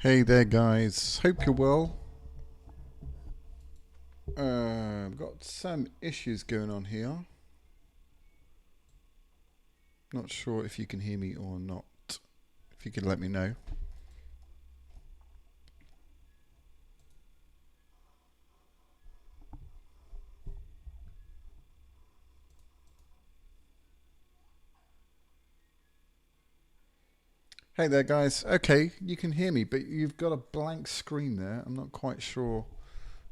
Hey there, guys. Hope you're well. I've got some issues going on here. Not sure if you can hear me or not. If you could let me know. Hey there, guys. Okay, you can hear me, but you've got a blank screen there. I'm not quite sure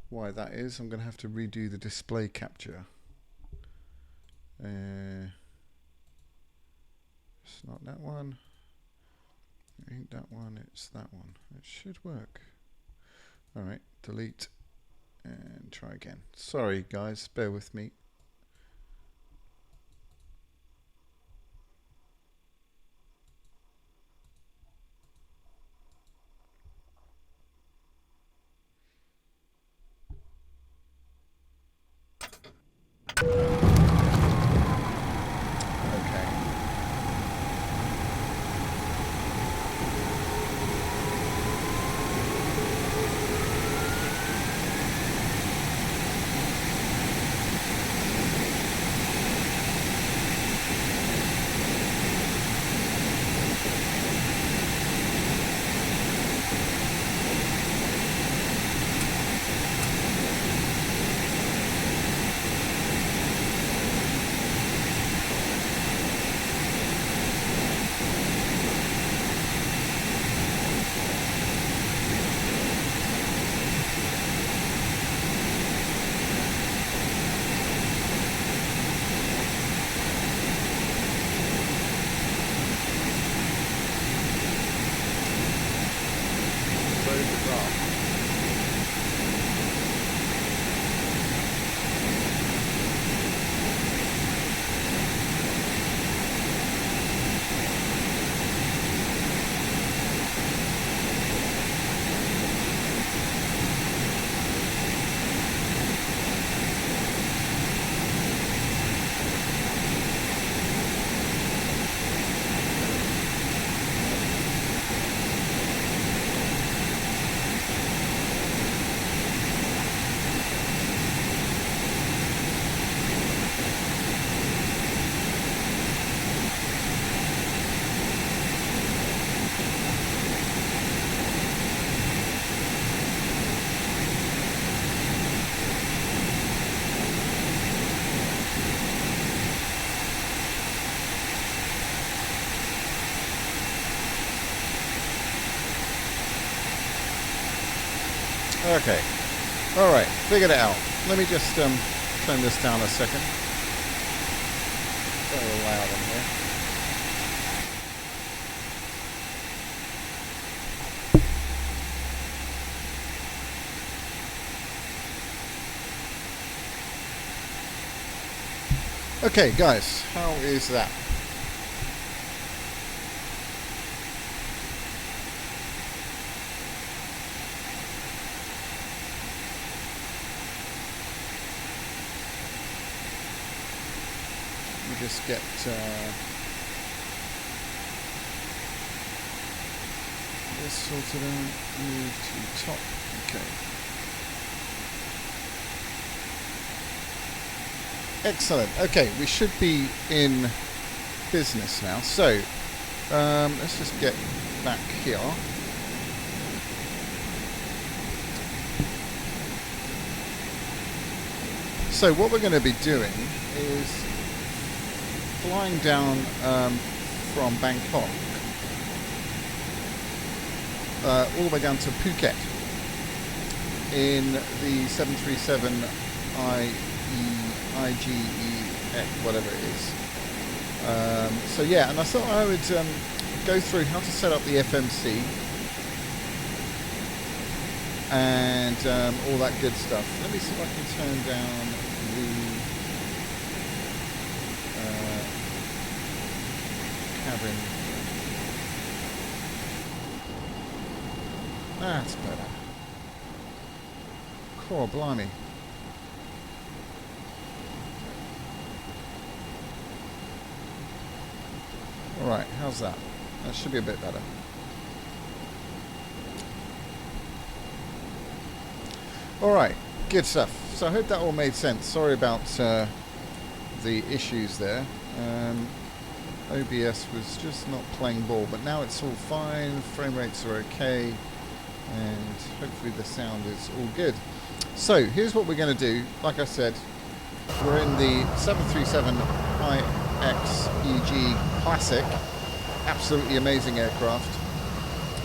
why that is. I'm going to have to redo the display capture. It's not that one. It ain't that one. It's that one. It should work. All right, delete and try again. Sorry, guys. Bear with me. Okay. Okay. All right. Figured it out. Let me just turn this down a second. Very loud in here. Okay, guys. How is that? Just get this sorted out, move to top. Okay. Excellent. Okay, we should be in business now. So let's just get back here. So what we're going to be doing is flying down from Bangkok all the way down to Phuket in the 737 IGE, whatever it is. So yeah, and I thought I would go through how to set up the FMC and all that good stuff. Let me see if I can turn down the cabin. That's better. Cool, blimey. Alright, how's that? That should be a bit better. Alright, good stuff. So I hope that all made sense. Sorry about the issues there. OBS was just not playing ball, but now it's all fine, frame rates are okay, and hopefully the sound is all good. So here's what we're going to do. Like I said, we're in the 737-IXEG Classic, absolutely amazing aircraft,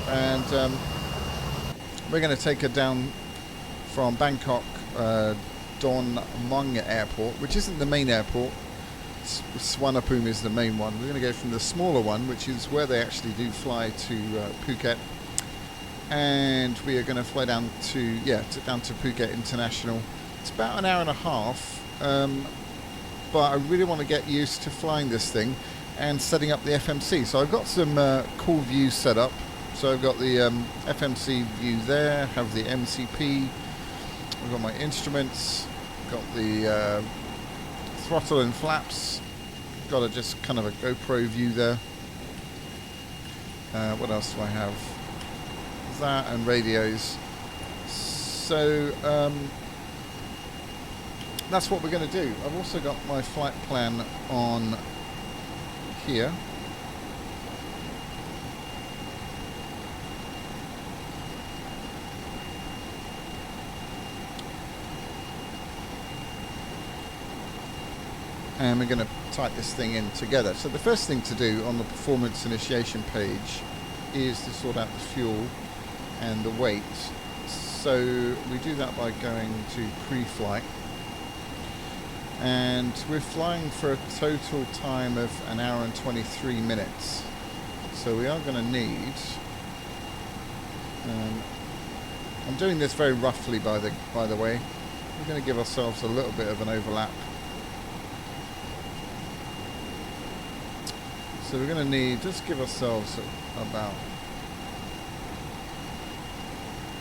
and we're going to take her down from Bangkok Don Mueang Airport, which isn't the main airport. Suvarnabhumi is the main one. We're going to go from the smaller one, which is where they actually do fly to Phuket, and we are going to fly down to down to Phuket International. It's about an hour and a half, but I really want to get used to flying this thing and setting up the FMC. So I've got some cool views set up. So I've got the FMC view there, have the MCP, I've got my instruments, got the throttle and flaps, got just kind of a GoPro view there. What else do I have? That and radios. So that's what we're going to do. I've also got my flight plan on here. And we're going to type this thing in together. So the first thing to do on the performance initiation page is to sort out the fuel and the weight. So we do that by going to pre-flight, and we're flying for a total time of an hour and 23 minutes. So we are going to need, I'm doing this very roughly by the way, we're going to give ourselves a little bit of an overlap. So we're going to need, just give ourselves about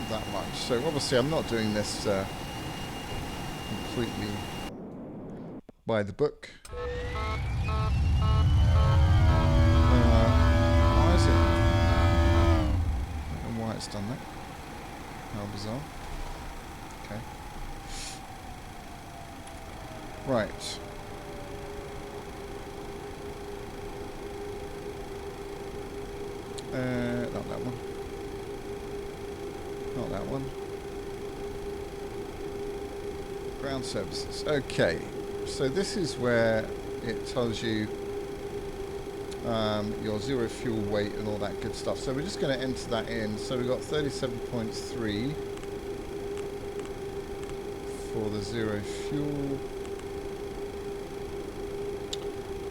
that much. So obviously I'm not doing this completely by the book. Why is it? I don't know why it's done that. How bizarre. Okay. Right. Not that one. Not that one. Ground services. Okay, so this is where it tells you your zero fuel weight and all that good stuff. So we're just going to enter that in. So we've got 37.3 for the zero fuel.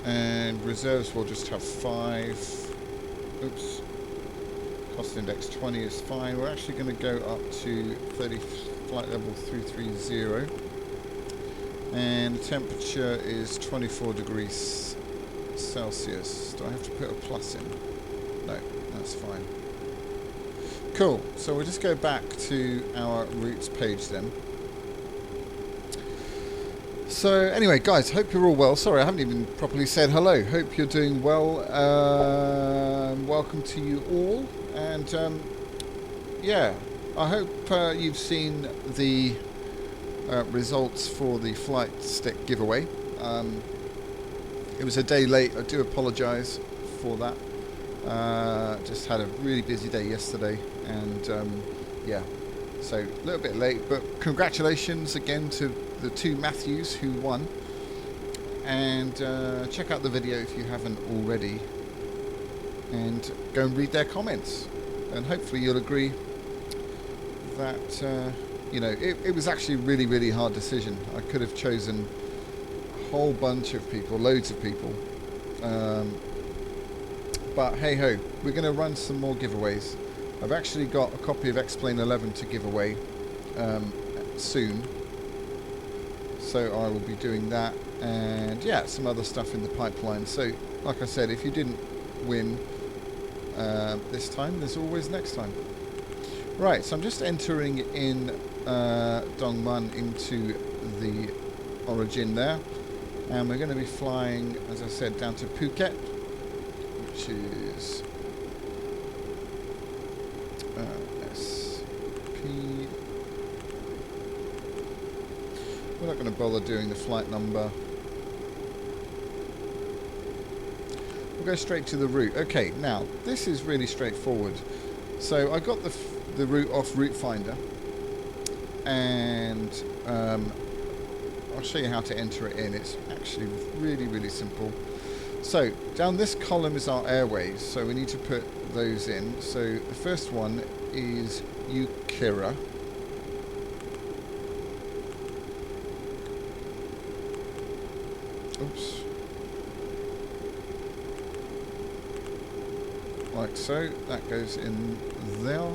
And reserves will just have 5. Oops. Cost index 20 is fine. We're actually going to go up to flight level 330, and the temperature is 24 degrees Celsius. Do I have to put a plus in? No, that's fine. Cool. So we'll just go back to our routes page then. So anyway, guys, hope you're all well. Sorry, I haven't even properly said hello. Hope you're doing well. Welcome to you all. And yeah, I hope you've seen the results for the flight stick giveaway. It was a day late. I do apologise for that. Just had a really busy day yesterday, and yeah, so a little bit late. But congratulations again to the 2 Matthews who won. And check out the video if you haven't already, and go and read their comments, and hopefully you'll agree that you know, it was actually a really hard decision. I could have chosen a whole bunch of people, loads of people, but hey ho, we're going to run some more giveaways. I've actually got a copy of X-Plane 11 to give away soon, so I will be doing that, and yeah, some other stuff in the pipeline. So like I said, if you didn't win this time, there's always next time. Right, so I'm just entering in Dong Mueang into the origin there, and we're going to be flying, as I said, down to Phuket, which is SP We're not going to bother doing the flight number. We'll go straight to the route. Okay, now, this is really straightforward. So I got the route off Route Finder, and I'll show you how to enter it in. It's actually really, really simple. So down this column is our airways, so we need to put those in. So the first one is Ukira. Oops. Like so, that goes in there.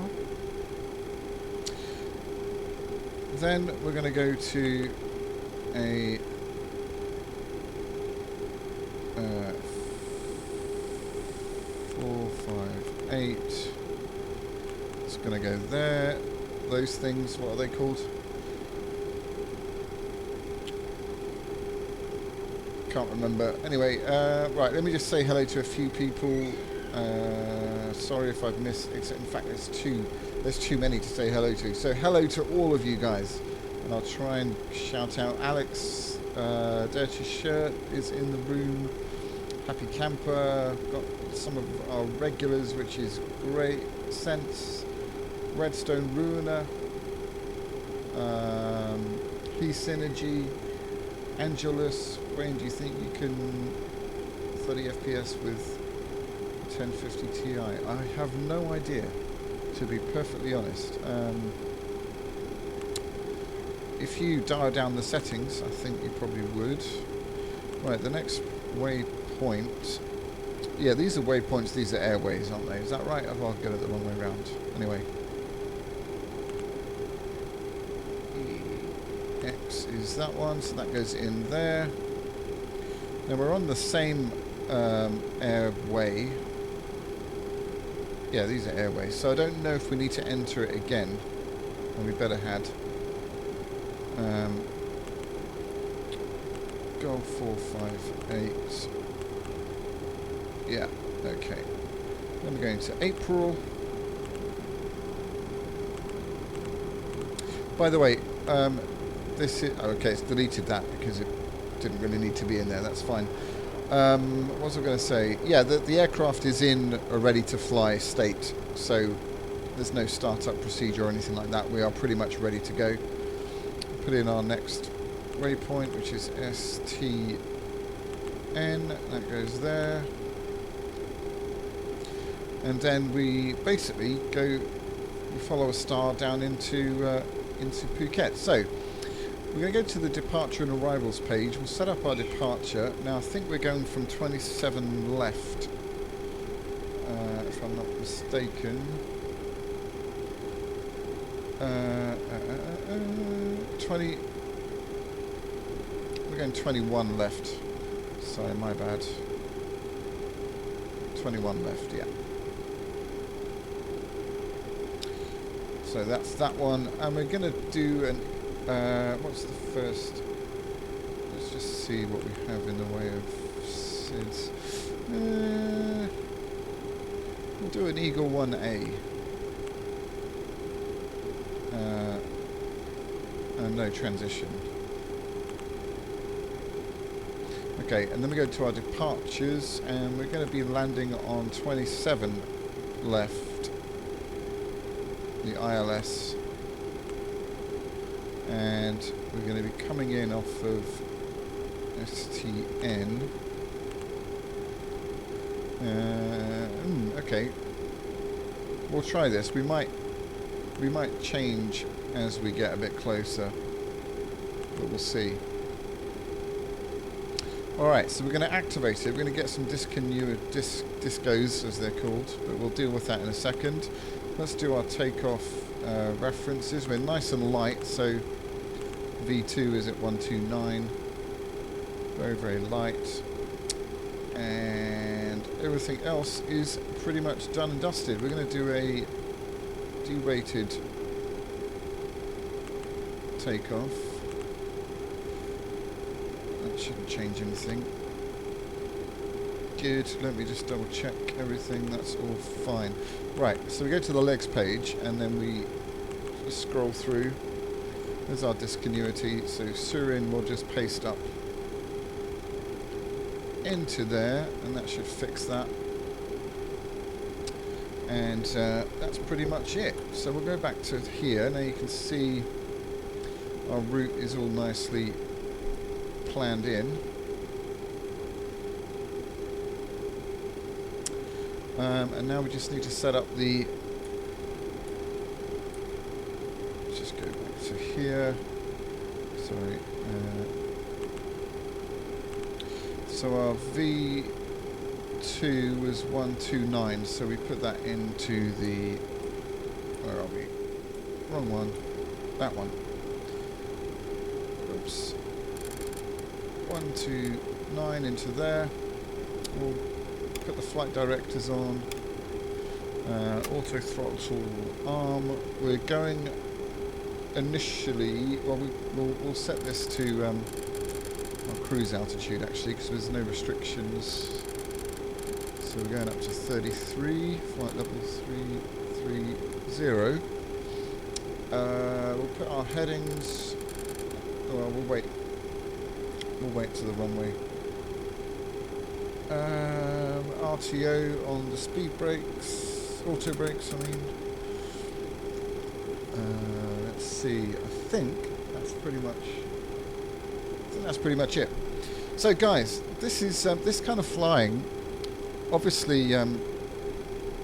Then we're going to go to a 4, 5, 8. It's going to go there. Those things, what are they called? Can't remember. Anyway, right, let me just say hello to a few people. Sorry if I've missed, in fact there's too many to say hello to. So hello to all of you guys, and I'll try and shout out Alex, Dirty Shirt is in the room, Happy Camper, got some of our regulars, which is great, Sense, Redstone Ruiner, Peace Synergy, Angelus. Wayne, do you think you can 30 FPS with 1050 Ti? I have no idea, to be perfectly honest. If you dial down the settings, I think you probably would. Right, the next waypoint. Yeah, these are waypoints, these are airways, aren't they? Is that right? I've got it the wrong way around. Anyway. X is that one, so that goes in there. Now we're on the same airway. Yeah, these are airways. So I don't know if we need to enter it again. And we better had. Golf 4, 5, 8. Yeah, okay. Then we're going to April. By the way, this is... okay, it's deleted that because it didn't really need to be in there. That's fine. What was I going to say? Yeah, the aircraft is in a ready-to-fly state, so there's no startup procedure or anything like that. We are pretty much ready to go. Put in our next waypoint, which is STN. That goes there. And then we basically go... we follow a star down into Phuket. So we're going to go to the departure and arrivals page. We'll set up our departure. Now I think we're going from 27 left, if I'm not mistaken. 20. We're going 21 left. Sorry, my bad. 21 left, yeah. So that's that one, and we're going to do an what's the first? Let's just see what we have in the way of SIDS. We'll do an Eagle 1A. And no transition. Okay, and then we go to our departures, and we're going to be landing on 27 left, the ILS. And we're going to be coming in off of STN. Okay, we'll try this. We might change as we get a bit closer, but we'll see. All right, so we're going to activate it. We're going to get some discos, as they're called, but we'll deal with that in a second. Let's do our takeoff references. We're nice and light, so V2 is at 129. Very, very light. And everything else is pretty much done and dusted. We're going to do a derated takeoff. That shouldn't change anything. Good. Let me just double check everything. That's all fine. Right, so we go to the legs page, and then we just scroll through. There's our discontinuity. So Surin will just paste up into there, and that should fix that. And that's pretty much it. So we'll go back to here. Now you can see our route is all nicely planned in. And now we just need to set up the... Let's just go back to here. Sorry. So our V2 was 129, so we put that into the... Where are we? Wrong one. That one. Oops. 129 into there. We'll put the flight directors on. Auto throttle arm. We're going initially... Well, we'll set this to... our cruise altitude actually, because there's no restrictions. So we're going up to 33, flight level 330. We'll put our headings. Well, we'll wait to the runway. RTO on the speed brakes, auto brakes. I mean. Let's see. I think that's pretty much it. So guys, this is this kind of flying obviously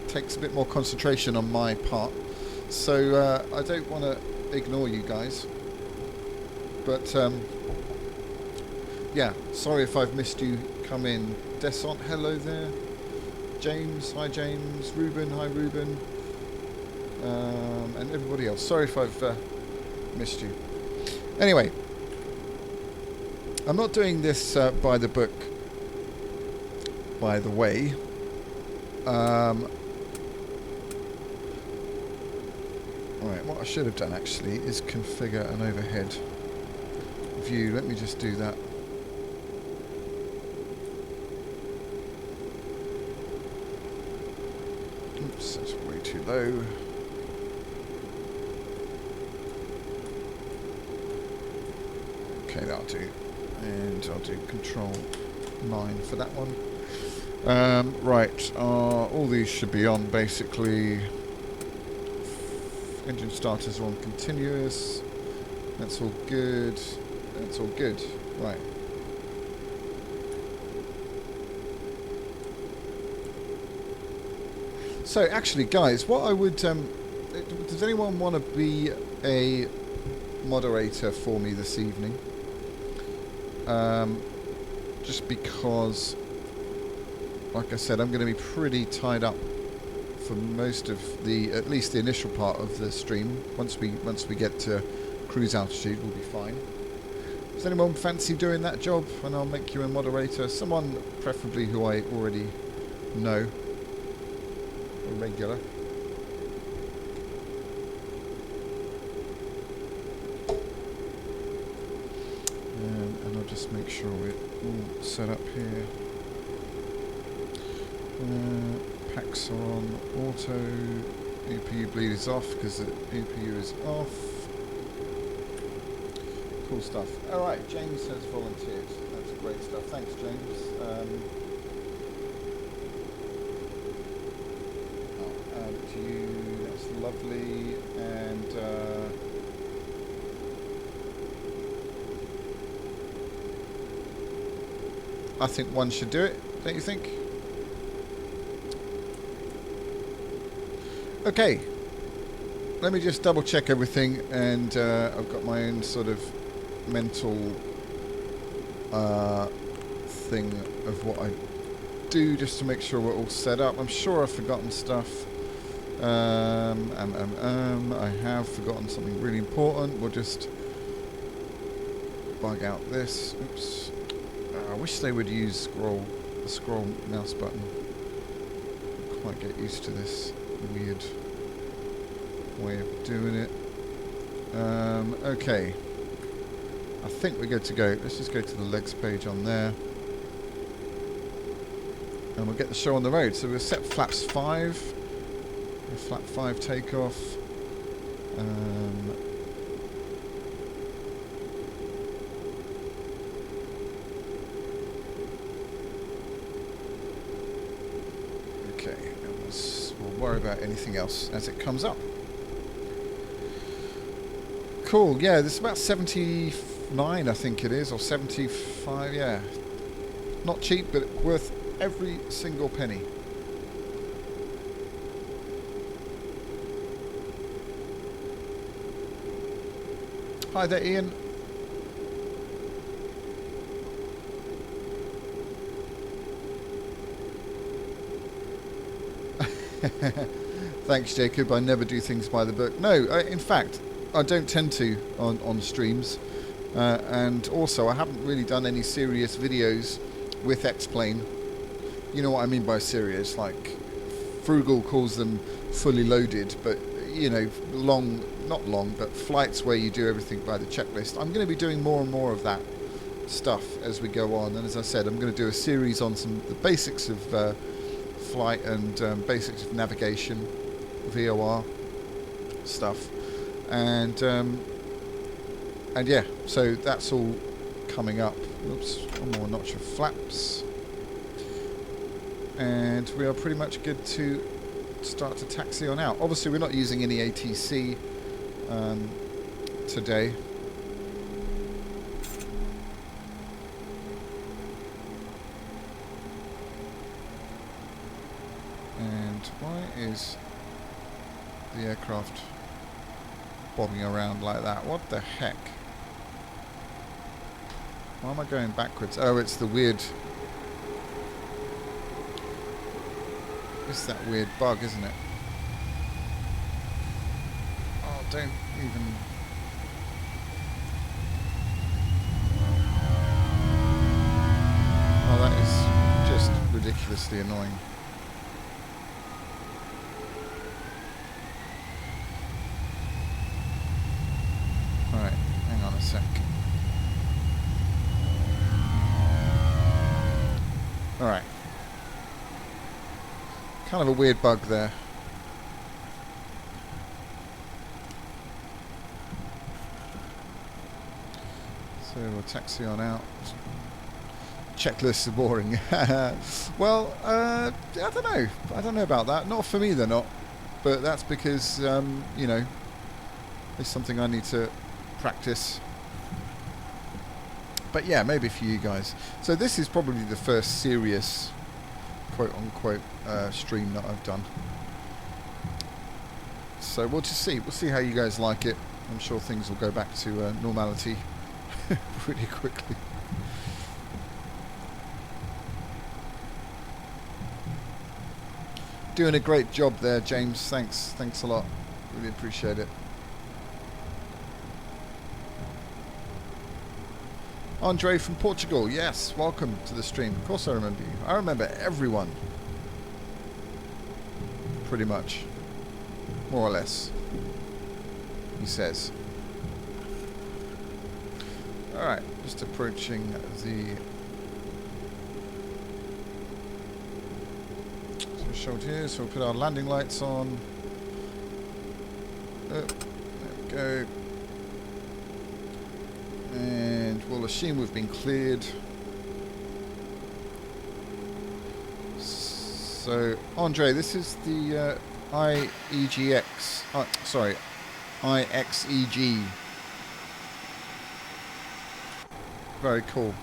takes a bit more concentration on my part, so I don't want to ignore you guys, but yeah, sorry if I've missed you come in. Descent, hello there. James, hi James. Ruben, hi Ruben. And everybody else, sorry if I've missed you. Anyway, I'm not doing this by the book, by the way. Alright, what I should have done actually is configure an overhead view. Let me just do that. Oops, that's way too low. Okay, that'll do. And I'll do control 9 for that one. Right, all these should be on basically. Engine starters are on continuous. That's all good. That's all good. Right. So actually, guys, what I would... does anyone want to be a moderator for me this evening? Just because, like I said, I'm going to be pretty tied up for most of the, at least the initial part of the stream. Once we get to cruise altitude, we'll be fine. Does anyone fancy doing that job? And I'll make you a moderator. Someone preferably who I already know, a regular. And I'll just make sure we're all set up here. Packs are on auto. EPU bleed is off because the EPU is off. Cool stuff. Alright, James has volunteered. That's great stuff. Thanks, James. I'll add to you. That's lovely. And I think one should do it, don't you think? Okay, let me just double check everything, and I've got my own sort of mental thing of what I do just to make sure we're all set up. I'm sure I've forgotten stuff. I have forgotten something really important. We'll just bug out this. Oops. I wish they would use the scroll mouse button. Can't quite get used to this weird way of doing it. Okay. I think we're good to go. Let's just go to the legs page on there. And we'll get the show on the road. So we'll set flaps 5. Flap 5 takeoff. Okay, we'll worry about anything else as it comes up. Cool, yeah, this is about 79, I think it is, or 75, yeah. Not cheap, but worth every single penny. Hi there, Ian. Thanks, Jacob. I never do things by the book. No, in fact, I don't tend to on streams. And also, I haven't really done any serious videos with X-Plane. You know what I mean by serious, like Frugal calls them fully loaded, but you know, not long, but flights where you do everything by the checklist. I'm going to be doing more and more of that stuff as we go on, and as I said, I'm going to do a series on the basics of flight and basics of navigation, VOR stuff, and yeah, so that's all coming up. Oops, one more notch of flaps. And we are pretty much good to start to taxi on out. Obviously, we're not using any ATC today. And why is the aircraft bobbing around like that? What the heck? Why am I going backwards? Oh, it's the weird... It's that weird bug, isn't it? Oh, don't even... Oh, that is just ridiculously annoying. Alright, hang on a sec. Alright. Kind of a weird bug there. So we'll taxi on out. Checklists are boring. Well, I don't know. I don't know about that. Not for me, they're not. But that's because, you know, it's something I need to practice. But yeah, maybe for you guys. So this is probably the first serious quote-unquote stream that I've done. So we'll just see. We'll see how you guys like it. I'm sure things will go back to normality pretty quickly. Doing a great job there, James. Thanks a lot. Really appreciate it. Andre from Portugal, yes, welcome to the stream. Of course I remember you. I remember everyone. Pretty much. More or less. He says. Alright, just approaching the... threshold here, so we'll put our landing lights on. There we go. And we'll assume we've been cleared. So, Andre, this is the IEGX. Sorry, IXEG. Very cool.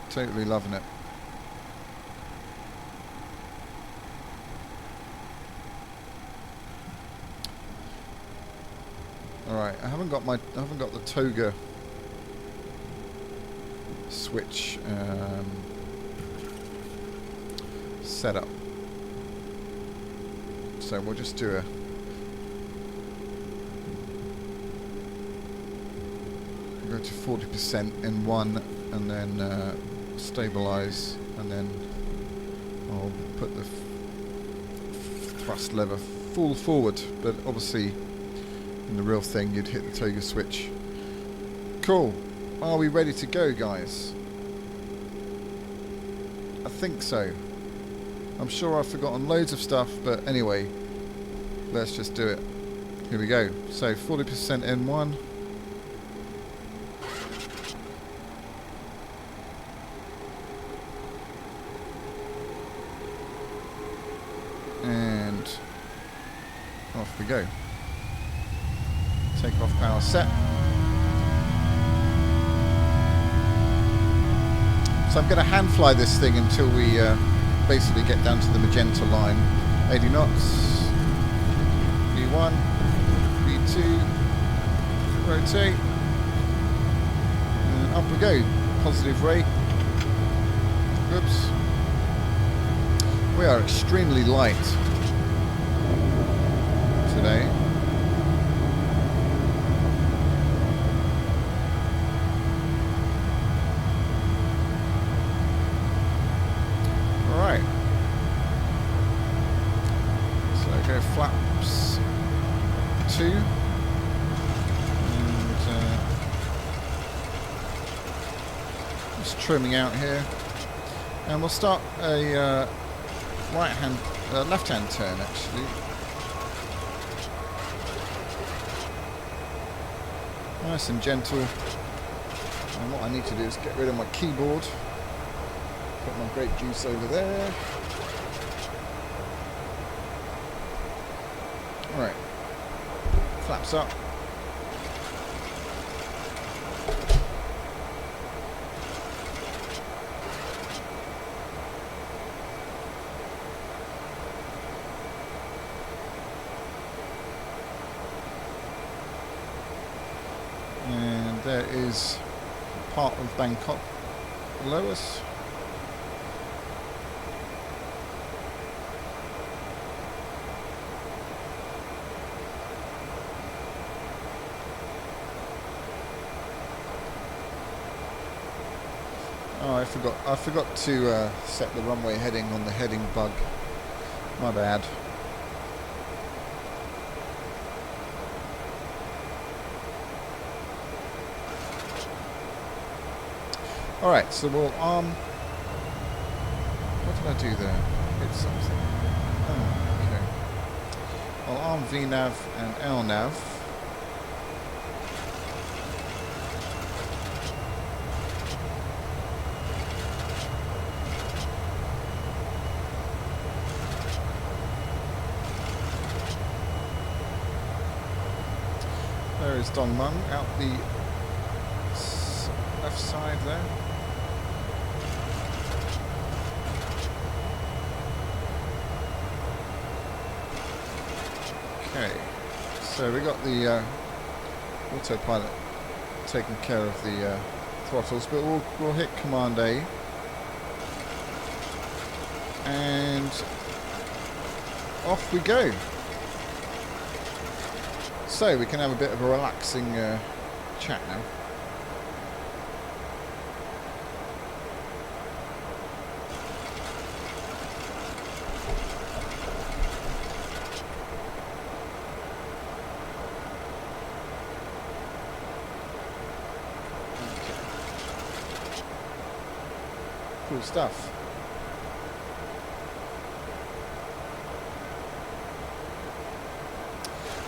Totally loving it. Alright, I haven't got the toga switch set up. So we'll just do go to 40% in one, and then stabilize, and then I'll put the thrust lever full forward, but obviously in the real thing you'd hit the toga switch. Cool. Are we ready to go, guys? I think so. I'm sure I've forgotten loads of stuff, but anyway, let's just do it. Here we go. So 40% N1. we go. Take off power set. So I'm going to hand fly this thing until we basically get down to the magenta line. 80 knots. V1. V2. Rotate. And up we go. Positive rate. Oops. We are extremely light today. Alright. So go flaps 2. And just trimming out here. And we'll start a left-hand turn actually. Nice and gentle. And what I need to do is get rid of my keyboard. Put my grape juice over there. Alright. Flaps up. And there is part of Bangkok below us. Oh, I forgot to set the runway heading on the heading bug. My bad. Alright, so we'll arm... What did I do there? Hit something. Oh, okay. I'll arm VNav and LNav. There is Dongmung out the left side there. Okay, so we got the autopilot taking care of the throttles, but we'll hit Command A and off we go. So we can have a bit of a relaxing chat now. Cool stuff.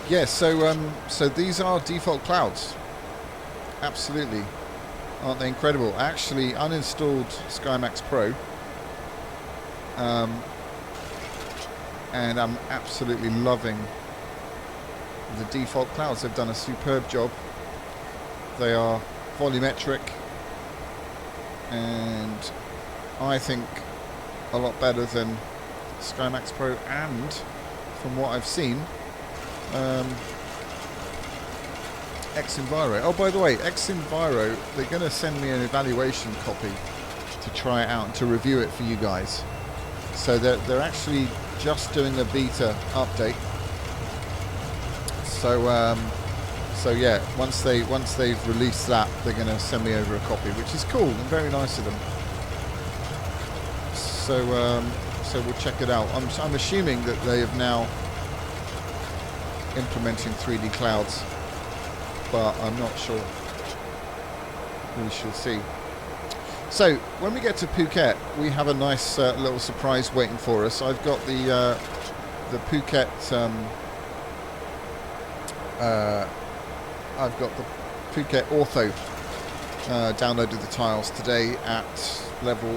Yeah, so these are default clouds. Absolutely. Aren't they incredible? I actually uninstalled SkyMax Pro. And I'm absolutely loving the default clouds. They've done a superb job. They are volumetric and I think a lot better than SkyMax Pro, and from what I've seen, X-Enviro. Oh, by the way, X-Enviro, they're going to send me an evaluation copy to try it out and to review it for you guys. So they're actually just doing a beta update. So yeah, once they've released that, they're going to send me over a copy, which is cool and very nice of them. So we'll check it out. I'm assuming that they have now implementing 3D clouds, but I'm not sure. We shall see. So when we get to Phuket, we have a nice little surprise waiting for us. I've got the Phuket. I've got the Phuket Ortho. Downloaded the tiles today at level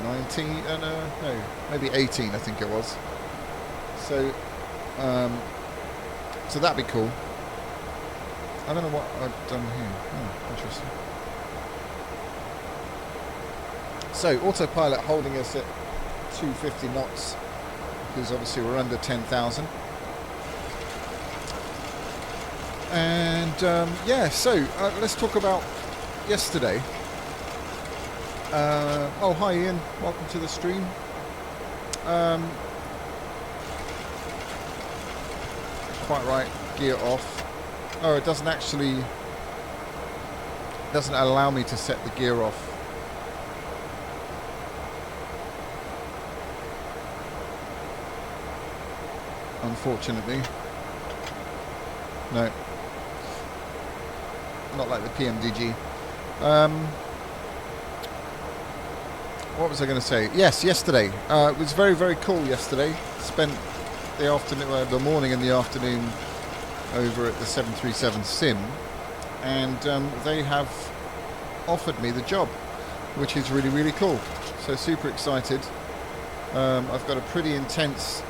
19, no, maybe 18 I think it was. So So that'd be cool. I don't know what I've done here. Oh, interesting. So autopilot holding us at 250 knots because obviously we're under 10,000. And yeah, so let's talk about yesterday. Oh, hi Ian, welcome to the stream. Quite right, gear off. Oh, it doesn't allow me to set the gear off. Unfortunately. No. Not like the PMDG. What was I going to say? Yes, yesterday. It was very, very cool yesterday. Spent the afternoon, the morning and the afternoon over at the 737 Sim. And they have offered me the job, which is really, really cool. So super excited. I've got a pretty intense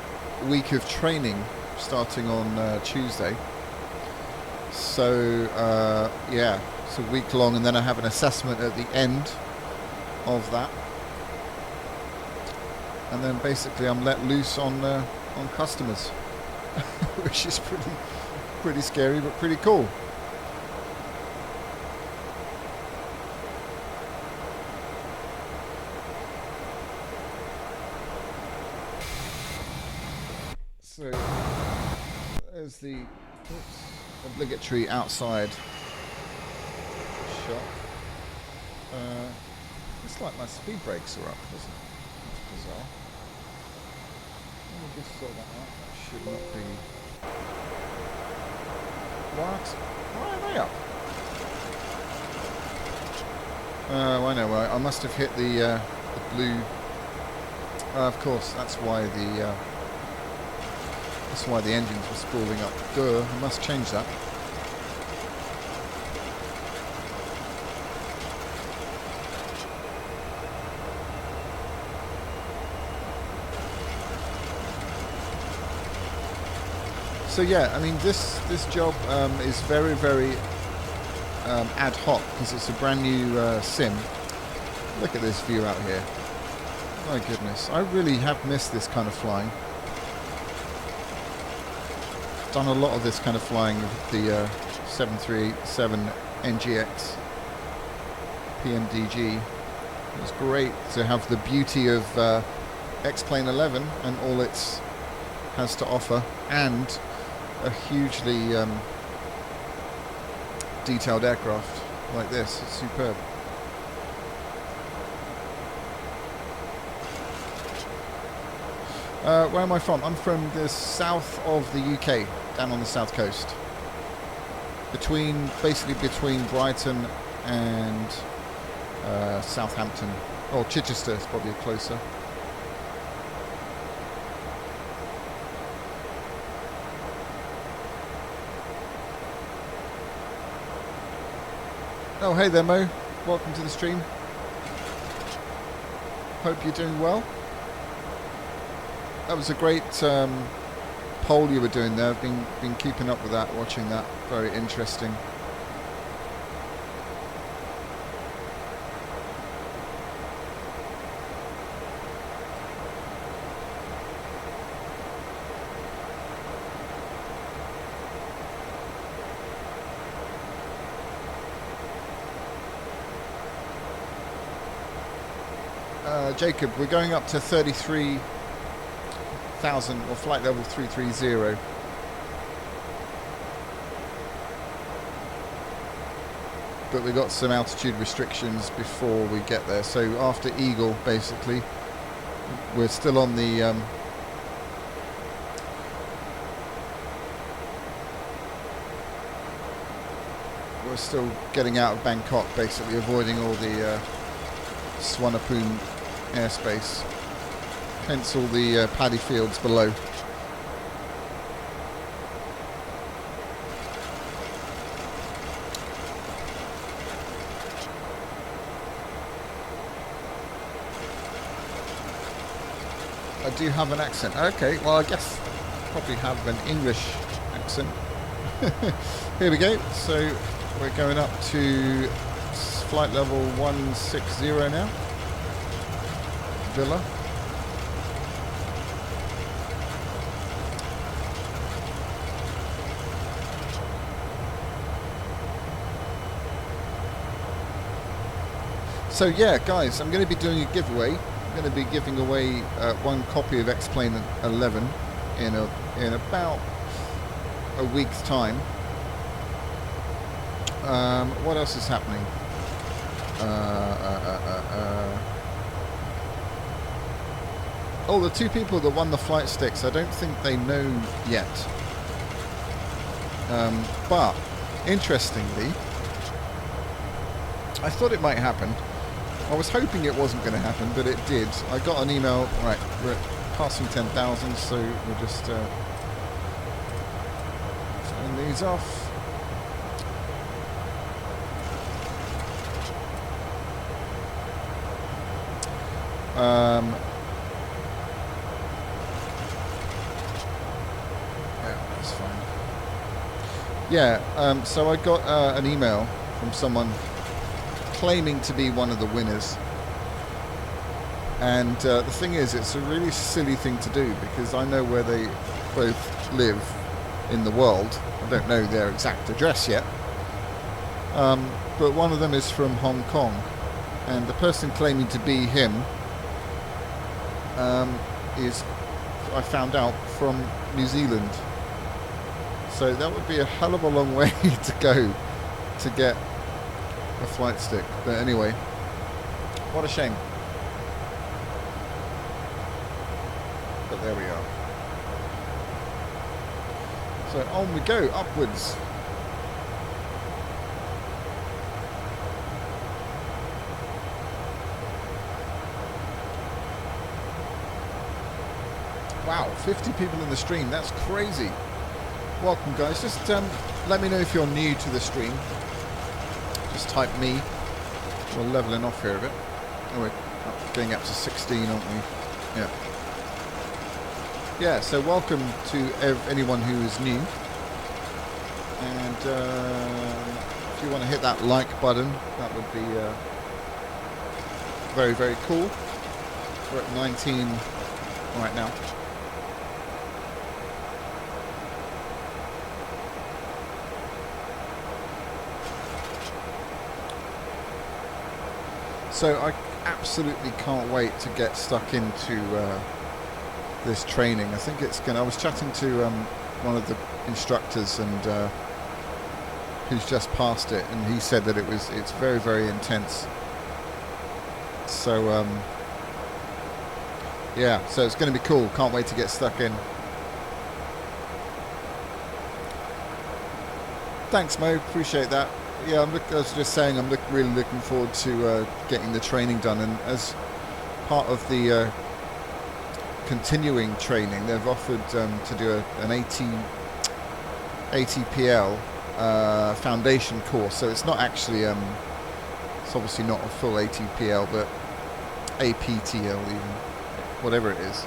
week of training starting on Tuesday. So yeah, it's a week long, and then I have an assessment at the end of that, and then basically I'm let loose on customers, which is pretty scary but pretty cool. So there's the obligatory outside shot. It's like my speed brakes are up, isn't it? That's bizarre. Let me just sort that out. That should not be. What? Why are they up? Oh, I know. I must have hit the blue. Of course, that's why the engines were spooling up. Duh, I must change that. So yeah, I mean this job is very, very ad hoc because it's a brand new sim. Look at this view out here. My goodness, I really have missed this kind of flying. Done a lot of this kind of flying with the 737 NGX PMDG. It was great to have the beauty of X-Plane 11 and all it has to offer, and a hugely detailed aircraft like this. It's superb. Where am I from? I'm from the south of the UK, down on the south coast. Basically between Brighton and Southampton. Or Chichester is probably closer. Oh, hey there, Mo. Welcome to the stream. Hope you're doing well. That was a great poll you were doing there. I've been keeping up with that, watching that. Very interesting. Jacob, we're going up to 33,000 or flight level 330. But we got some altitude restrictions before we get there. So after Eagle, basically, we're still on the we're still getting out of Bangkok, basically avoiding all the Suvarnabhumi airspace, hence all the paddy fields below. I do have an accent. Okay, well I guess I probably have an English accent. Here we go. So we're going up to flight level 160 now. Villa. So yeah, guys, I'm going to be doing a giveaway. I'm going to be giving away one copy of X-Plane 11 in about a week's time. What else is happening? Oh, the two people that won the flight sticks, I don't think they know yet. But interestingly, I thought it might happen. I was hoping it wasn't going to happen, but it did. I got an email. Right, we're passing 10,000, so we'll just turn these off. Yeah, that's fine. Yeah, so I got an email from someone claiming to be one of the winners, and the thing is, it's a really silly thing to do because I know where they both live in the world. I don't know their exact address yet, but one of them is from Hong Kong, and the person claiming to be him is, I found out, from New Zealand. So that would be a hell of a long way to go to get a flight stick. But anyway, what a shame. But there we are. So on we go, upwards. Wow, 50 people in the stream, that's crazy. Welcome guys, just let me know if you're new to the stream. Just type me. We're leveling off here a bit. Oh, we're getting up to 16, aren't we? Yeah. Yeah, so welcome to anyone who is new. And if you want to hit that like button, that would be very, very cool. We're at 19 right now. So I absolutely can't wait to get stuck into this training. I think it's gonna. I was chatting to one of the instructors, and who's just passed it, and he said that it's very, very intense. So yeah, so it's going to be cool. Can't wait to get stuck in. Thanks, Mo. Appreciate that. Yeah, I was just saying, I'm really looking forward to getting the training done, and as part of the continuing training, they've offered to do an ATPL foundation course. So it's not actually, it's obviously not a full ATPL, but APTL even, whatever it is.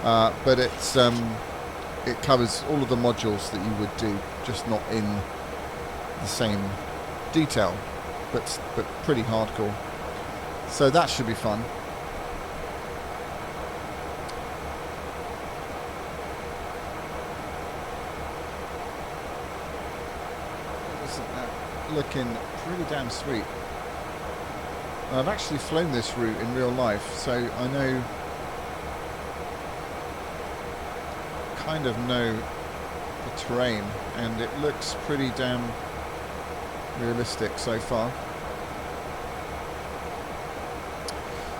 But it's it covers all of the modules that you would do, just not in the same detail, but pretty hardcore. So that should be fun. Isn't that looking pretty damn sweet? I've actually flown this route in real life, so I know, kind of know the terrain, and it looks pretty damn realistic so far.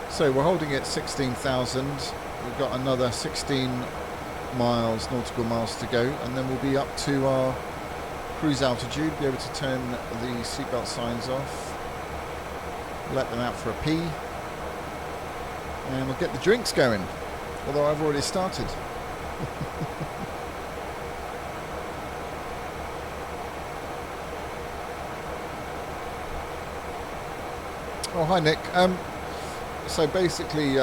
So we're holding it 16,000. We've got another 16 miles, nautical miles to go, and then we'll be up to our cruise altitude, be able to turn the seatbelt signs off, let them out for a pee, and we'll get the drinks going, although I've already started. Oh, hi Nick. So basically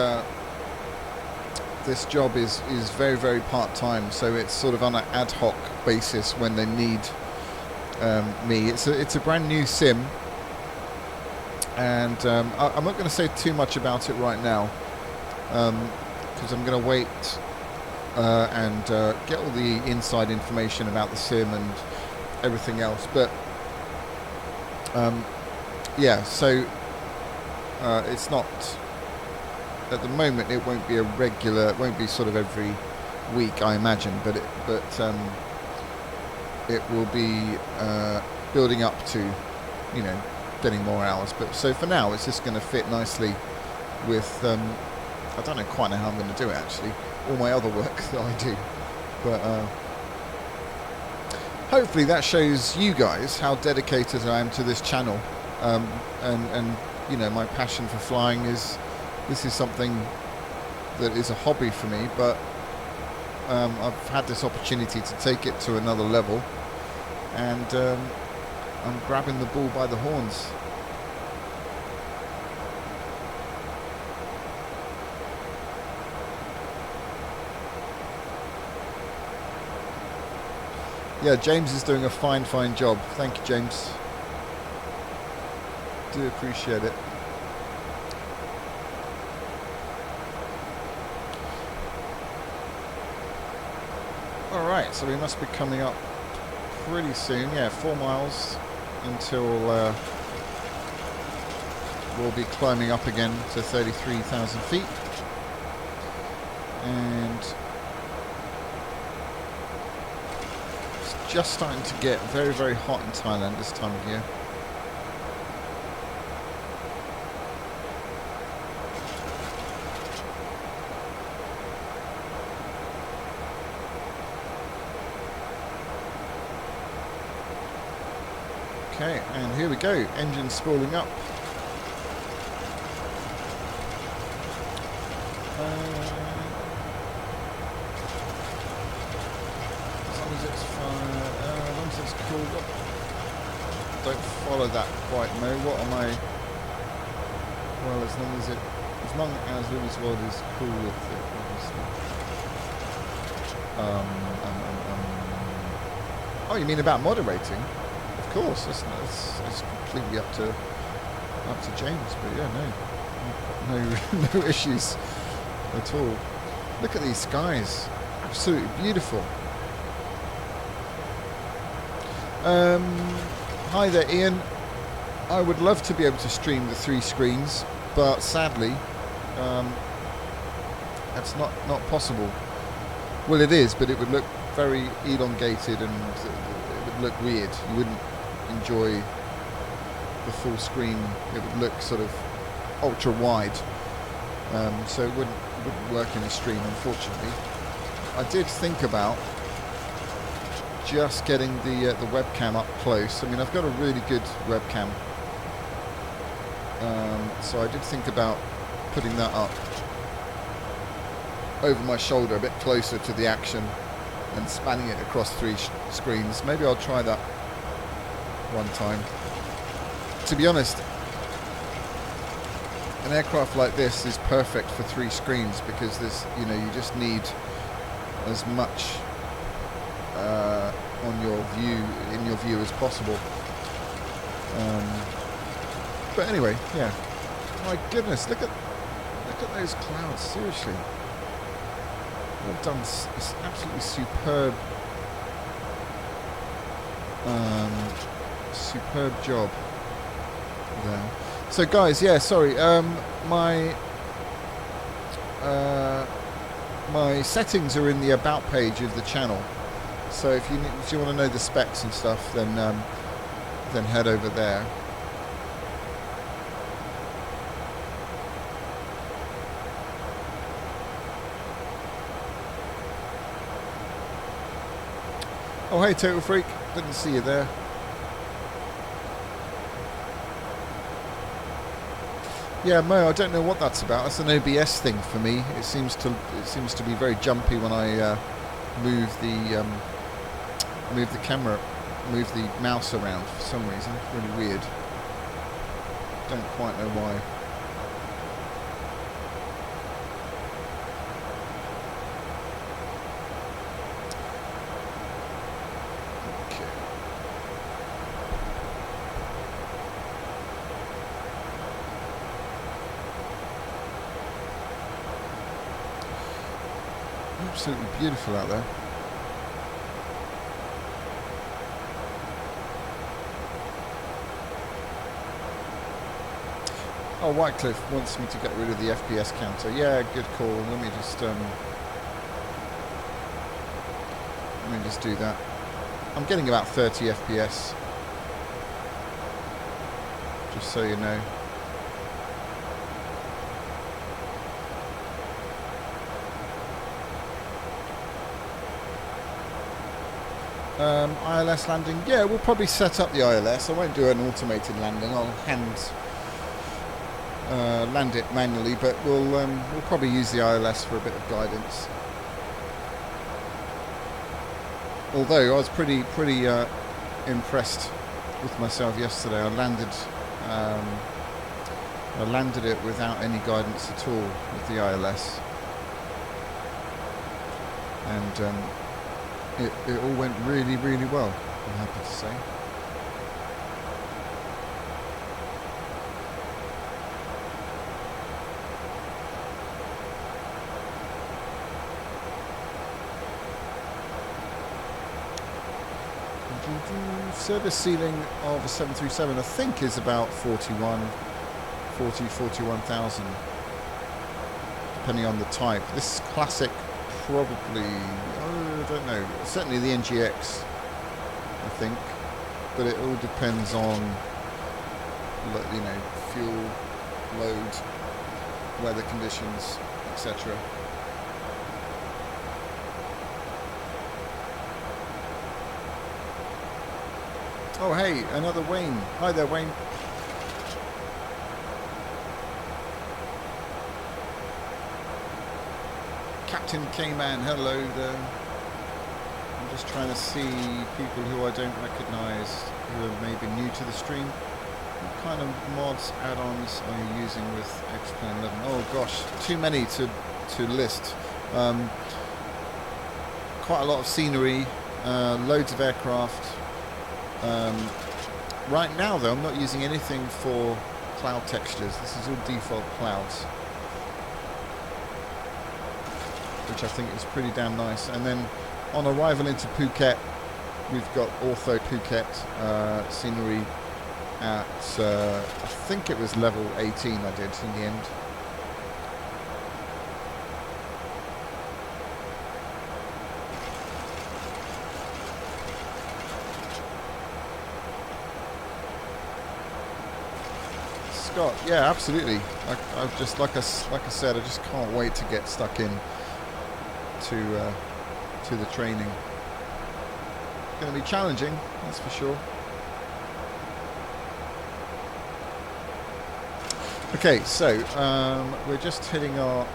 this job is very, very part-time, so it's sort of on an ad hoc basis when they need me. It's a brand new sim, and I'm not going to say too much about it right now, because I'm going to wait and get all the inside information about the sim and everything else. But yeah, so it's not at the moment. It won't be a regular. It won't be sort of every week, I imagine. But it will be building up to, you know, getting more hours. But so for now, it's just going to fit nicely with. I don't know quite know how I'm going to do it actually. All my other work that I do, but hopefully that shows you guys how dedicated I am to this channel, and you know, my passion for flying is. This is something that is a hobby for me, but I've had this opportunity to take it to another level, and I'm grabbing the bull by the horns. Yeah, James is doing a fine job. Thank you, James. Do appreciate it. Alright, so we must be coming up pretty soon. Yeah, 4 miles until we'll be climbing up again to 33,000 feet. And it's just starting to get very hot in Thailand this time of year. Okay, and here we go, engine spooling up. As long as it's fine, as long as it's cooled up. Don't follow that quite, Mo. What am I? Well, as long as Luminous World is cool with it, obviously. Oh, you mean about moderating? Of course, it's completely up to James, but yeah, no issues at all. Look at these skies, absolutely beautiful. Hi there, Ian. I would love to be able to stream the 3 screens, but sadly, that's not possible. Well, it is, but it would look very elongated and it would look weird. You wouldn't enjoy the full screen. It would look sort of ultra wide, so it wouldn't work in a stream, unfortunately. I did think about just getting the webcam up close. I mean, I've got a really good webcam, so I did think about putting that up over my shoulder a bit closer to the action and spanning it across 3 screens. Maybe I'll try that one time. To be honest, an aircraft like this is perfect for 3 screens because there's, you know, you just need as much in your view as possible. But anyway, yeah. My goodness, look at those clouds. Seriously, well done. It's absolutely superb. Superb job there. So guys, yeah, sorry, my settings are in the about page of the channel, so if you want to know the specs and stuff, then head over there. Oh hey Total Freak, didn't see you there. Yeah, Mo, I don't know what that's about. That's an OBS thing for me. It seems to be very jumpy when I move the camera, move the mouse around for some reason. Really weird. Don't quite know why. Absolutely beautiful out there. Oh, Whitecliffe wants me to get rid of the FPS counter. Yeah, good call. Let me just do that. I'm getting about 30 FPS. Just so you know. ILS landing. Yeah, we'll probably set up the ILS. I won't do an automated landing. I'll land it manually, but we'll probably use the ILS for a bit of guidance. Although I was pretty impressed with myself yesterday. I landed it without any guidance at all with the ILS, and it all went really, really well, I'm happy to say. Service ceiling of a 737 I think is about 41,000 depending on the type. This classic probably, I don't know, certainly the NGX I think, but it all depends on, you know, fuel, load, weather conditions, etc. Oh hey, another Wayne. Hi there, Wayne. Captain K-Man, hello there. I'm just trying to see people who I don't recognise who are maybe new to the stream. What kind of mods, add-ons are you using with X-Plane 11? Oh gosh, too many to list. Quite a lot of scenery, loads of aircraft. Right now though, I'm not using anything for cloud textures. This is all default clouds, which I think is pretty damn nice. And then on arrival into Phuket, we've got Ortho Phuket scenery at I think it was level 18 I did in the end. Scott, yeah, absolutely. I just like I said, I just can't wait to get stuck in to the training. It's going to be challenging, that's for sure. Okay, so we're just hitting our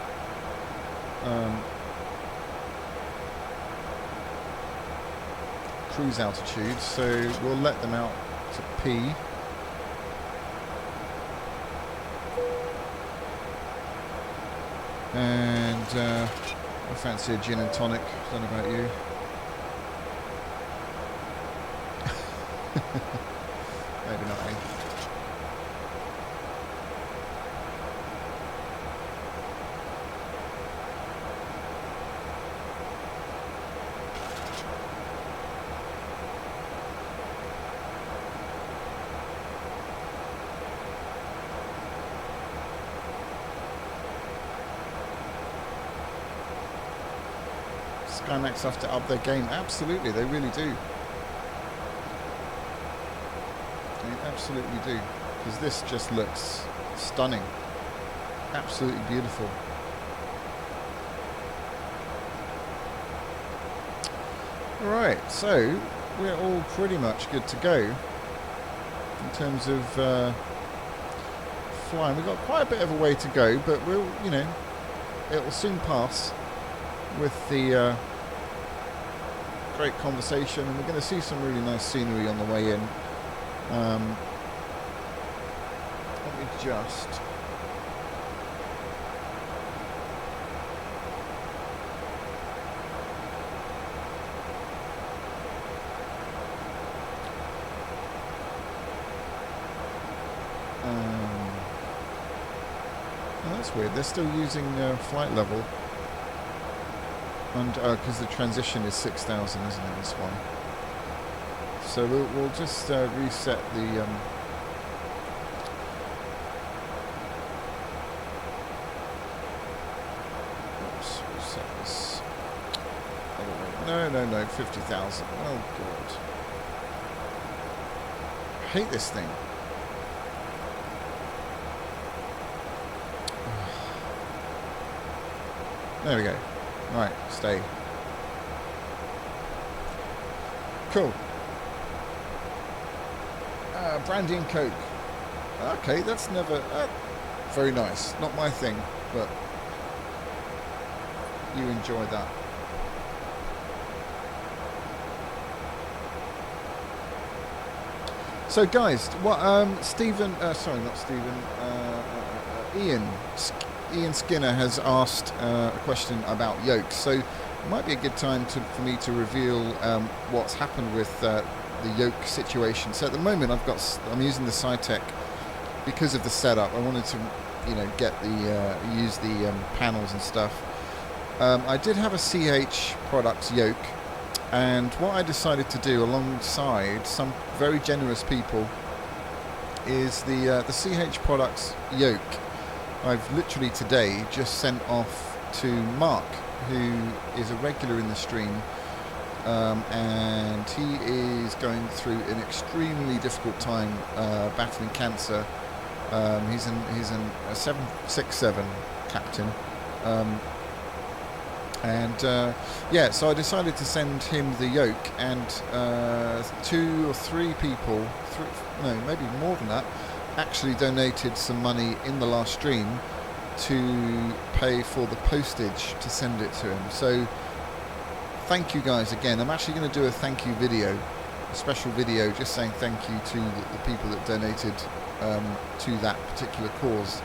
cruise altitude, so we'll let them out to P. And I fancy a gin and tonic. I don't know about you. Maybe not, eh? Skymax have to up their game. Absolutely, they really do. They absolutely do. Because this just looks stunning. Absolutely beautiful. Alright, so we're all pretty much good to go in terms of flying. We've got quite a bit of a way to go, but we'll, you know, it will soon pass with the great conversation, and we're going to see some really nice scenery on the way in. Let me just oh, that's weird, they're still using flight level. And because the transition is 6,000, isn't it? That's why. So we'll just reset the. Oops, reset this. No, 50,000. Oh god, I hate this thing. There we go. Right, stay. Cool. Brandy and Coke. Okay, that's never... very nice. Not my thing, but you enjoy that. So guys, what Stephen, sorry, not Stephen, Ian Skinner has asked a question about yokes. So it might be a good time for me to reveal what's happened with the yoke situation. So at the moment, I'm using the Cytec because of the setup. I wanted to, get the use the panels and stuff. I did have a CH Products yoke. And what I decided to do alongside some very generous people is the CH Products yoke. I've literally today just sent off to Mark, who is a regular in the stream, and he is going through an extremely difficult time battling cancer. He's a 767 captain. Yeah, so I decided to send him the yoke, and 2 or 3 people, maybe more than that, actually donated some money in the last stream to pay for the postage to send it to him. So thank you guys again. I'm actually going to do a thank you video, a special video just saying thank you to the people that donated to that particular cause.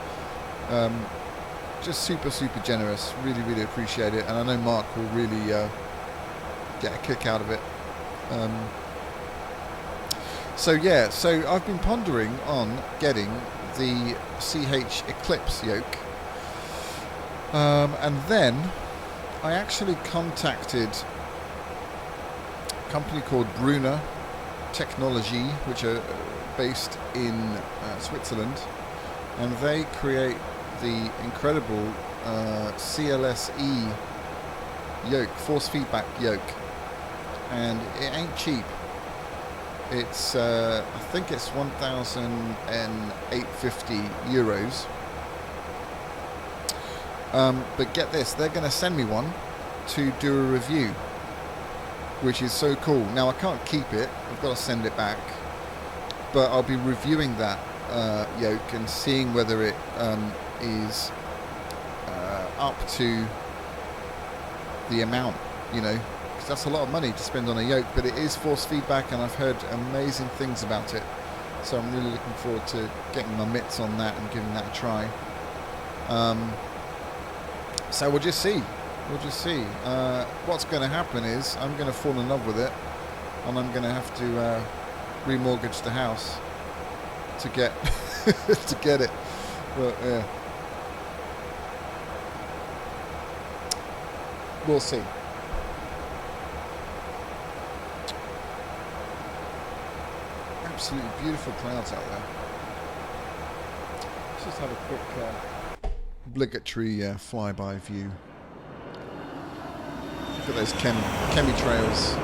Just super generous. Really appreciate it, and I know Mark will really get a kick out of it. So yeah, so I've been pondering on getting the CH Eclipse yoke, and then I actually contacted a company called Brunner Technology, which are based in Switzerland, and they create the incredible CLSE yoke, force feedback yoke, and it ain't cheap. It's I think it's 1,850 euros. But get this, they're going to send me one to do a review, which is so cool. Now I can't keep it, I've got to send it back, but I'll be reviewing that yoke and seeing whether it is up to the amount, because that's a lot of money to spend on a yoke, but it is force feedback, and I've heard amazing things about it, so I'm really looking forward to getting my mitts on that and giving that a try. So we'll just see. What's going to happen is I'm going to fall in love with it, and I'm going to have to remortgage the house to get to get it. But yeah, we'll see. Absolutely beautiful clouds out there. Let's just have a quick obligatory flyby view. Look at those chemtrails.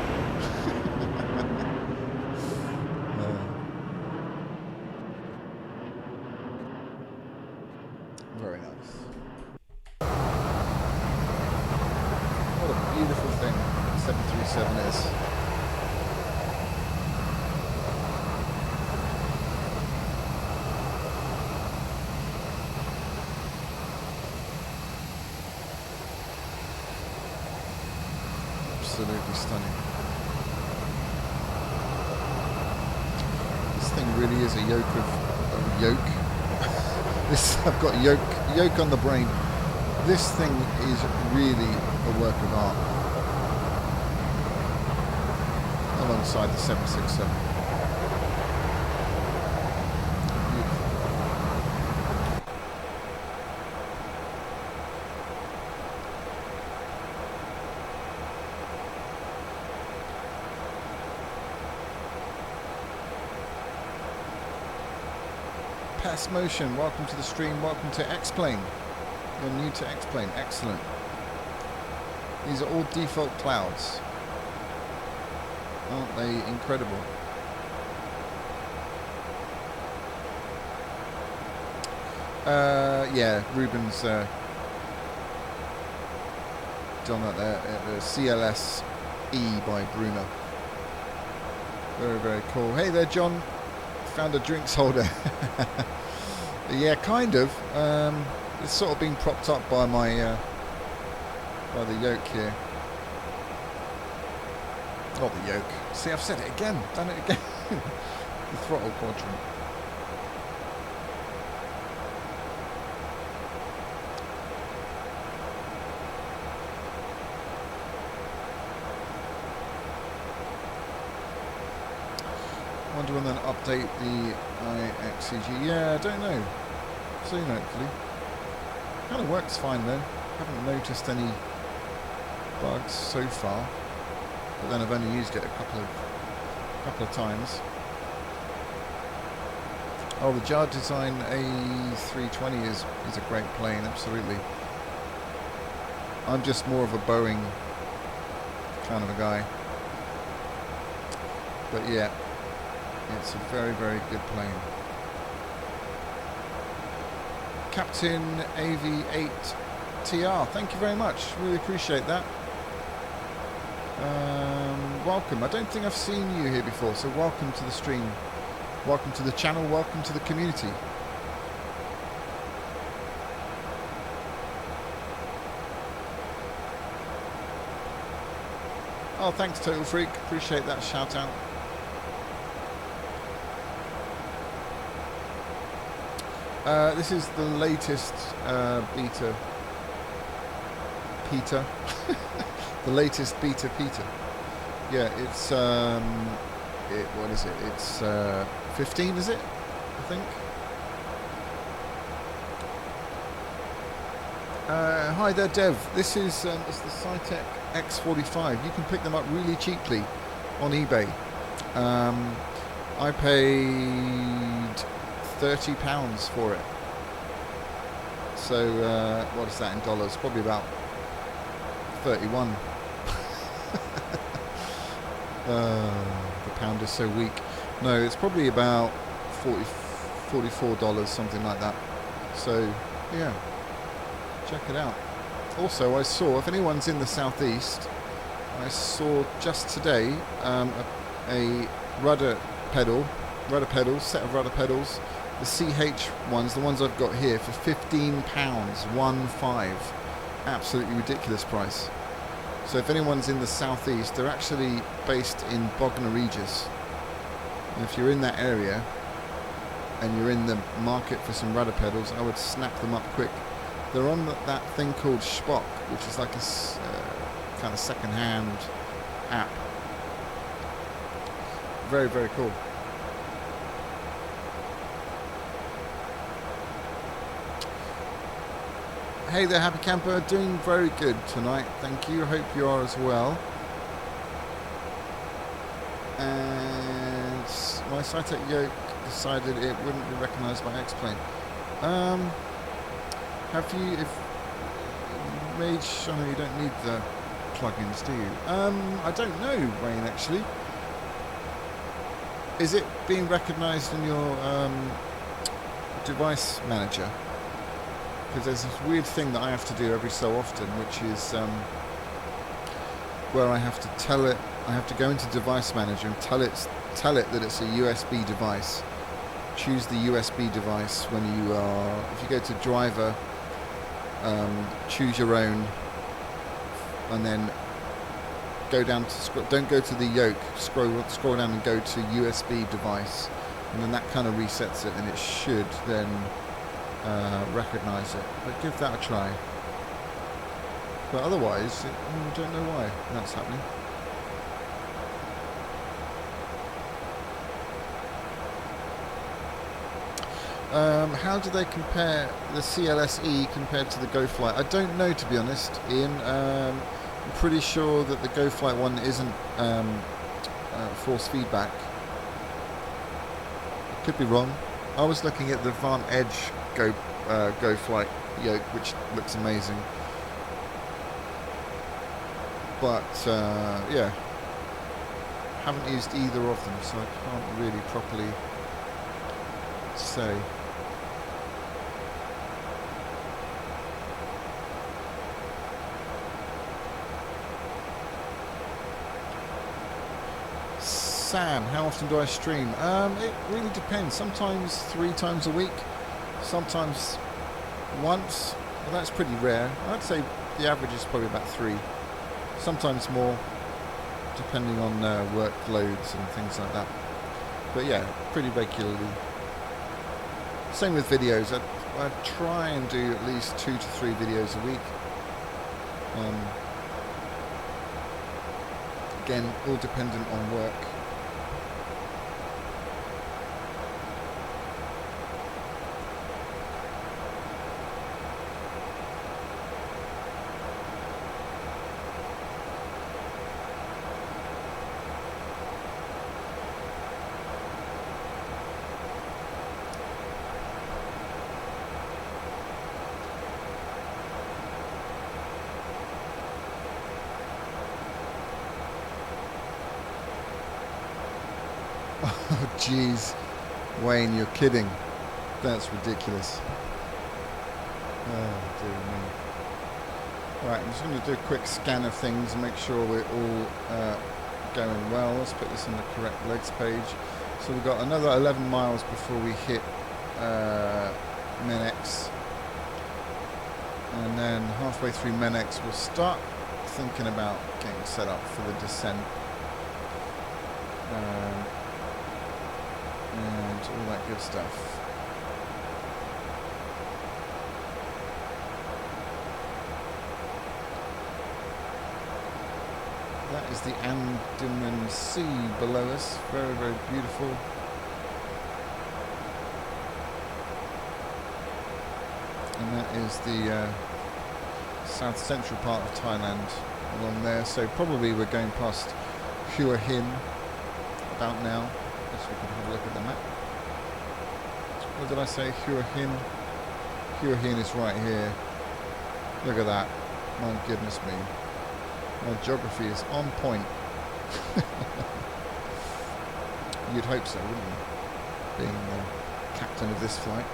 Very nice. What a beautiful thing 737 is. Absolutely stunning. This thing really is a yoke of yoke. I've got yoke on the brain. This thing is really a work of art, alongside the 767. Beautiful. Pest Motion, welcome to the stream. Welcome to X-Plane. You're new to X-Plane. Excellent. These are all default clouds. Aren't they incredible? Yeah, Ruben's done that there. The CLS E by Bruno. Very, very cool. Hey there, John. Found a drinks holder. Yeah, kind of. It's sort of being propped up by my by the yoke here. Not the yoke. See, I've said it again. Done it again. The throttle quadrant. Wonder when they'll update the IXCG. Yeah, I don't know. Soon, hopefully. Kind of works fine though. Haven't noticed any bugs so far. But then I've only used it a couple of times. Oh, the Jar Design A320 is a great plane, absolutely. I'm just more of a Boeing kind of a guy. But yeah, it's a very, very good plane. Captain AV8TR, thank you very much. Really appreciate that. Welcome. I don't think I've seen you here before, so welcome to the stream. Welcome to the channel. Welcome to the community. Oh, thanks, Total Freak. Appreciate that shout out. This is the latest beta Peter. The latest beta Peter. Yeah, it's what is it? It's 15, is it? I think. Hi there, Dev. This is it's the Cytec X45. You can pick them up really cheaply on eBay. I paid £30 for it. So what is that in dollars? Probably about 31. The pound is so weak. No, it's probably about $44, something like that. So yeah, check it out. Also, I saw, if anyone's in the southeast, I saw just today a rudder pedals, set of rudder pedals, the CH ones, the ones I've got here, for £15, 1.5. Absolutely ridiculous price. So if anyone's in the southeast, they're actually based in Bognor Regis. And if you're in that area and you're in the market for some rudder pedals, I would snap them up quick. They're on that thing called Spock, which is like a kind of second-hand app. Very, very cool. Hey there, Happy Camper. Doing very good tonight. Thank you. Hope you are as well. And my Cytec yoke decided it wouldn't be recognised by X-Plane. Have you, if Mage, I know you don't need the plugins, do you? I don't know, Wayne, actually. Is it being recognised in your device manager? Because there's this weird thing that I have to do every so often, which is where I have to tell it, I have to go into device manager and tell it that it's a USB device. Choose the USB device when you are, if you go to driver, choose your own, and then go down to, don't go to the yoke, scroll down and go to USB device, and then that kind of resets it, and it should then recognise it. But give that a try. But otherwise, I don't know why that's happening. How do they compare the CLSE compared to the GoFlight? I don't know, to be honest, Ian. I'm pretty sure that the GoFlight one isn't force feedback. Could be wrong. I was looking at the Van Edge Go Flight yoke, which looks amazing. But yeah, haven't used either of them, so I can't really properly say. Sam, how often do I stream? It really depends. Sometimes 3 times a week, sometimes once. Well, that's pretty rare. I'd say the average is probably about 3. Sometimes more, depending on workloads and things like that. But yeah, pretty regularly. Same with videos. I try and do at least 2 to 3 videos a week. Again, all dependent on work. Oh, jeez. Wayne, you're kidding. That's ridiculous. Oh, dear me. Right, I'm just going to do a quick scan of things and make sure we're all going well. Let's put this on the correct legs page. So we've got another 11 miles before we hit Menex. And then halfway through Menex, we'll start thinking about getting set up for the descent. And all that good stuff. That is the Andaman Sea below us. Very, very beautiful. And that is the south central part of Thailand along there. So probably we're going past Hua Hin about now. I guess we can have a look at the map. What did I say? Hua Hin? Hua Hin is right here. Look at that. My goodness me. My geography is on point. You'd hope so, wouldn't you? Being the captain of this flight.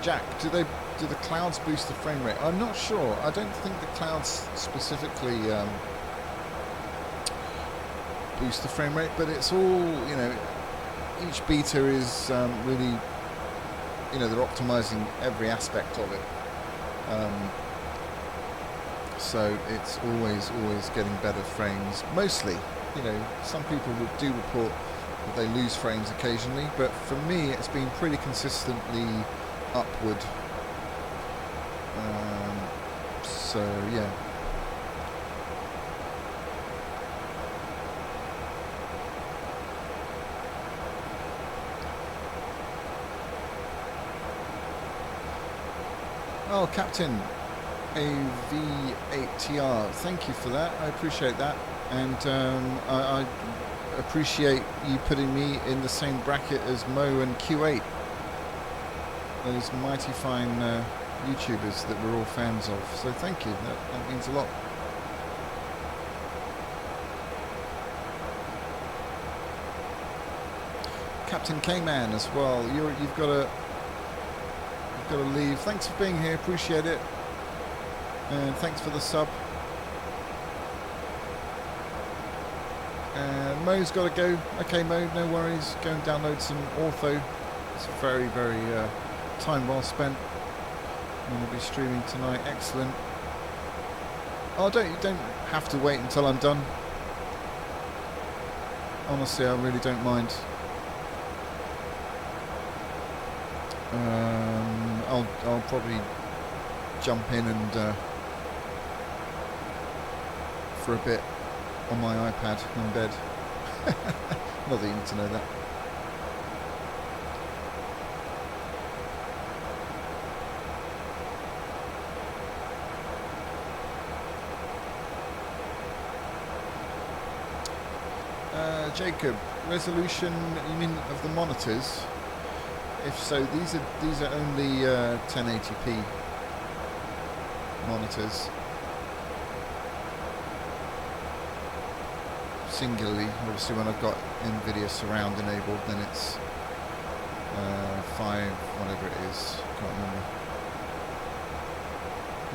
Jack, do the clouds boost the frame rate? I'm not sure. I don't think the clouds specifically boost the frame rate, but it's all, you know, each beta is really, you know, they're optimizing every aspect of it. So it's always getting better frames. Mostly, you know, some people do report that they lose frames occasionally, but for me it's been pretty consistently upward. So yeah. Oh, Captain AV8TR, thank you for that. I appreciate that, and I appreciate you putting me in the same bracket as Mo and Q8. Those mighty fine YouTubers that we're all fans of. So thank you. That means a lot. Captain K-Man as well. You've got to leave. Thanks for being here. Appreciate it. And thanks for the sub. Mo's got to go. Okay, Mo, no worries. Go and download some Ortho. It's very, very time well spent. I'm going to be streaming tonight. Excellent. Oh, you don't have to wait until I'm done. Honestly, I really don't mind. I'll probably jump in and for a bit on my iPad in bed. Not that you need to know that. Jacob, resolution, you mean of the monitors? If so, these are only 1080p monitors. Singularly, obviously when I've got NVIDIA Surround enabled, then it's 5, whatever it is, can't remember,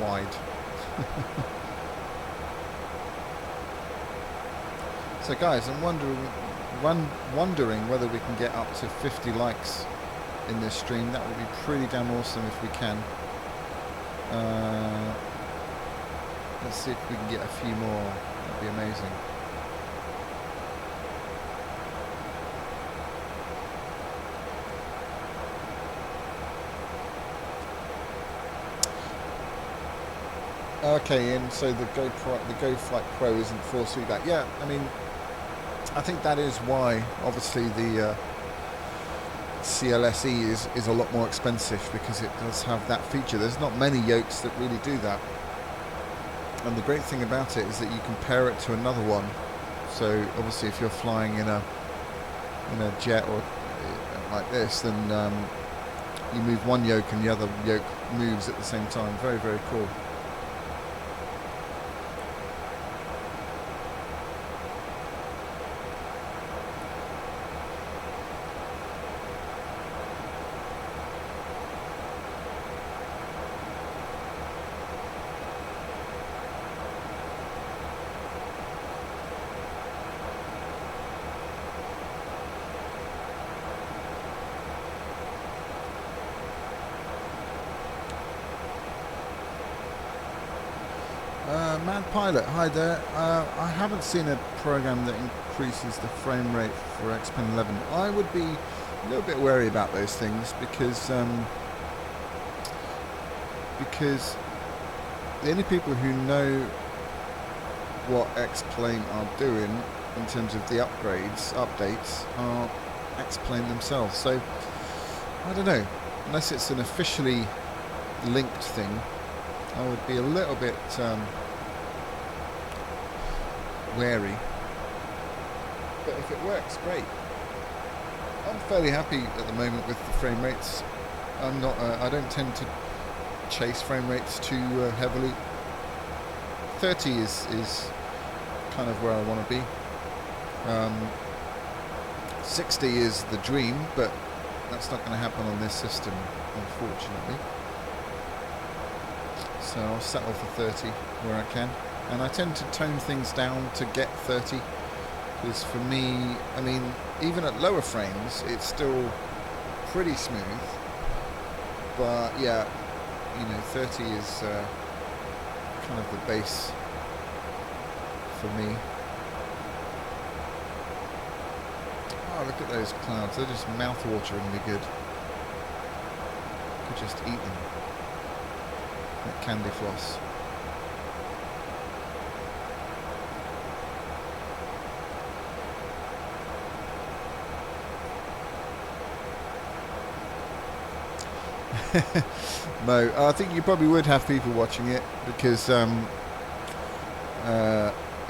wide. So guys, I'm wondering whether we can get up to 50 likes in this stream. That would be pretty damn awesome if we can. Let's see if we can get a few more. That'd be amazing. Okay, and so the Go Flight Pro isn't force feedback. Yeah, I mean, I think that is why, obviously, the CLSE is a lot more expensive, because it does have that feature. There's not many yokes that really do that, and the great thing about it is that you can pair it to another one. So obviously, if you're flying in a jet or like this, then you move one yoke and the other yoke moves at the same time. Very, very cool. Mad Pilot, hi there. I haven't seen a program that increases the frame rate for X-Pen 11. I would be a little bit wary about those things, because the only people who know what X-Plane are doing in terms of the updates are X-Plane themselves. So I don't know, unless it's an officially linked thing, I would be a little bit wary, but if it works, great. I'm fairly happy at the moment with the frame rates. I'm not. I don't tend to chase frame rates too heavily. 30 is kind of where I want to be. 60 is the dream, but that's not going to happen on this system, unfortunately. So I'll settle for 30 where I can. And I tend to tone things down to get 30, because for me, I mean, even at lower frames, it's still pretty smooth. But yeah, 30 is kind of the base for me. Oh, look at those clouds. They're just mouth-wateringly good. Could just eat them like candy floss. No, I think you probably would have people watching it, because in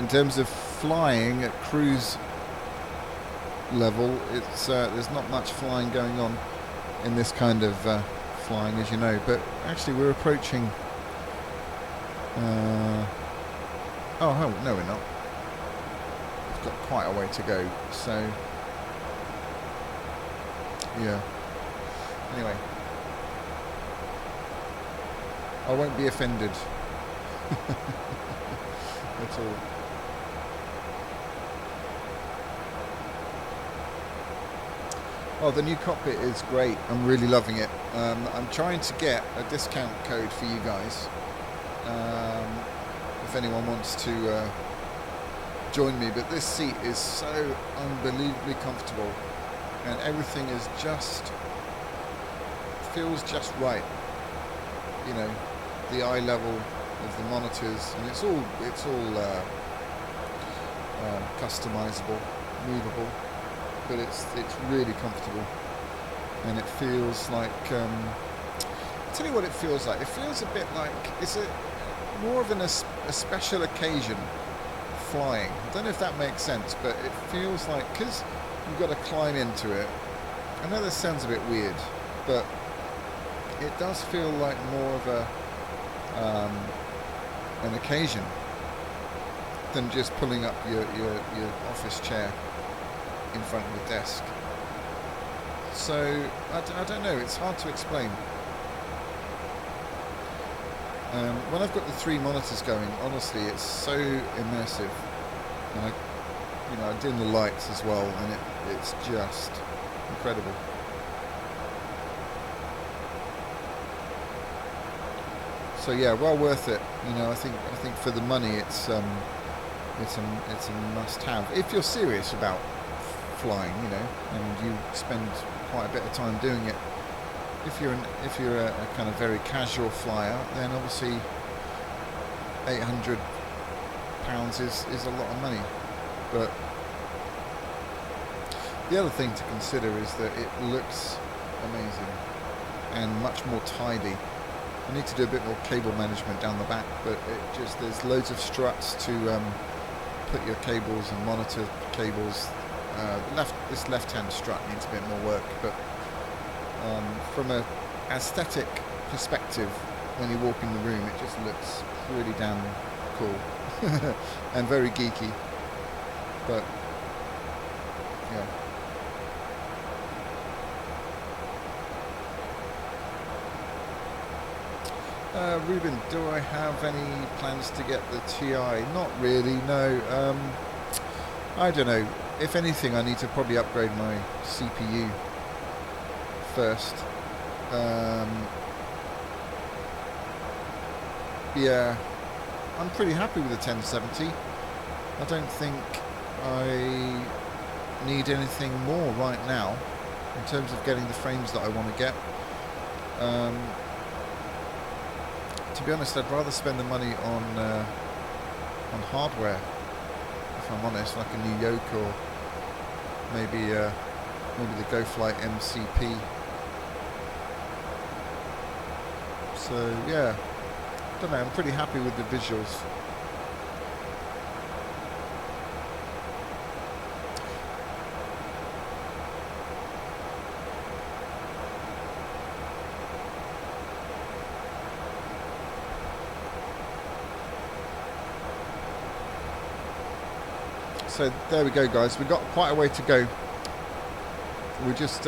terms of flying at cruise level, it's there's not much flying going on in this kind of flying, as you know. But actually, we're approaching. Oh no, we're not. We've got quite a way to go. So yeah. Anyway. I won't be offended at all. Oh, the new cockpit is great. I'm really loving it. I'm trying to get a discount code for you guys. If anyone wants to join me, but this seat is so unbelievably comfortable, and everything is feels just right. The eye level of the monitors, and it's all customizable, movable, but it's really comfortable, and it feels like I'll tell you what it feels like. It feels a bit like it's more of a special occasion flying. I don't know if that makes sense, but it feels like, because you've got to climb into it. I know this sounds a bit weird, but it does feel like more of an occasion than just pulling up your office chair in front of the desk. So I don't know, it's hard to explain. When I've got the 3 monitors going, honestly, it's so immersive, and I dim the lights as well, and it's just incredible. So yeah, well worth it. I think for the money, it's a must-have if you're serious about flying, and you spend quite a bit of time doing it. If you're a kind of very casual flyer, then obviously £800 is a lot of money. But the other thing to consider is that it looks amazing and much more tidy. I need to do a bit more cable management down the back, but there's loads of struts to put your cables and monitor cables. This left-hand strut needs a bit more work, but from an aesthetic perspective, when you walk in the room, it just looks really damn cool and very geeky. But yeah. Ruben, do I have any plans to get the TI? Not really, no. I don't know. If anything, I need to probably upgrade my CPU first. Yeah, I'm pretty happy with the 1070. I don't think I need anything more right now in terms of getting the frames that I want to get. To be honest, I'd rather spend the money on hardware, if I'm honest, like a new yoke or maybe the GoFlight MCP. So yeah, I don't know, I'm pretty happy with the visuals. So there we go, guys. We've got quite a way to go. We just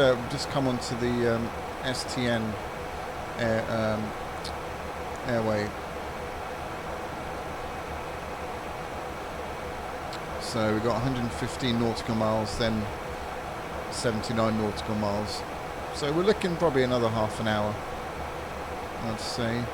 come onto the STN airway. So we've got 115 nautical miles, then 79 nautical miles. So we're looking probably another half an hour, I'd say.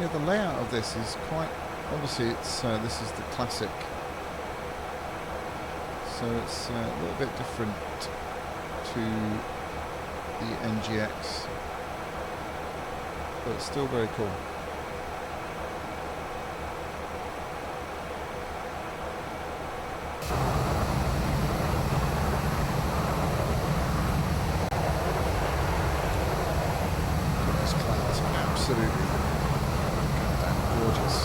Yeah, the layout of this is quite, obviously it's this is the classic, so it's a little bit different to the NGX, but it's still very cool. Those clouds are absolutely gorgeous.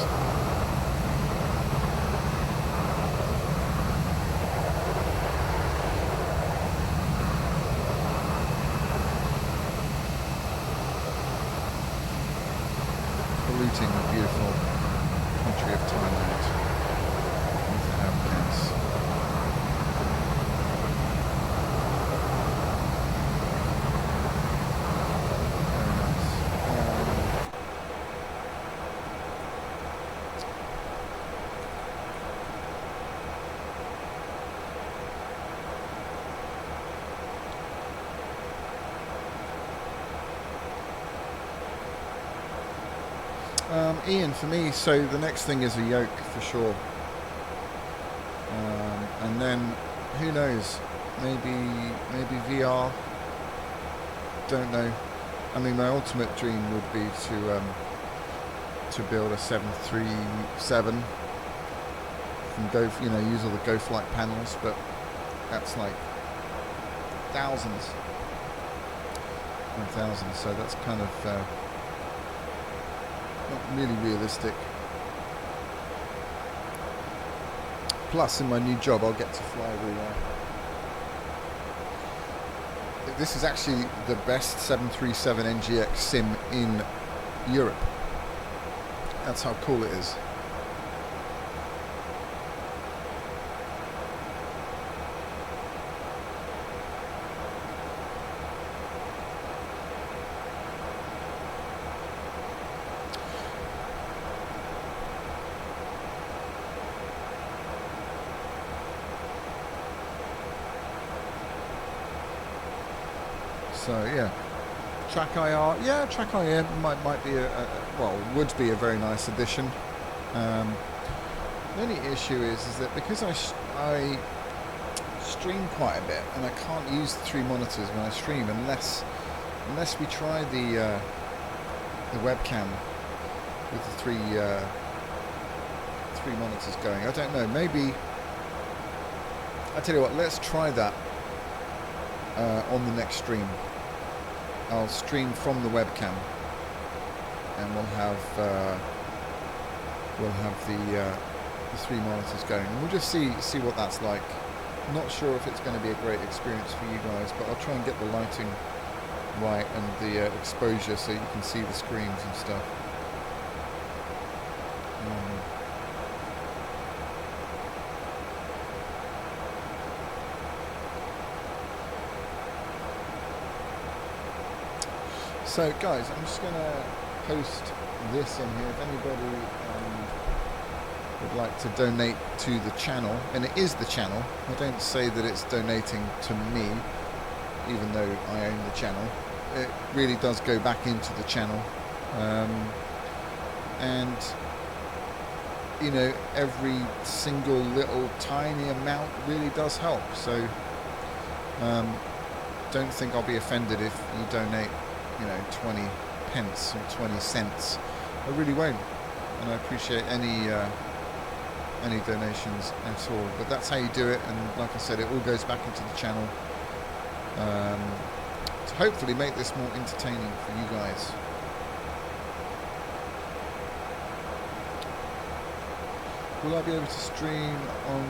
Polluting the beautiful country of Thailand with our gas. Ian, for me, so the next thing is a yoke for sure, and then who knows, maybe VR, don't know, I mean, my ultimate dream would be to build a 737 from use all the Go Flight panels, but that's like thousands and thousands, so that's kind of not really realistic. Plus, in my new job, I'll get to fly this is actually the best 737 NGX sim in Europe. That's how cool it is. So yeah, Track IR, yeah, Track IR might be would be a very nice addition. The only issue is that because I stream quite a bit, and I can't use the 3 monitors when I stream unless we try the webcam with the three monitors going. I don't know. Maybe I tell you what. Let's try that on the next stream. I'll stream from the webcam, and we'll have the 3 monitors going, and we'll just see what that's like. Not sure if it's going to be a great experience for you guys, but I'll try and get the lighting right and the exposure so you can see the screens and stuff. So guys, I'm just going to post this in here. If anybody would like to donate to the channel, and it is the channel, I don't say that it's donating to me, even though I own the channel. It really does go back into the channel, and you know, every single little tiny amount really does help. So don't think I'll be offended if you donate, 20 pence or 20 cents. I really won't, and I appreciate any donations at all. But that's how you do it, and like I said, it all goes back into the channel to hopefully make this more entertaining for you guys. Will I be able to stream on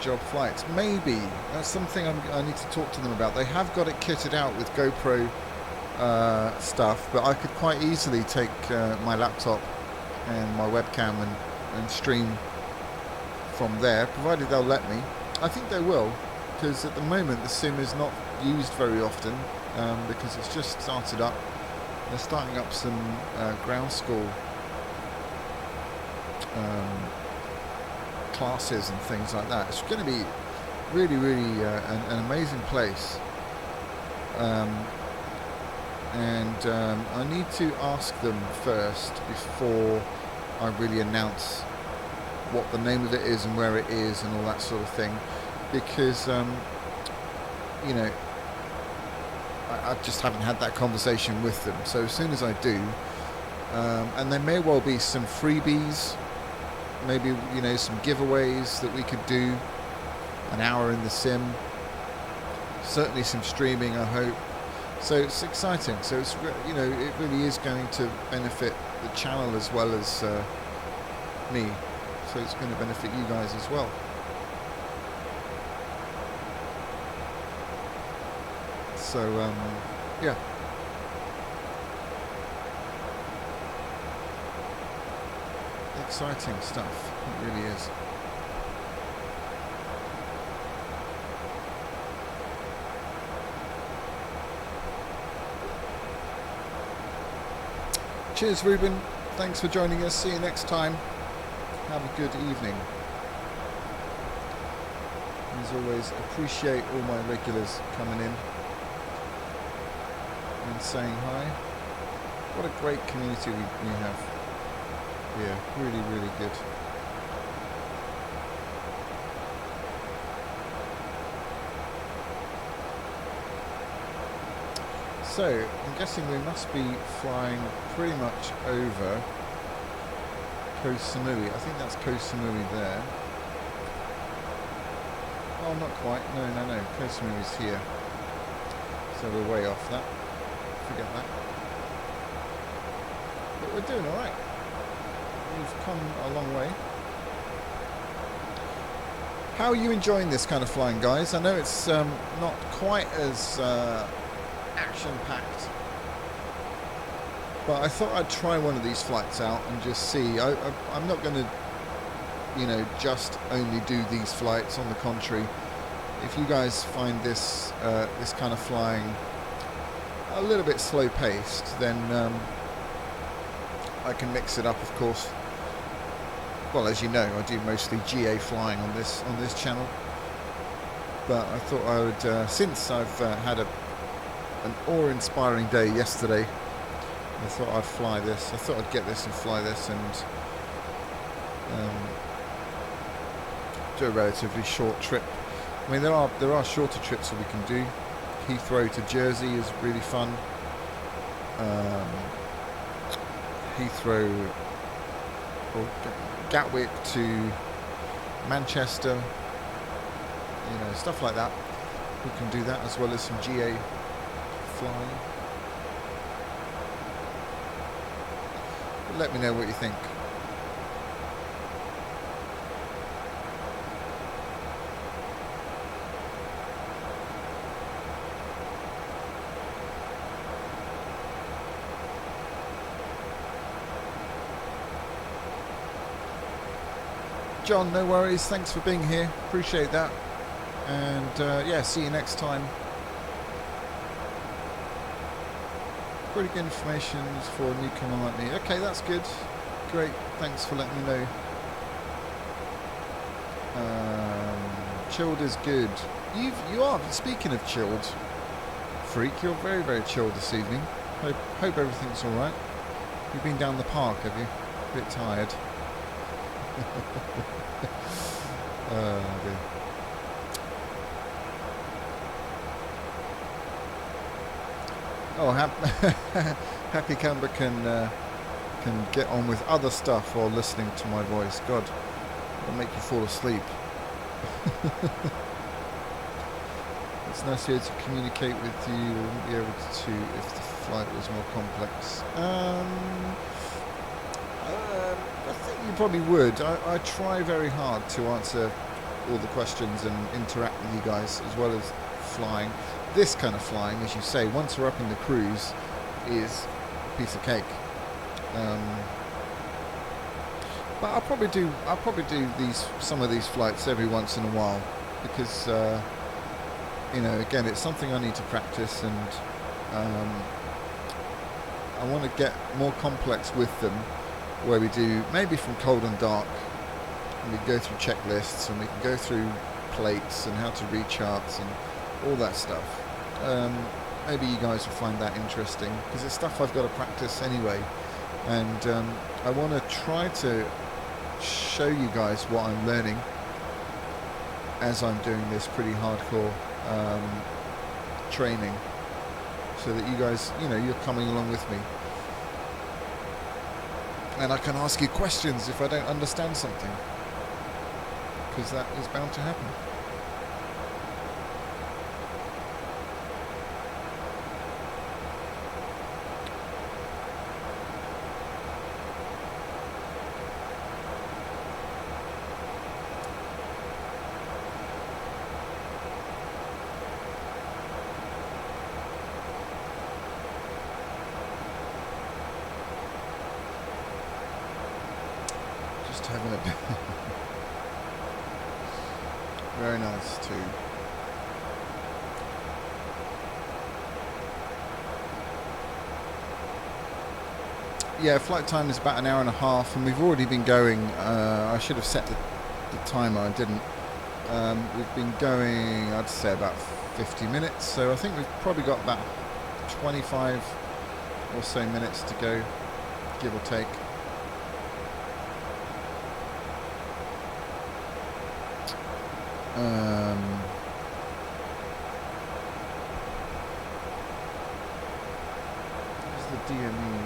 job flights? Maybe. That's something I need to talk to them about. They have got it kitted out with GoPro stuff, but I could quite easily take my laptop and my webcam and stream from there, provided they'll let me. I think they will, because at the moment the sim is not used very often, because it's just started up. They're starting up some ground school classes and things like that. It's going to be really, really an amazing place. And I need to ask them first before I really announce what the name of it is and where it is and all that sort of thing, because I just haven't had that conversation with them. So as soon as I do, and there may well be some freebies, maybe some giveaways that we could do, an hour in the sim, certainly some streaming, I hope. So it's exciting. So it's it really is going to benefit the channel as well as me. So it's going to benefit you guys as well. So yeah. Exciting stuff. It really is. Cheers, Ruben. Thanks for joining us. See you next time. Have a good evening. As always, appreciate all my regulars coming in and saying hi. What a great community we have here. Really, really good. So, I'm guessing we must be flying pretty much over Koh Samui. I think that's Koh Samui there. Oh, not quite. No. Koh Samui is here. So we're way off that. Forget that. But we're doing alright. We've come a long way. How are you enjoying this kind of flying, guys? I know it's not quite as action-packed, but I thought I'd try one of these flights out and just see. I'm not going to, just only do these flights. On the contrary, if you guys find this this kind of flying a little bit slow-paced, then I can mix it up, of course. Well, as you know, I do mostly GA flying on this channel, but I thought I would, since I've had an awe-inspiring day yesterday, I thought I'd fly this. I thought I'd get this and fly this and do a relatively short trip. I mean, there are shorter trips that we can do. Heathrow to Jersey is really fun. Heathrow or Gatwick to Manchester, stuff like that. We can do that as well as some GA flying. But let me know what you think. John, no worries. Thanks for being here. Appreciate that. And yeah, see you next time. Pretty good information for a newcomer like me. Okay, that's good. Great. Thanks for letting me know. Chilled is good. You are. Speaking of chilled, freak, you're very, very chilled this evening. Hope everything's all right. You've been down the park, have you? A bit tired. Oh dear. Oh, Happy Camber can get on with other stuff while listening to my voice. God, it'll make you fall asleep. It's nice here to communicate with you. I wouldn't be able to if the flight was more complex. I think you probably would. I try very hard to answer all the questions and interact with you guys, as well as flying. This kind of flying, as you say, once we're up in the cruise, is a piece of cake. But I'll probably do some of these flights every once in a while, because again, it's something I need to practice, and I want to get more complex with them, where we do maybe from cold and dark, and we go through checklists, and we can go through plates and how to read charts and all that stuff. Maybe you guys will find that interesting, because it's stuff I've got to practice anyway, and I want to try to show you guys what I'm learning as I'm doing this pretty hardcore training, so that you guys, you're coming along with me, and I can ask you questions if I don't understand something, because that is bound to happen. Having a bit very nice too. Yeah, flight time is about an hour and a half, and we've already been going. I should have set the timer, I didn't. We've been going, I'd say, about 50 minutes, so I think we've probably got about 25 or so minutes to go, give or take. Dear me.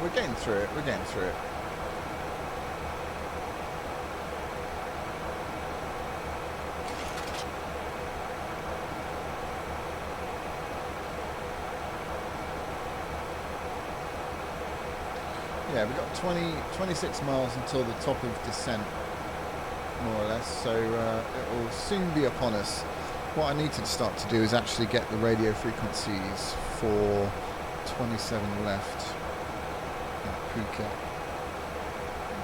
We're getting through it. We're getting through it. Yeah, we've got 26 miles until the top of descent, more or less. So it will soon be upon us. What I need to start to do is actually get the radio frequencies for 27 left. Phuket.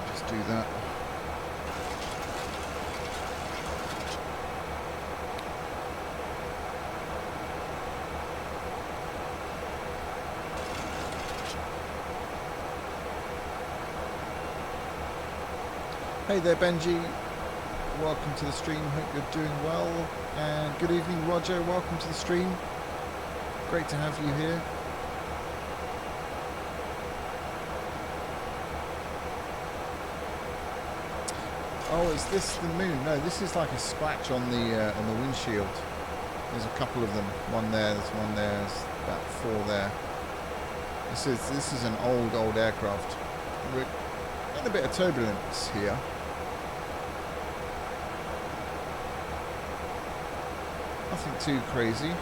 Just do that. Hey there, Benji. Welcome to the stream. Hope you're doing well. And good evening, Roger. Welcome to the stream. Great to have you here. Oh, is this the moon? No, this is like a scratch on the windshield. There's a couple of them. One there. There's one there. There's about 4 there. This is an old aircraft. We're getting a bit of turbulence here. Nothing too crazy.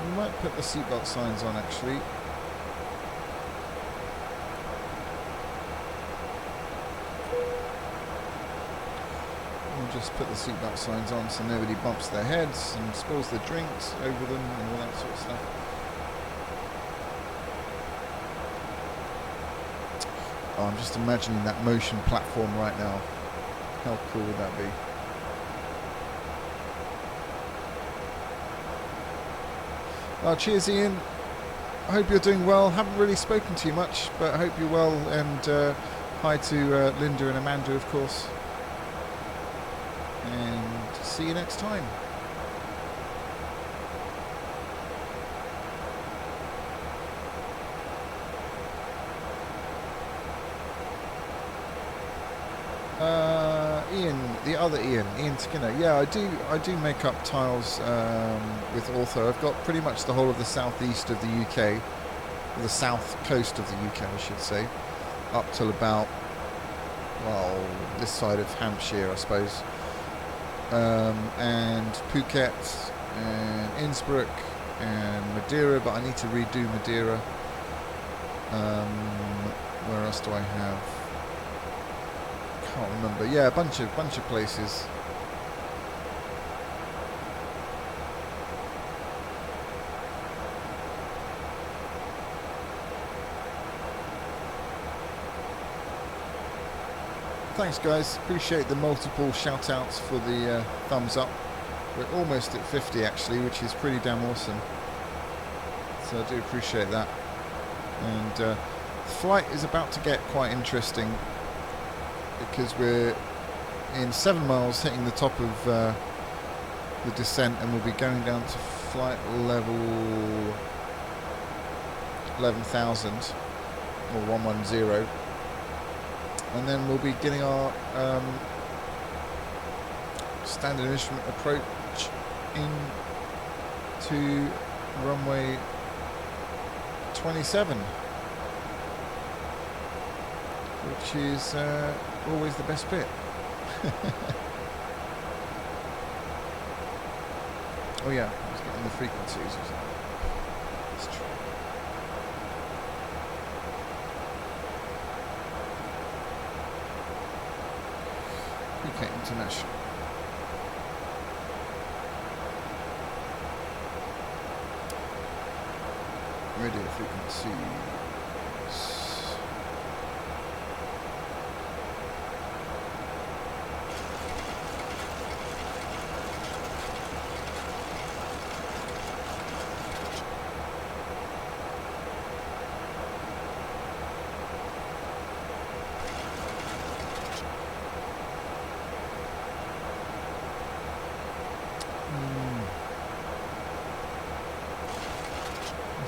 We might put the seatbelt signs on actually. Just put the seatbelt signs on so nobody bumps their heads and spills their drinks over them and all that sort of stuff. Oh, I'm just imagining that motion platform right now. How cool would that be? Oh, cheers, Ian. I hope you're doing well. Haven't really spoken to you much, but I hope you're well. And hi to Linda and Amanda, of course. And see you next time. Ian, the other Ian Skinner. Yeah, I do make up tiles with Ortho. I've got pretty much the whole of the southeast of the UK, or the south coast of the UK, I should say, up till about, well, this side of Hampshire, I suppose. And Phuket and Innsbruck and Madeira, but I need to redo Madeira. Where else do I have? Can't remember. Yeah, a bunch of places. Thanks guys, appreciate the multiple shout outs for the thumbs up. We're almost at 50 actually, which is pretty damn awesome. So I do appreciate that. And the flight is about to get quite interesting because we're in 7 miles hitting the top of the descent, and we'll be going down to flight level 11,000 or 110. And then we'll be getting our standard instrument approach into runway 27, which is always the best bit. Oh yeah, I was getting the frequencies, wasn't I? That's true. UK International. Radio frequencies.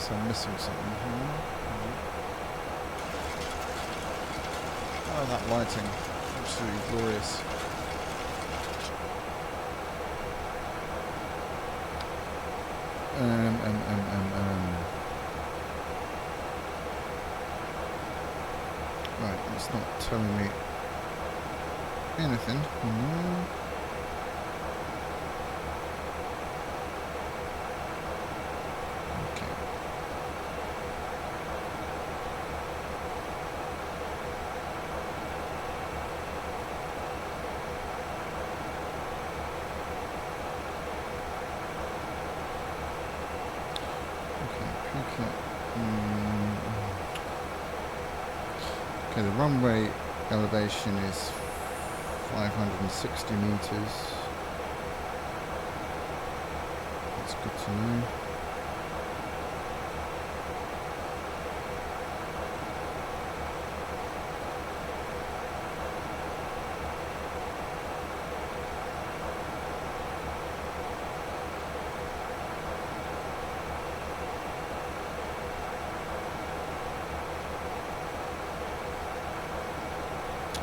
unless I'm missing something here. Oh, that lighting. Absolutely glorious. Right, it's not telling me anything. No. Okay, the runway elevation is 560 meters. That's good to know.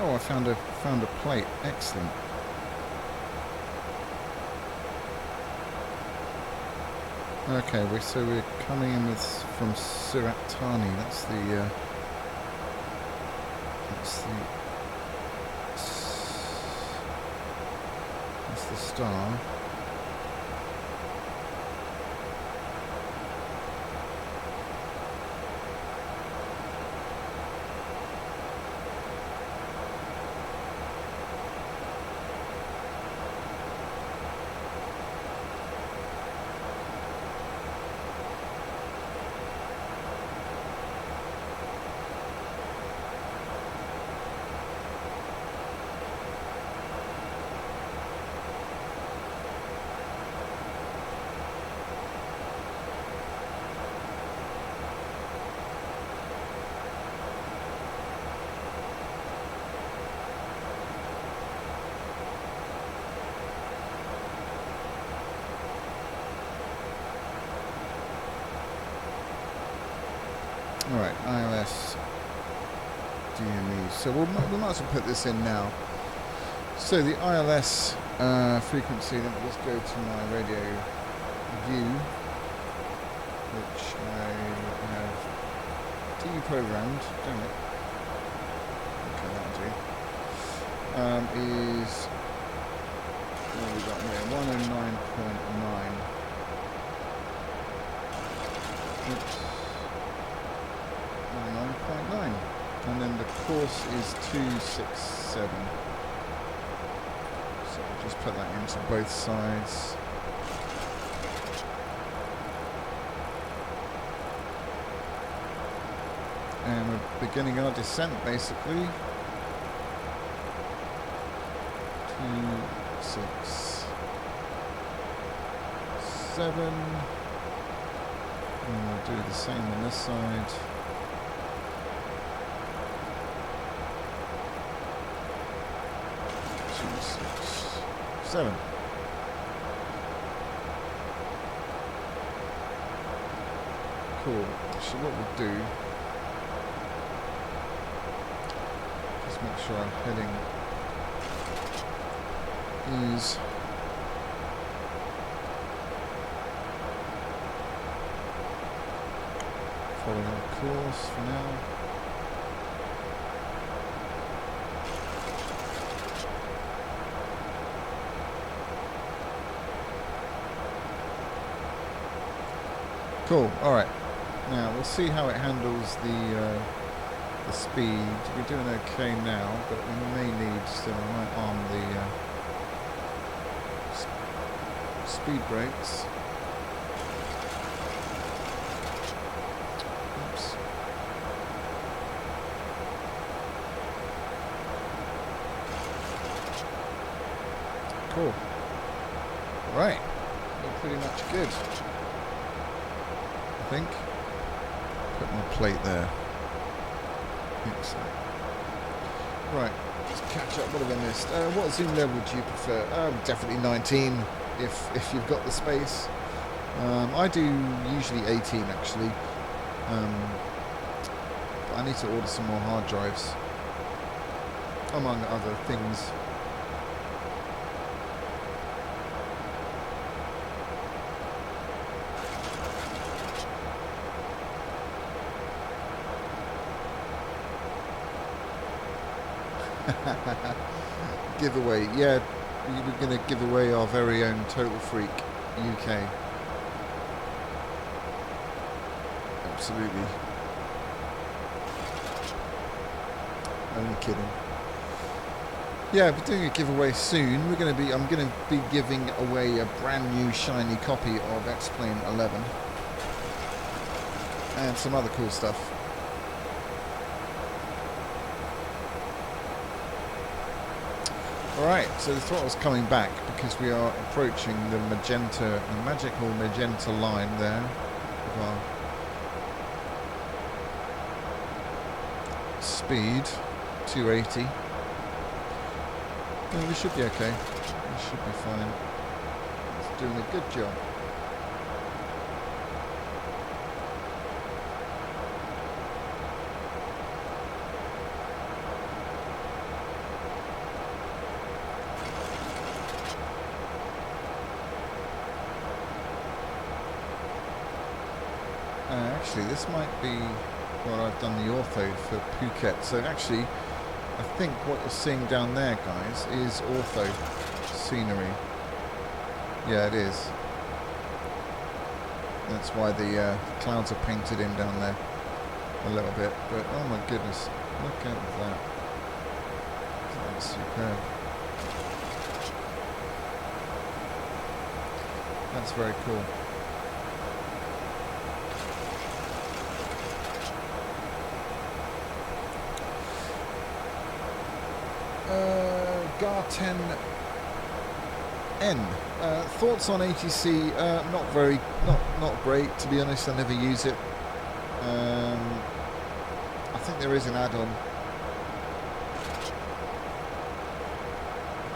Oh, I found a plate. Excellent. Okay, we're coming in with from Surat Thani. That's the star. Alright, ILS DME. So we might as well put this in now. So the ILS frequency, let me just go to my radio view, which I have deprogrammed, damn it. Okay, that'll do. Is, what have we got here? 109.9. Oops. 9.9, and then the course is 267. So we'll just put that into both sides. And we're beginning our descent basically. 267. And we'll do the same on this side. 7. Cool. So what we'll do, just make sure our heading is following the course for now. Cool. All right. Now we'll see how it handles the speed. We're doing okay now, but we may need some. I might arm the speed brakes. Oops. Cool. All right. We're pretty much good. I think. Put my plate there. Excellent. Right, let's catch up. What have I missed? What zoom level do you prefer? Definitely 19 if you've got the space. I do usually 18 actually, but I need to order some more hard drives, among other things. Giveaway, yeah, we're going to give away our very own Total Freak UK. Absolutely. Only kidding. Yeah, we're doing a giveaway soon. I'm going to be giving away a brand new shiny copy of X-Plane 11 and some other cool stuff. Alright, so the throttle's coming back because we are approaching the magical magenta line there of our speed, 280. No, we should be okay. We should be fine. It's doing a good job. Actually, this might be where I've done the ortho for Phuket. So actually, I think what you're seeing down there, guys, is ortho scenery. Yeah, it is. That's why the clouds are painted in down there a little bit. But oh my goodness, look at that. That's superb. That's very cool. Gar10N. Thoughts on ATC? Not great, to be honest. I never use it. I think there is an add-on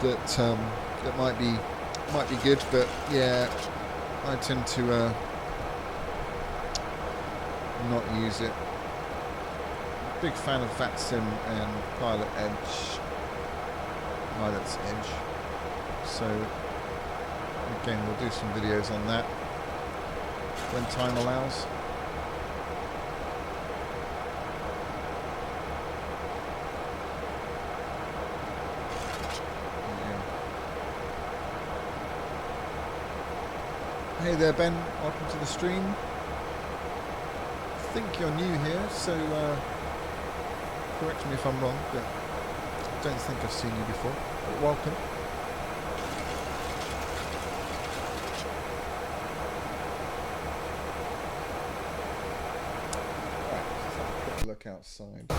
that might be good, but yeah, I tend to not use it. Big fan of VATSIM and Pilot's Edge. So again, we'll do some videos on that when time allows. Yeah. Hey there, Ben. Welcome to the stream. I think you're new here, so correct me if I'm wrong, but I don't think I've seen you before. But welcome. Right, let's have a quick look outside. Oh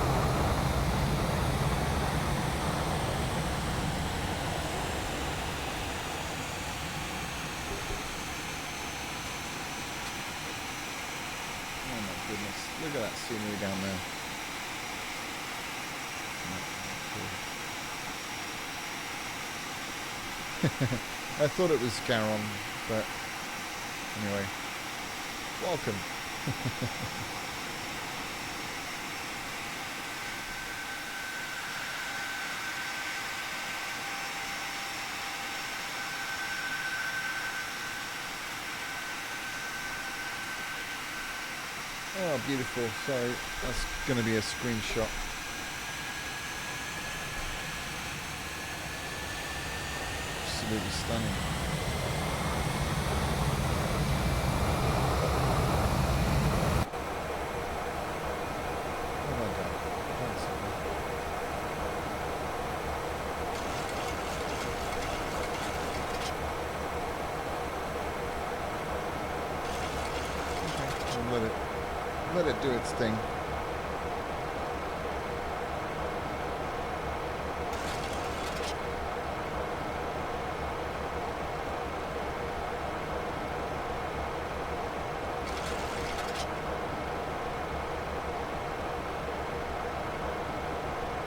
my goodness, look at that scenery down there. I thought it was Garon, but anyway, welcome. Oh, beautiful. Sorry, that's going to be a screenshot. Absolutely stunning. What have I done? Okay, let it do its thing.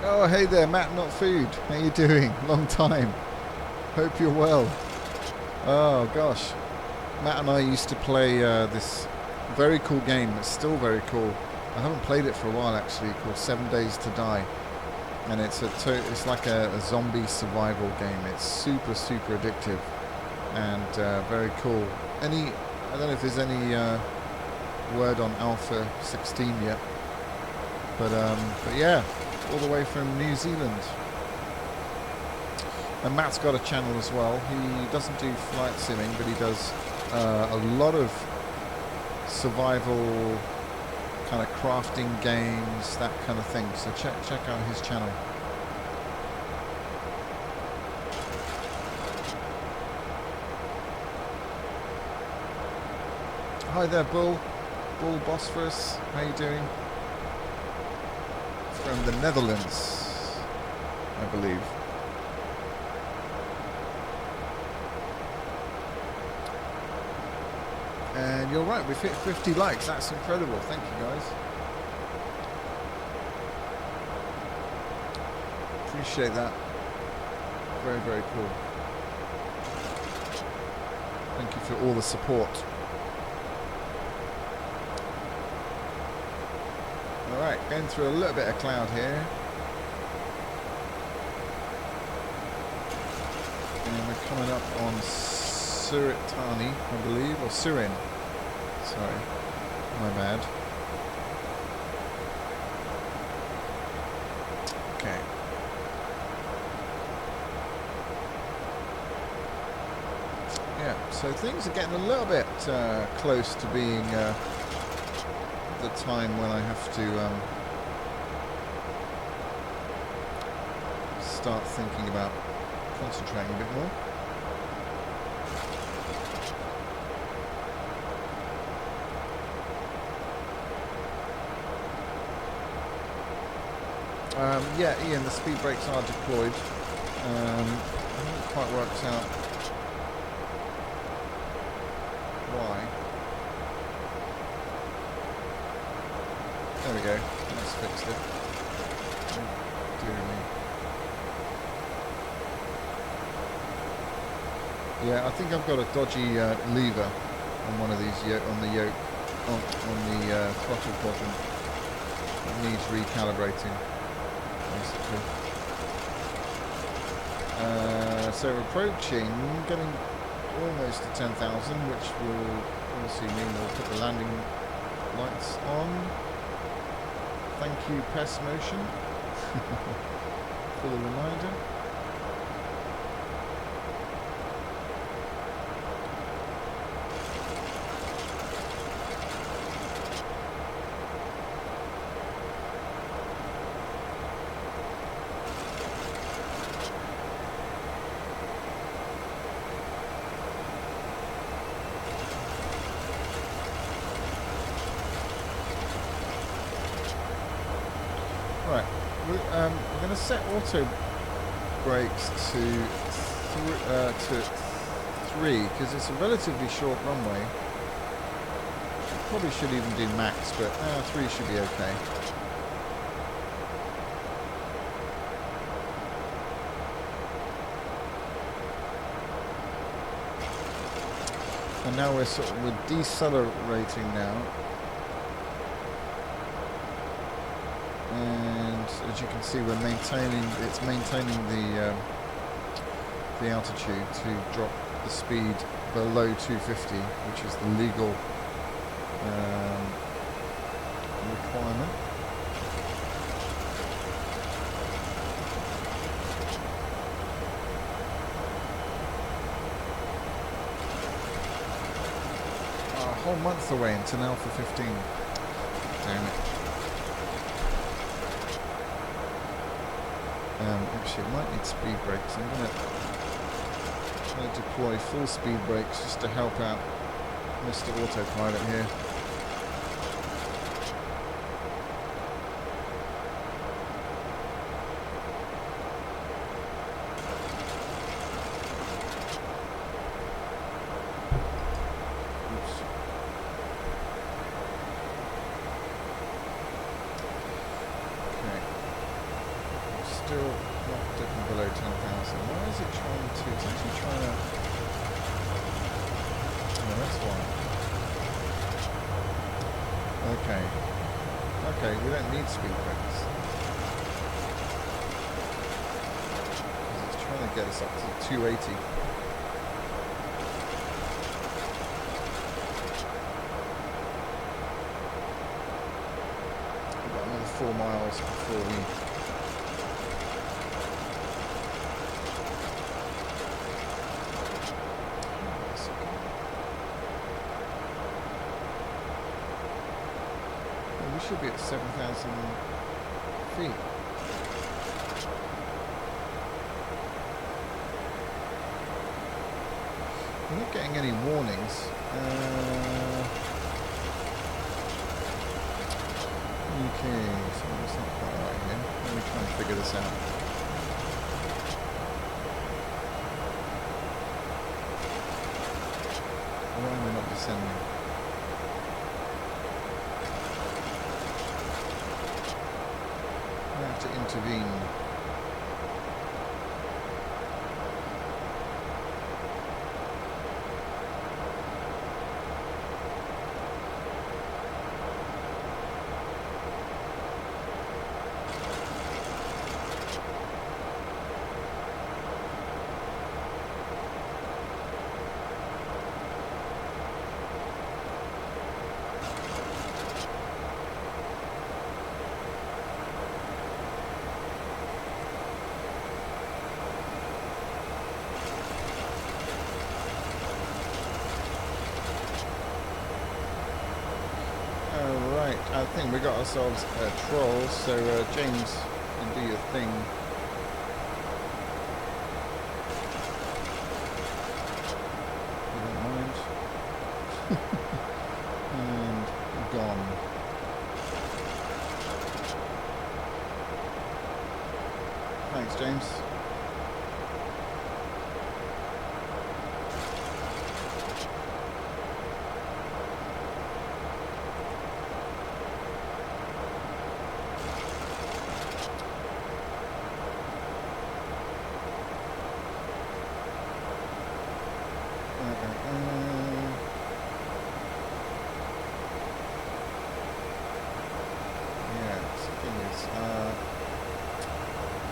Oh, hey there, Matt Not Food. How you doing? Long time. Hope you're well. Oh, gosh. Matt and I used to play this very cool game. It's still very cool. I haven't played it for a while actually. Called 7 Days to Die, and it's like a zombie survival game. It's super addictive and very cool. I don't know if there's any word on Alpha 16 yet, but yeah, all the way from New Zealand. And Matt's got a channel as well. He doesn't do flight simming, but he does a lot of survival kind of crafting games, that kind of thing. So check out his channel. Hi there, Bull Bosphorus. How you doing? From the Netherlands, I believe. And you're right, we've hit 50 likes. That's incredible. Thank you, guys. Appreciate that. Very cool. Thank you for all the support. Alright, going through a little bit of cloud here. And we're coming up on Suritani, I believe, or Surin. Sorry, my bad. Okay. Yeah, so things are getting a little bit close to being the time when I have to start thinking about concentrating a bit more. Yeah, Ian, the speed brakes are deployed. I haven't quite worked out why. There we go. That's fixed it. Oh, dear me. Yeah, I think I've got a dodgy lever on one of these on the yoke, on the throttle quadrant. It needs recalibrating, basically. So we're approaching, getting almost to 10,000, which will obviously mean we'll put the landing lights on. Thank you, Pest Motion, for the reminder. Right, we're going to set auto brakes to 3 because it's a relatively short runway. Probably should even do max, but 3 should be okay. And now we're decelerating now. And as you can see, it's maintaining the altitude to drop the speed below 250, which is the legal requirement. A whole month away until Alpha 15. Damn it. Actually, it might need speed brakes. I'm going to deploy full speed brakes just to help out Mr. Autopilot here. Still not dipping below 10,000. Why is it trying to? It's actually trying to. No, That's why. Okay. Okay, we don't need speed brakes. Because it's trying to get us up to 280. We've got another 4 miles before we... We should be at 7,000 feet. We're not getting any warnings. Okay, so it's not quite right here. Let me try and figure this out. Why am I not descending? I have to intervene. I think we got ourselves a troll, so James, you can do your thing. You don't mind. And gone. Thanks, James.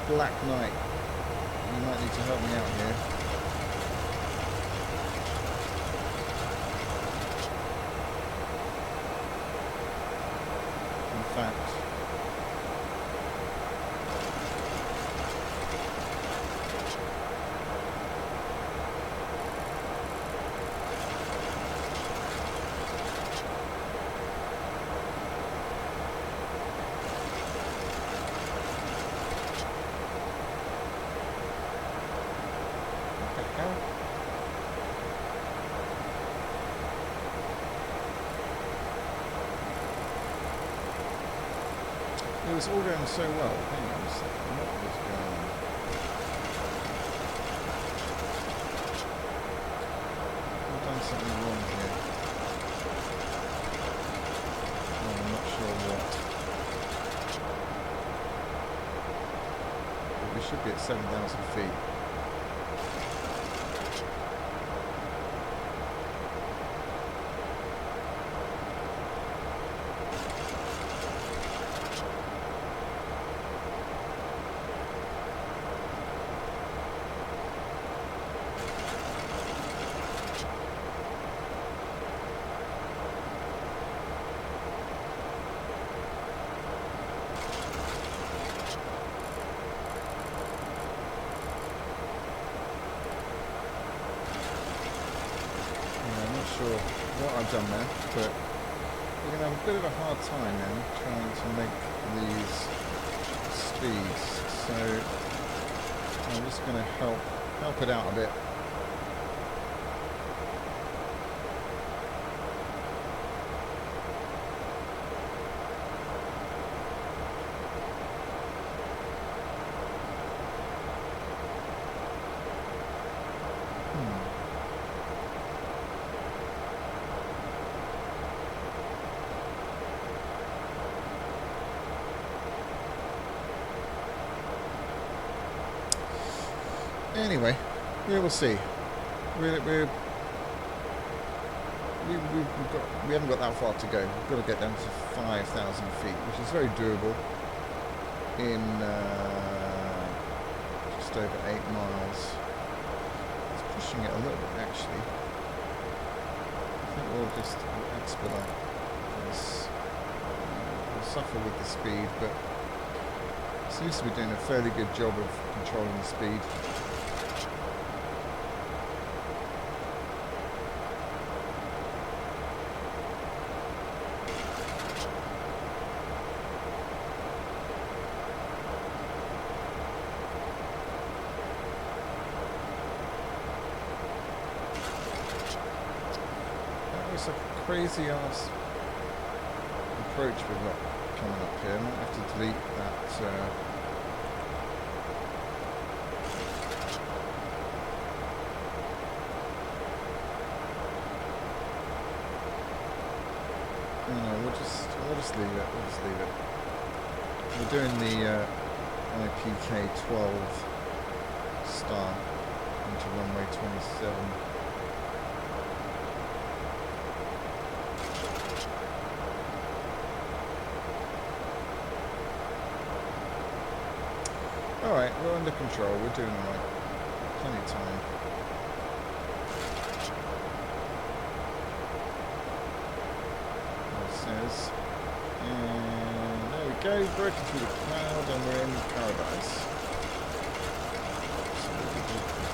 Black Knight, you might need to help me out here. In fact, it was all going so well. Hang on a second, what was going on? I've done something wrong here. Oh, I'm not sure what. But we should be at 7,000 feet. Sure what I've done there, but we're going to have a bit of a hard time now trying to make these speeds, so I'm just going to help it out a bit. Anyway, we will see. we haven't got that far to go. We've got to get down to 5,000 feet, which is very doable in just over 8 miles. It's pushing it a little bit, actually. I think we'll expedite this. We'll suffer with the speed, but it seems to be doing a fairly good job of controlling the speed. It's a crazy ass approach we've got coming up here. I might have to delete that. No, we'll just leave it. We'll just leave it. We're doing the IPK 12 star into runway 27. Alright, we're under control, we're doing alright. Plenty of time. It says. And there we go, broken through the cloud and we're in paradise. Absolutely beautiful.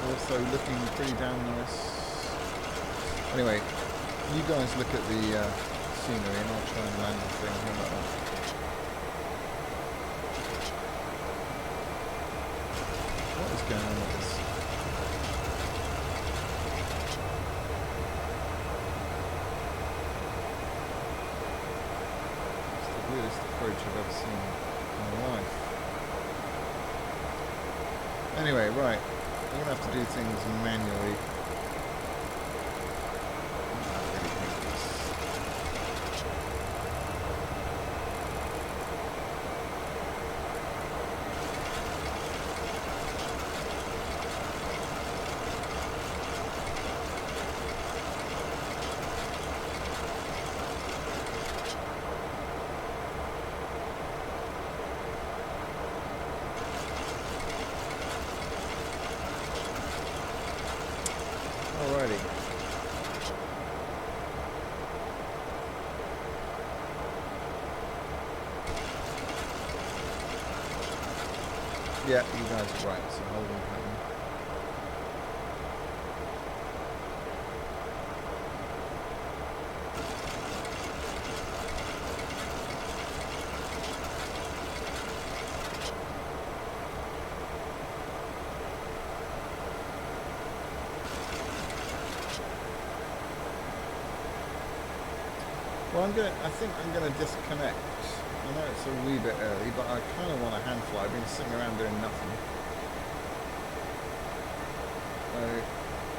Also looking pretty damn nice. Anyway, you guys look at the scenery and I'll try and land the thing. How about that? What is going on with this? It's the weirdest approach I've ever seen in my life. Anyway, right. We're going to have to do things manually. I really hate this. Alrighty. Yeah, you guys are right. It's a holding pattern. Well, I think I'm gonna disconnect. I know it's a wee bit early, but I kind of want a hand fly. I've been sitting around doing nothing. So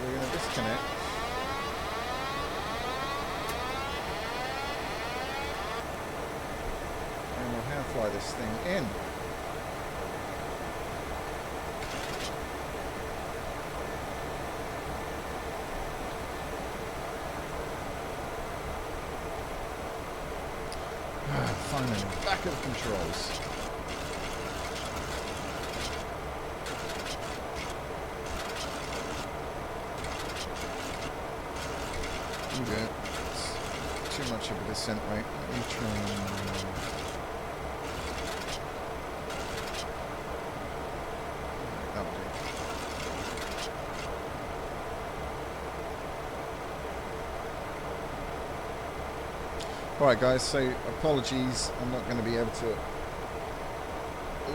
we're gonna disconnect. And we'll hand fly this thing in. Finally, back of the controls. Okay, it's too much of a descent rate. Let me try and... that'll do. Alright guys, so apologies, I'm not going to be able to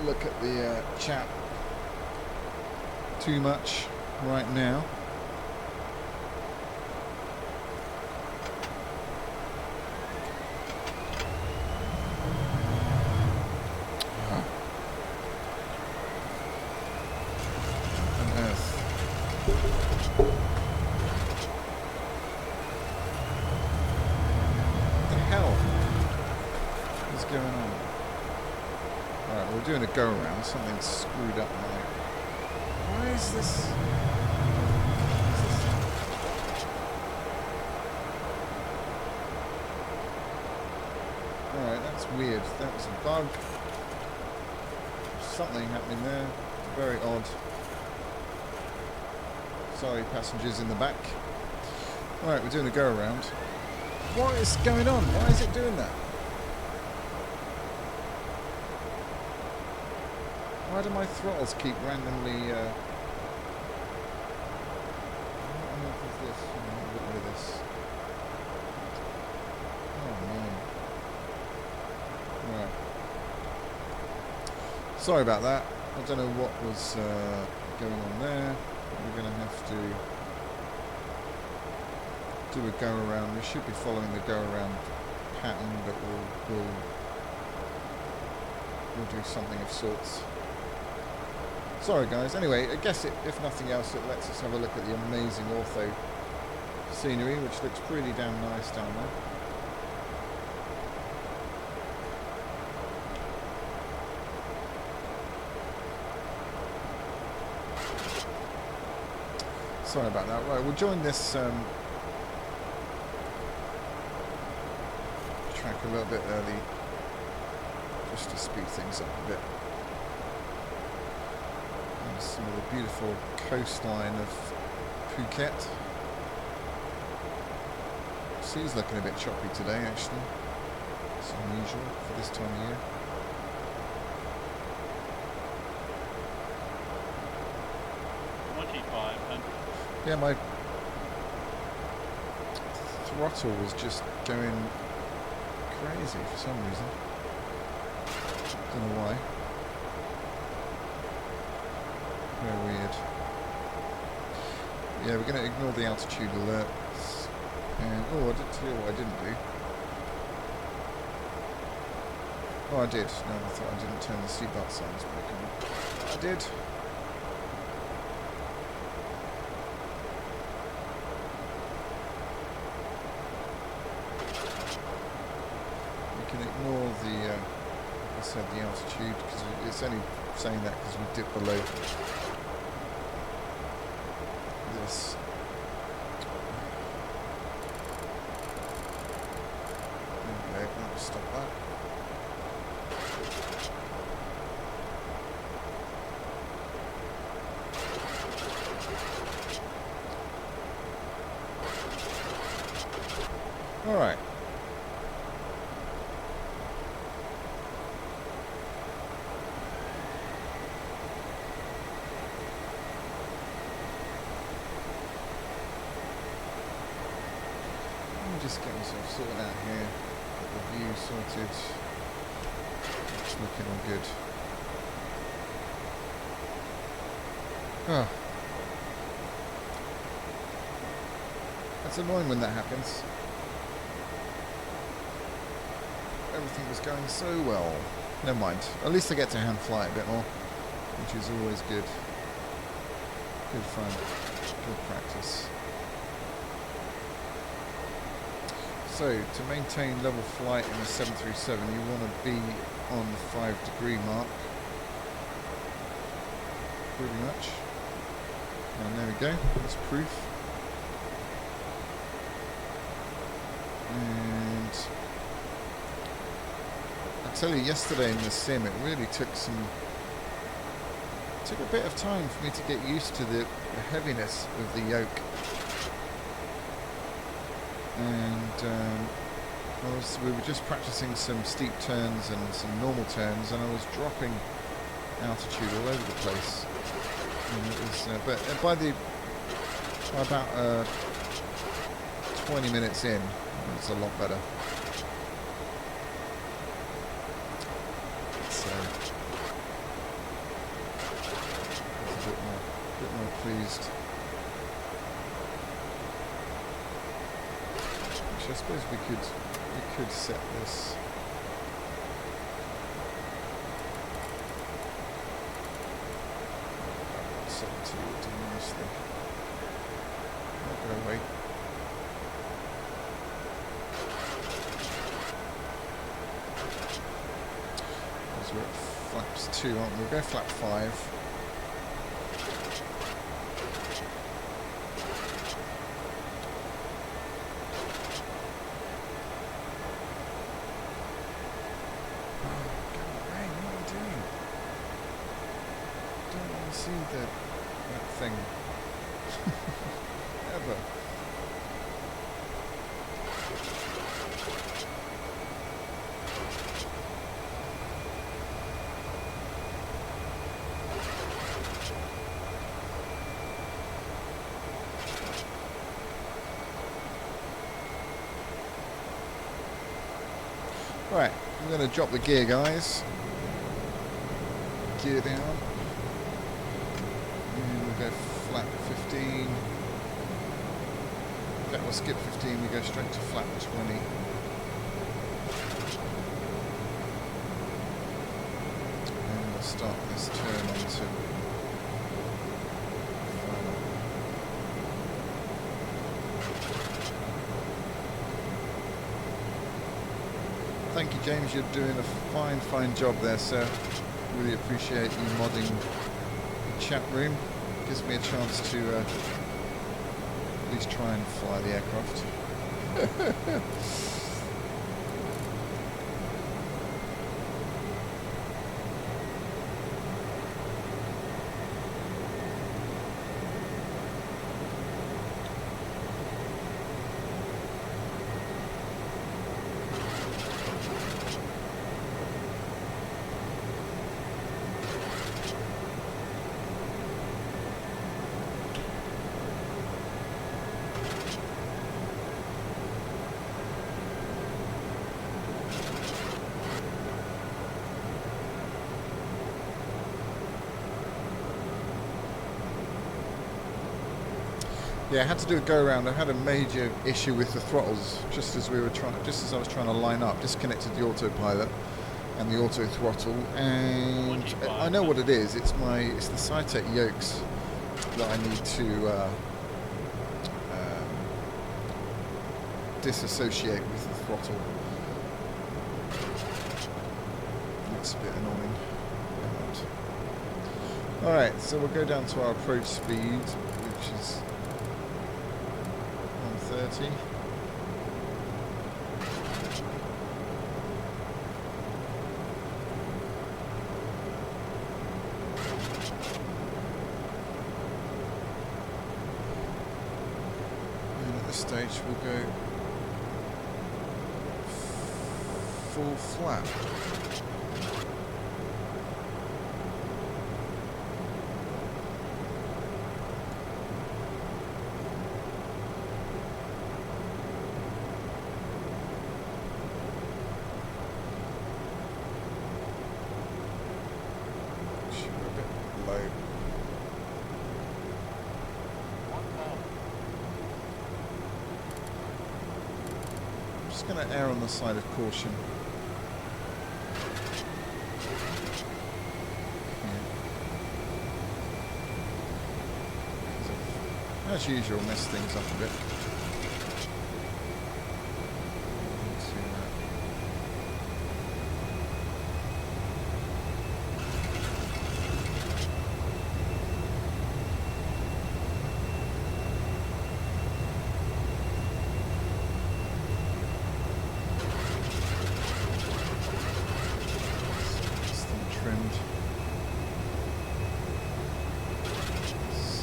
look at the chat too much right now. doing a go around. Something's screwed up my... Why is this... Alright, that's weird. That was a bug. Something happening there. Very odd. Sorry, passengers in the back. Alright, we're doing a go around. What is going on? Why is it doing that? Why do my throttles keep randomly... What on earth is this? I'm going to get rid of this. Oh man. Right. Sorry about that. I don't know what was going on there. We're going to have to do a go around. We should be following the go around pattern, but we'll do something of sorts. Sorry guys. Anyway, I guess if nothing else, it lets us have a look at the amazing ortho scenery, which looks pretty damn nice down there. Sorry about that. Right, we'll join this track a little bit early, just to speed things up a bit. And some of the beautiful coastline of Phuket. Sea's looking a bit choppy today, actually. It's unusual for this time of year. Yeah, my throttle was just going crazy for some reason. Don't know why. Very weird. Yeah, we're going to ignore the altitude alerts. And oh, I did tell you what I didn't do. Oh, I did. No, I thought I didn't turn the seatbelt signs back on. I did. Ignore the, like I said, the altitude, because it's only saying that because we dipped below this. Okay, that'll stop that. All right. Just get myself sorted out here, get the view sorted, it's looking all good. Oh. That's annoying when that happens. Everything was going so well. Never mind, at least I get to hand fly a bit more, which is always good. Good fun, good practice. So, to maintain level flight in a 737, you want to be on the 5-degree mark. Pretty much. And there we go, that's proof. And I tell you, yesterday in the sim, it really took a bit of time for me to get used to the heaviness of the yoke. And we were just practicing some steep turns and some normal turns, and I was dropping altitude all over the place. And it was, but by about 20 minutes in, it's a lot better. So it's a bit more pleased. I suppose we could set this. Set to doing this thing. Not go away. As we're at flaps 2. 2, aren't we? We'll go flat 5. See that thing ever. Right, I'm going to drop the gear, guys. Gear down. Go flat 15. In fact, we'll skip 15, we go straight to flat 20. And we'll start this turn onto Thank you, James, you're doing a fine job there, sir. Really appreciate you modding the chat room. Gives me a chance to at least try and fly the aircraft. Yeah, I had to do a go around. I had a major issue with the throttles just as I was trying to line up, disconnected the autopilot and the auto throttle, and I know what it is. It's the Cytec yokes that I need to disassociate with the throttle. That's a bit annoying. Alright, so we'll go down to our approach speed, which is 130. And at this stage we'll go full flat. Going to err on the side of caution. Yeah. As usual, mess things up a bit.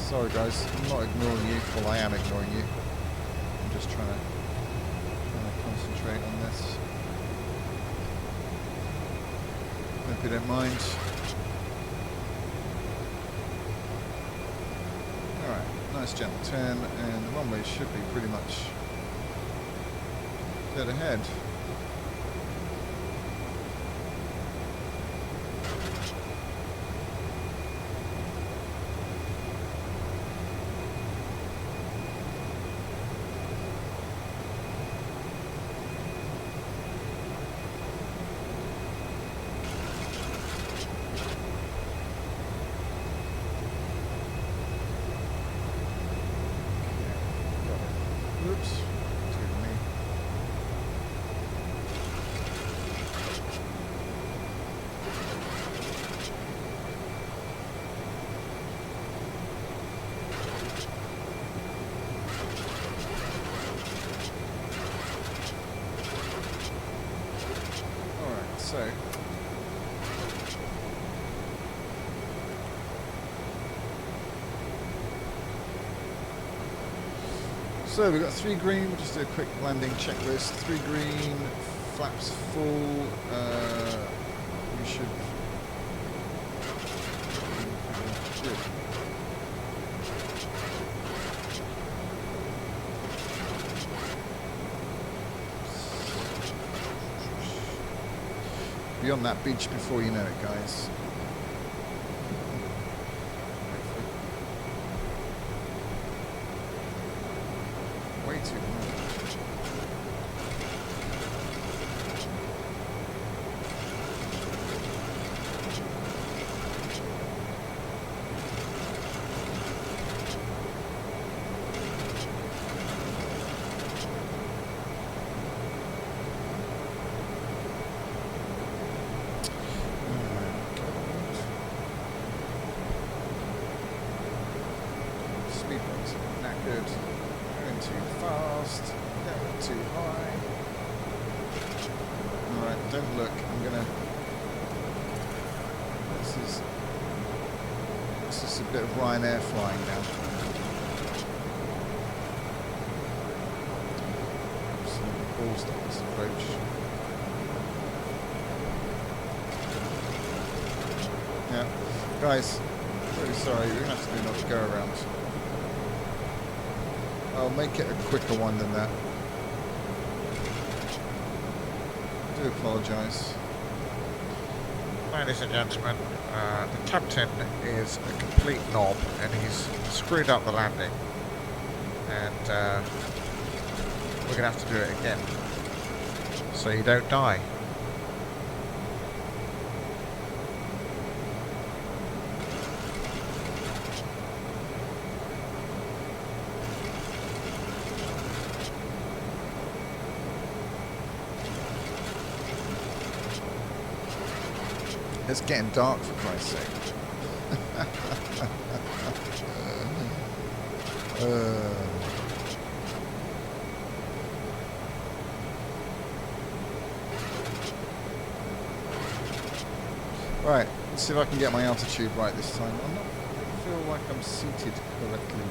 Sorry guys, I'm not ignoring you. Well, I am ignoring you. I'm just trying to concentrate on this. Hope you don't mind. Alright, nice gentle turn, and the runway should be pretty much dead ahead. So we've got 3 green. We'll just do a quick landing checklist. 3 green, flaps full. We should. Good. Be on that beach before you know it, guys. Way too long. Speed brakes are knackered. Going too fast. Going too high. Alright, don't look. I'm gonna. This is a bit of Ryanair flying now. Absolutely balls down this approach. Yeah, guys. Really sorry, you're gonna have to do another go around. I'll make it a quicker one than that. I do apologise. Ladies and gentlemen, the captain is a complete knob and he's screwed up the landing. And we're going to have to do it again. So you don't die. It's getting dark, for Christ's sake. Right, let's see if I can get my altitude right this time. I feel like I'm seated correctly.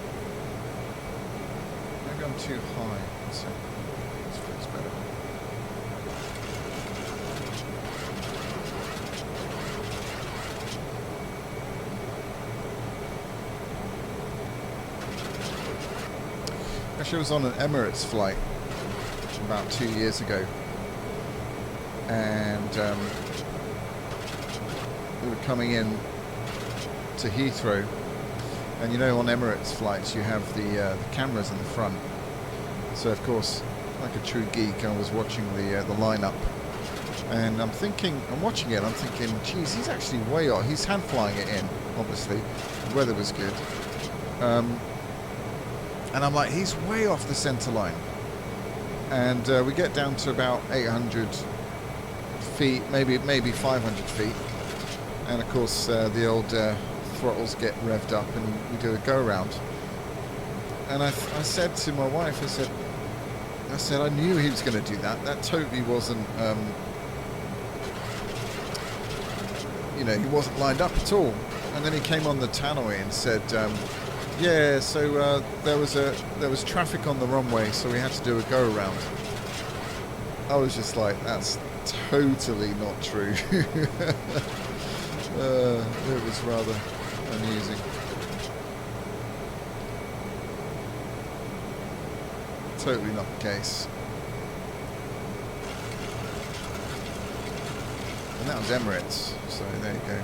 Maybe I'm too high. Let's see. This feels better. Actually, I was on an Emirates flight about 2 years ago, and we were coming in to Heathrow, and you know, on Emirates flights you have the cameras in the front. So of course, like a true geek, I was watching the lineup, and I'm watching it. I'm thinking, geez, he's actually way off. He's hand flying it in. Obviously, the weather was good. And I'm like, he's way off the centre line. And we get down to about 800 feet, maybe 500 feet. And of course, the old throttles get revved up and we do a go-around. And I said to my wife, I said, I knew he was going to do that. That totally wasn't, he wasn't lined up at all. And then he came on the tannoy and said, yeah, so there was traffic on the runway, so we had to do a go around. I was just like, that's totally not true. It was rather amusing. Totally not the case. And that was Emirates, so there you go.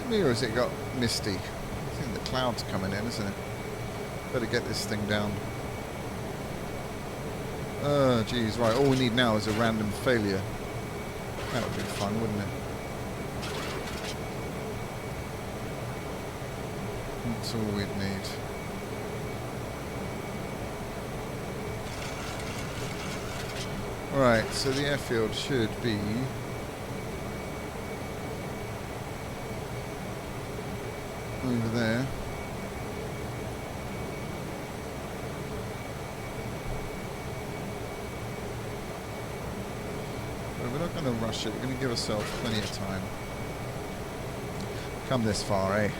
Me, or has it got misty? I think the cloud's coming in, isn't it? Better get this thing down. Oh, geez, right. All we need now is a random failure. That would be fun, wouldn't it? That's all we'd need. Right, so the airfield should be over there. But we're not going to rush it, we're going to give ourselves plenty of time. Come this far, eh?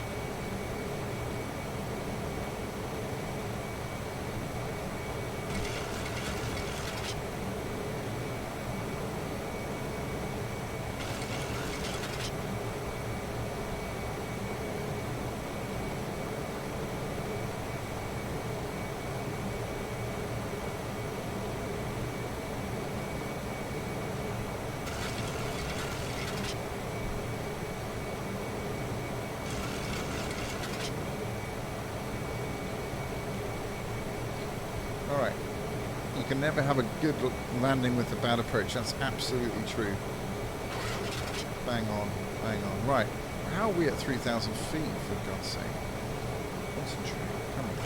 Alright, you can never have a good landing with a bad approach, that's absolutely true. Bang on, bang on. Right, how are we at 3,000 feet, for God's sake? Concentrate, come on.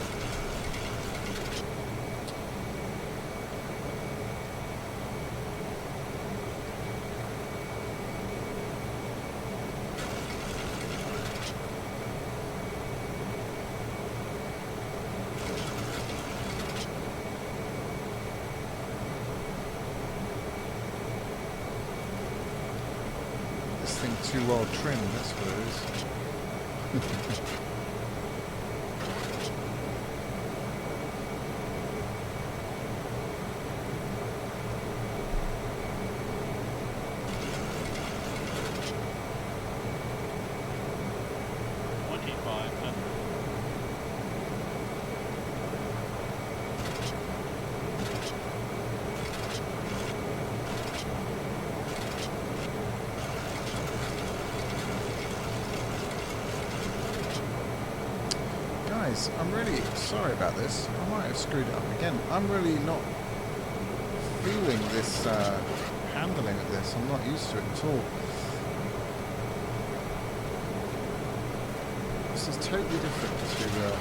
Thing too well trimmed, that's what it is. I'm really sorry about this. I might have screwed it up again. I'm really not feeling this handling of this. I'm not used to it at all. This is totally different to the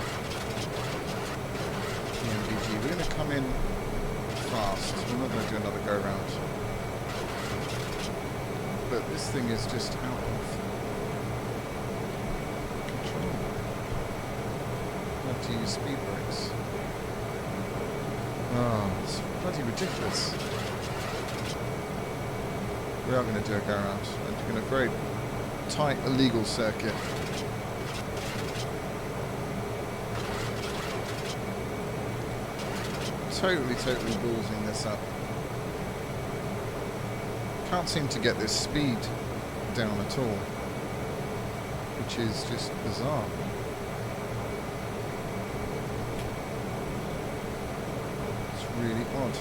MDG. We're going to come in fast. We're not going to do another go round. But this thing is just out of to use speed brakes. Oh, it's bloody ridiculous. We are going to do a go around. We're doing a very tight illegal circuit. Totally ballsing this up. Can't seem to get this speed down at all, which is just bizarre. Really odd.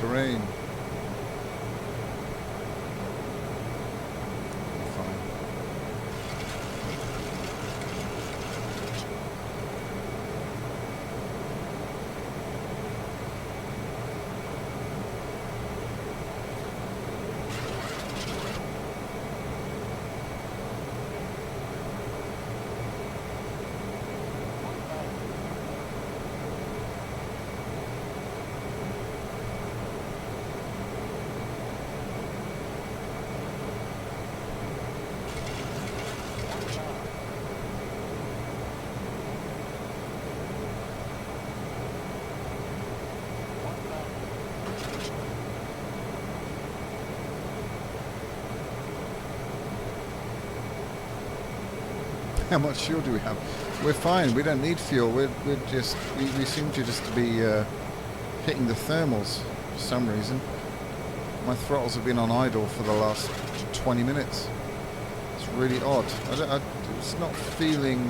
Terrain. How much fuel do we have? We're fine. We don't need fuel. We seem to just be hitting the thermals for some reason. My throttles have been on idle for the last 20 minutes. It's really odd. It's not feeling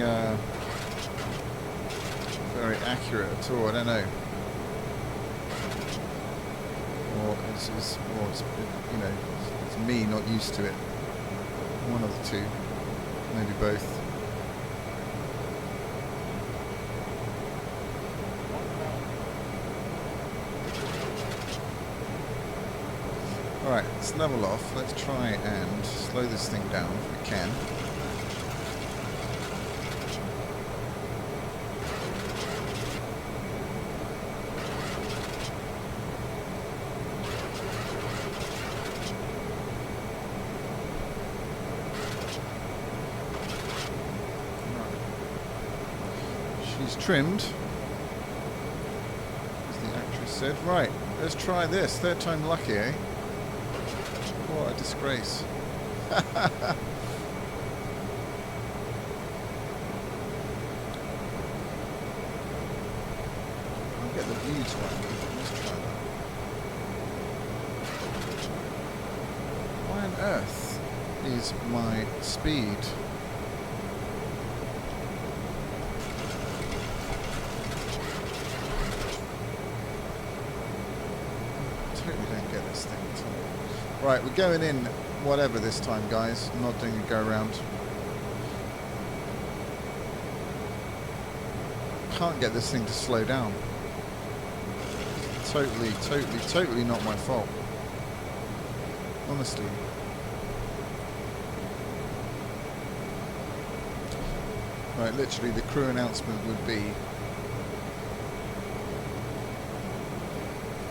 very accurate at all. I don't know. Or it's you know, it's me not used to it. One of the two, maybe both. Alright, let's level off. Let's try and slow this thing down if we can. She's trimmed, as the actress said. Right, let's try this. Third time lucky, eh? What a disgrace. I'll get the view to one. Let's try that. Why on earth is my speed? Totally don't get this thing at all. Right, we're going in whatever this time, guys. I'm not doing a go around. Can't get this thing to slow down. Totally not my fault. Honestly. Right, literally the crew announcement would be,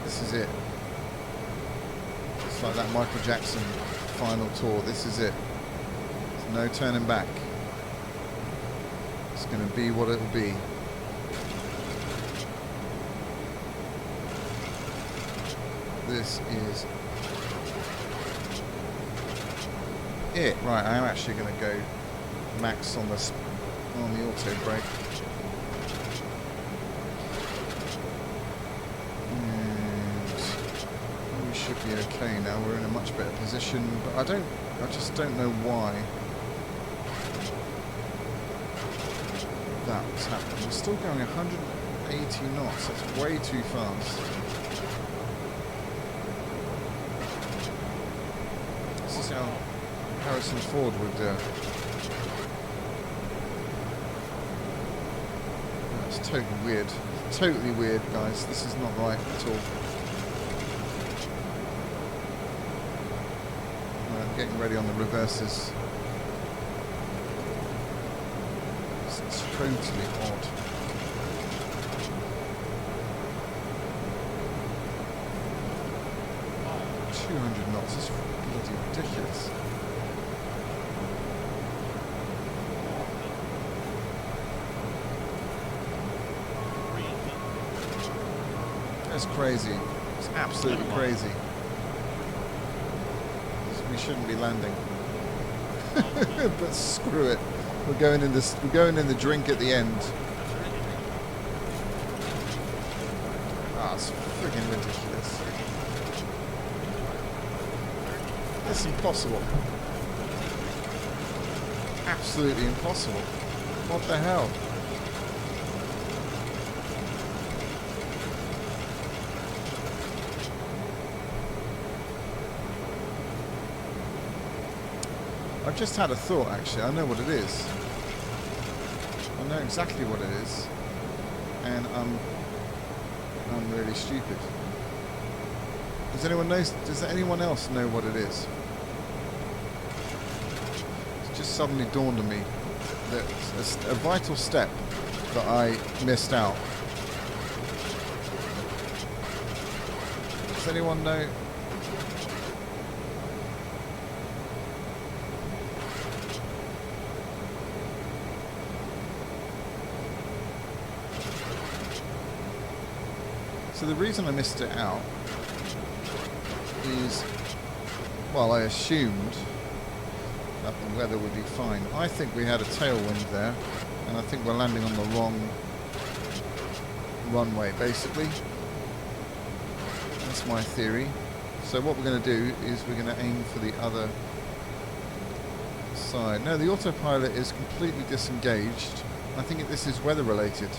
this is it. It's like that Michael Jackson final tour. This is it. There's no turning back. It's going to be what it'll be. This is it. Right, I am actually going to go max on the auto brake. Should be okay now. We're in a much better position, but I just don't know why that was happening. We're still going 180 knots. That's way too fast. This is how Harrison Ford would that's totally weird. Totally weird, guys. This is not right at all. Getting ready on the reverses. It's totally odd. $200 knots is bloody ridiculous. That's crazy. It's absolutely crazy. We shouldn't be landing. But screw it. We're going in the drink at the end. Ah, it's friggin' ridiculous. It's impossible. Absolutely impossible. What the hell? I've just had a thought, actually. I know what it is. I know exactly what it is. And I'm really stupid. Does anyone else know what it is? It just suddenly dawned on me that a vital step that I missed out. Does anyone know? So the reason I missed it out is, well, I assumed that the weather would be fine. I think we had a tailwind there, and I think we're landing on the wrong runway, basically. That's my theory. So what we're going to do is we're going to aim for the other side. No, the autopilot is completely disengaged. I think this is weather related.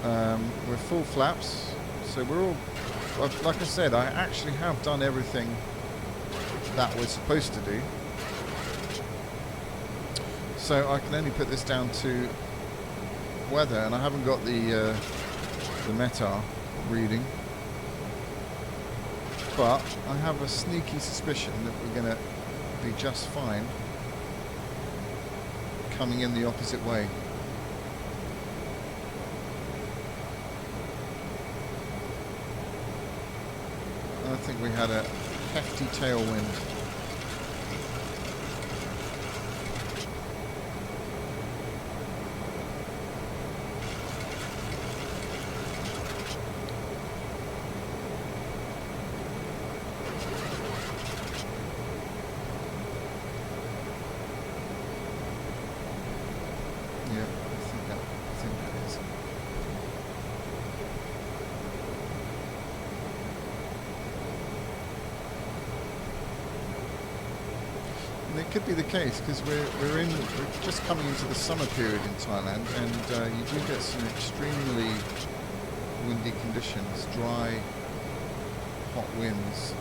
We're full flaps, so we're all, like I said, I actually have done everything that we're supposed to do. So I can only put this down to weather, and I haven't got the METAR reading. But I have a sneaky suspicion that we're going to be just fine coming in the opposite way. I think we had a hefty tailwind. Yeah, I think that is. And it could be the case because we're just coming into the summer period in Thailand, and you do get some extremely windy conditions, dry, hot winds.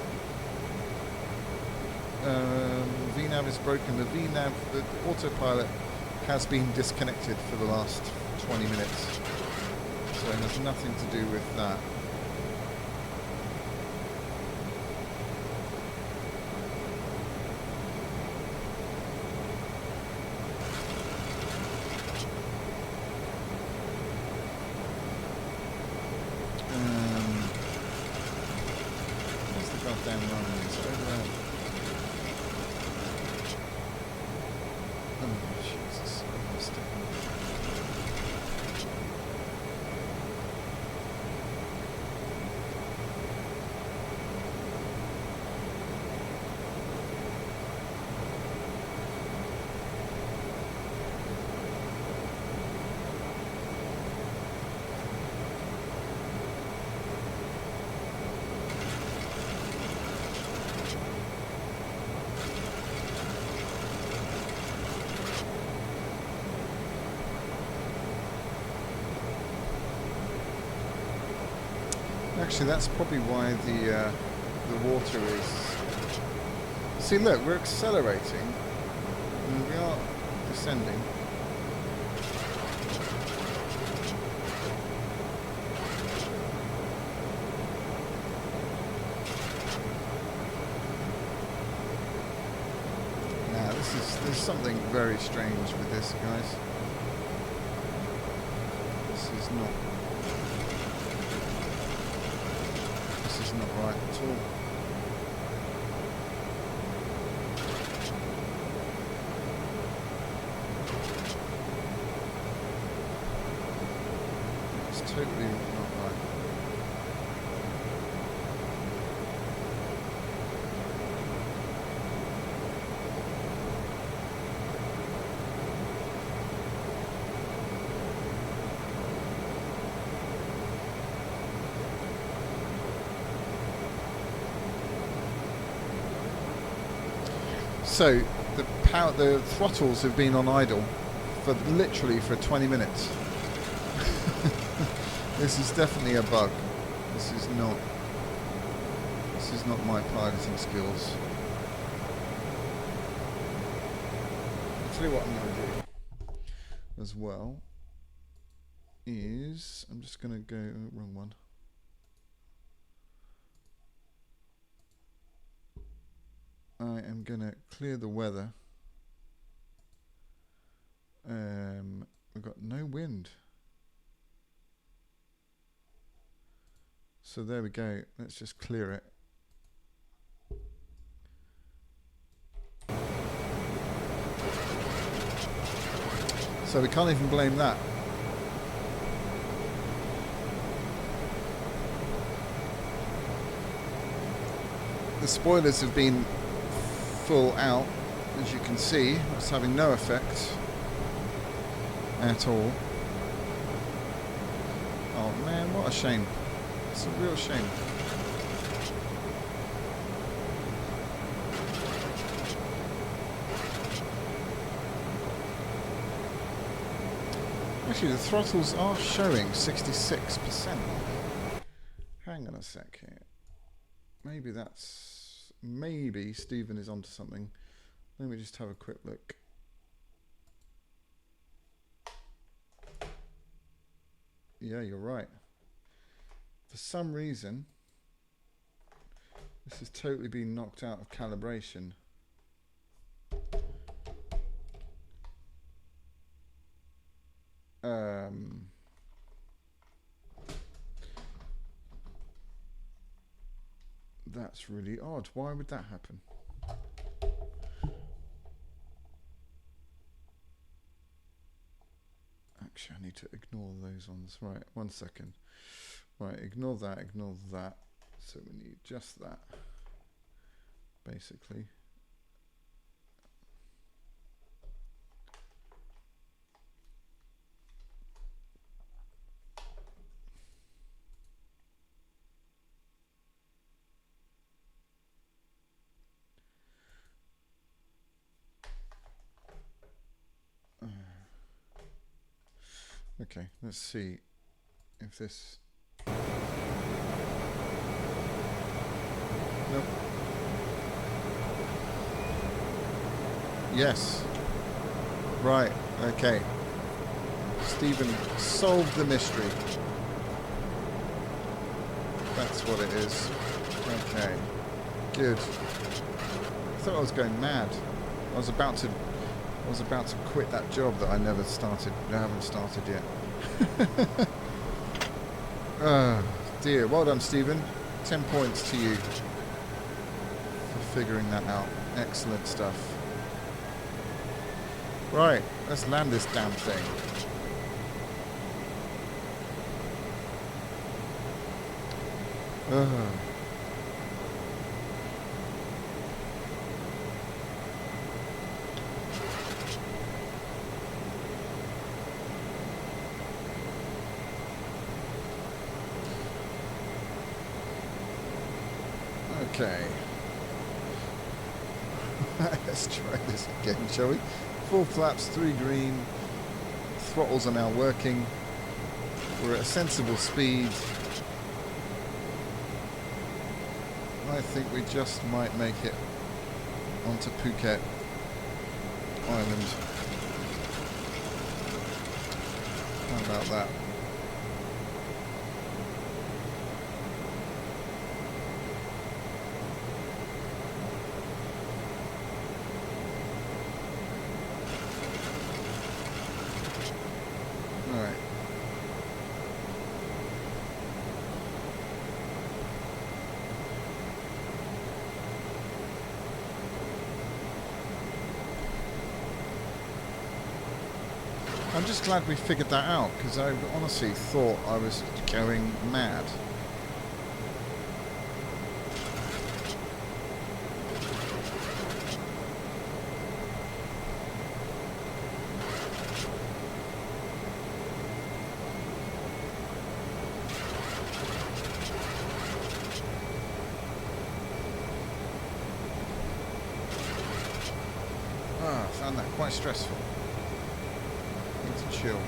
VNAV is broken. The VNAV, the autopilot, has been disconnected for the last 20 minutes, so it has nothing to do with that. Where's the goddamn runway? It's over there. Oh, Jesus. I missed it. Actually, that's probably why the water is... See, look, we're accelerating, and we are descending. Now, there's something very strange with this, guys. This is not right at all. It's totally not right. So the throttles have been on idle for literally for 20 minutes. This is definitely a bug. This is not my piloting skills. I'll tell you what I'm going to do as well is I'm just going to go wrong one. I am going to clear the weather. We've got no wind. So there we go. Let's just clear it. So we can't even blame that. The spoilers have been full out, as you can see. It's having no effect at all. Oh man, what a shame. It's a real shame. Actually, the throttles are showing 66%. Hang on a sec here. Maybe that's... Maybe Stephen is onto something. Let me just have a quick look. Yeah, you're right. For some reason, this has totally been knocked out of calibration. That's really odd. Why would that happen? Actually, I need to ignore those ones. Right, 1 second. Right, ignore that, ignore that. So we need just that, basically. Okay, let's see if this... Nope. Yes. Right, okay. Stephen solved the mystery. That's what it is. Okay. Good. I thought I was going mad. I was about to quit that job that I haven't started yet. Oh dear. Well done, Stephen. 10 points to you for figuring that out. Excellent stuff. Right, let's land this damn thing. Okay. Let's try this again, shall we? 4 flaps, 3 green. Throttles are now working. We're at a sensible speed. I think we just might make it onto Phuket Island. How about that? Alright. I'm just glad we figured that out, because I honestly thought I was going mad. I found that quite stressful. Need to chill.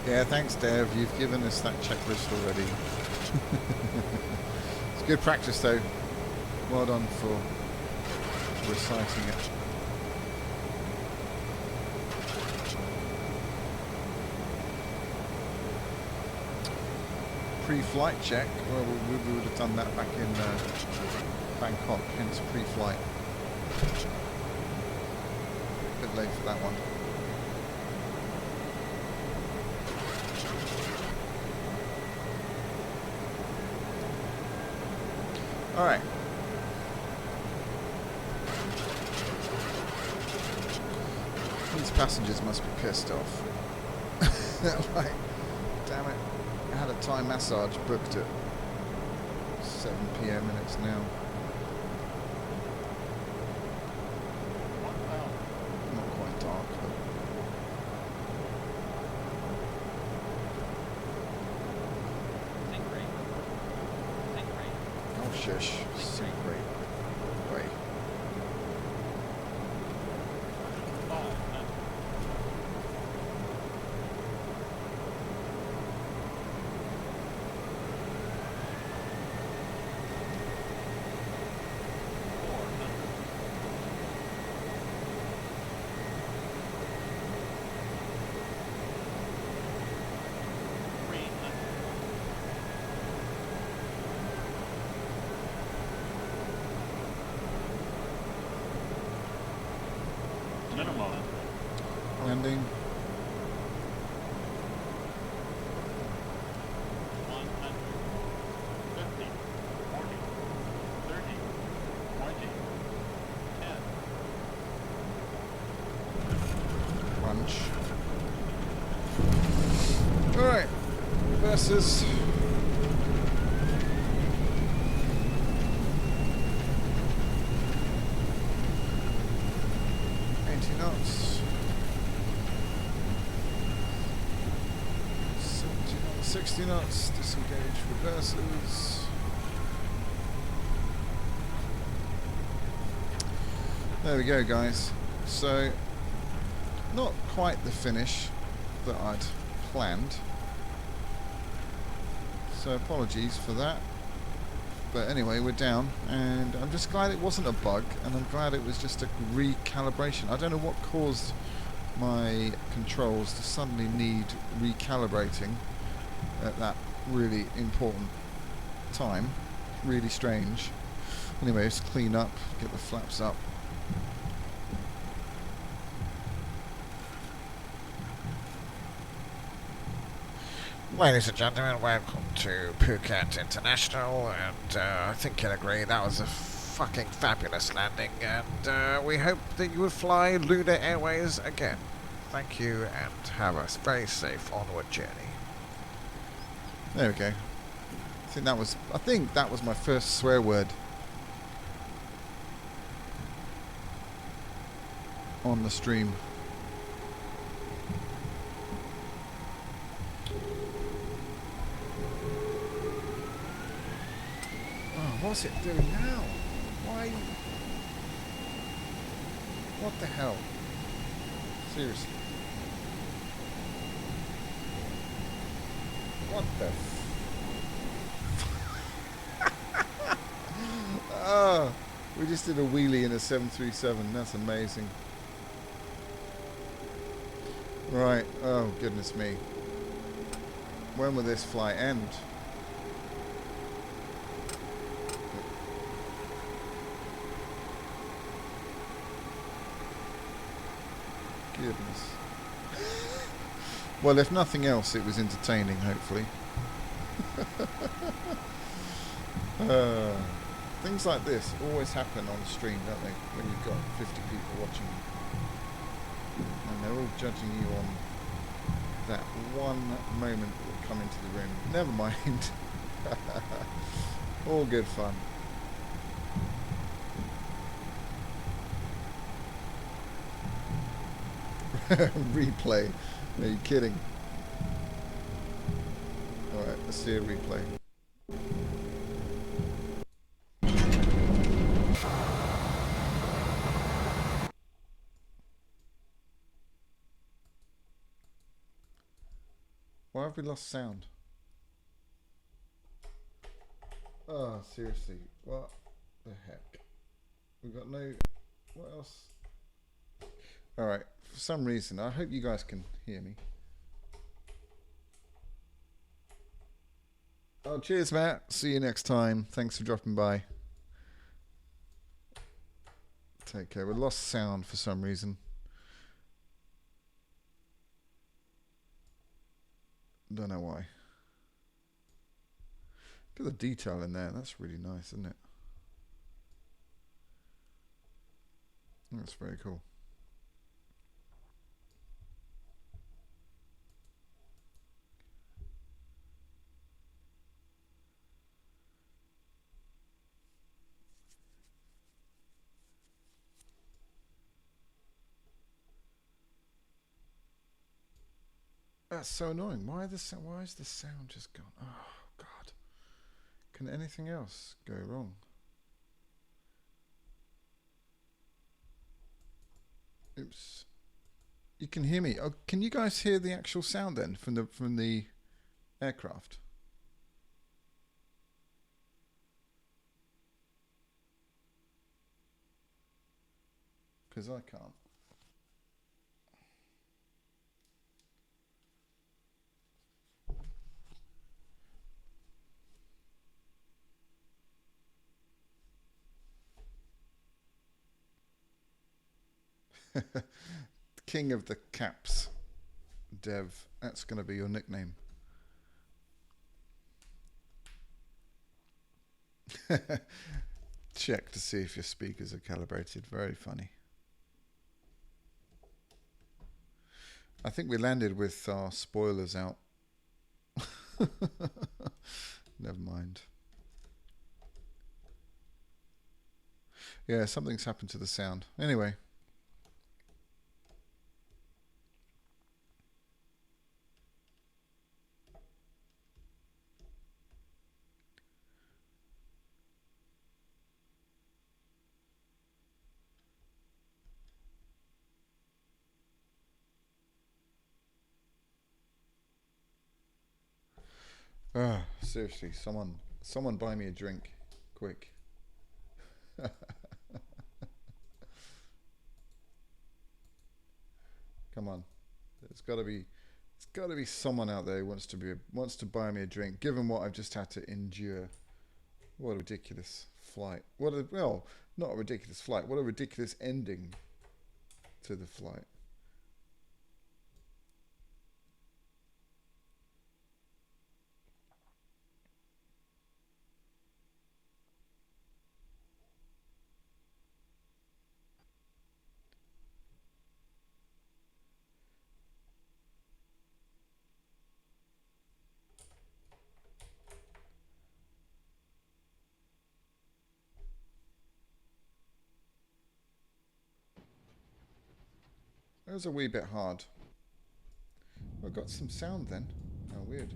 Yeah, thanks, Dev. You've given us that checklist already. It's good practice, though. Well done for reciting it. Pre-flight check. Well, we would have done that back in Bangkok, hence pre-flight. A bit late for that one. All right. These passengers must be pissed off. They're like, damn it. I had a Thai massage booked at 7 p.m. and it's now not quite dark, but oh shush, sink rate. Wait. Minimum. Landing. 150, 40, 30, 20, 10. Punch. Alright. Versus 80 knots. 70 knots, 60 knots, disengage reverses. There we go, guys. So, not quite the finish that I'd planned. So apologies for that. But anyway, we're down, and I'm just glad it wasn't a bug, and I'm glad it was just a recalibration. I don't know what caused my controls to suddenly need recalibrating at that really important time. Really strange. Anyway, let's clean up, get the flaps up. Ladies and gentlemen, welcome to Phuket International, and I think you'll agree that was a fucking fabulous landing, and we hope that you will fly Lunar Airways again. Thank you, and have a very safe onward journey. There we go. I think that was my first swear word on the stream. What's it doing now? Why? What the hell? Seriously. What the Oh, we just did a wheelie in a 737. That's amazing. Right. Oh, goodness me. When will this flight end? Goodness. Well, if nothing else, it was entertaining, hopefully. Things like this always happen on stream, don't they? When you've got 50 people watching you. And they're all judging you on that one moment that come into the room. Never mind. All good fun. Replay. Are you kidding? Alright, let's see a replay. Why have we lost sound? Oh, seriously. What the heck? We've got no... What else? Alright, for some reason, I hope you guys can hear me. Oh, cheers, Matt. See you next time. Thanks for dropping by. Take care. We lost sound for some reason. Don't know why. Look at the detail in there. That's really nice, isn't it? That's very cool. That's so annoying. Why is the sound just gone? Oh God! Can anything else go wrong? Oops. You can hear me. Oh, can you guys hear the actual sound then from the aircraft? Because I can't. King of the Caps, Dev. That's going to be your nickname. Check to see if your speakers are calibrated. Very funny. I think we landed with our spoilers out. Never mind. Yeah, something's happened to the sound. Anyway. Seriously, someone buy me a drink, quick. Come on, there's got to be someone out there who wants to buy me a drink. Given what I've just had to endure, what a ridiculous flight. Well, not a ridiculous flight. What a ridiculous ending to the flight. It was a wee bit hard. I got some sound then. How weird.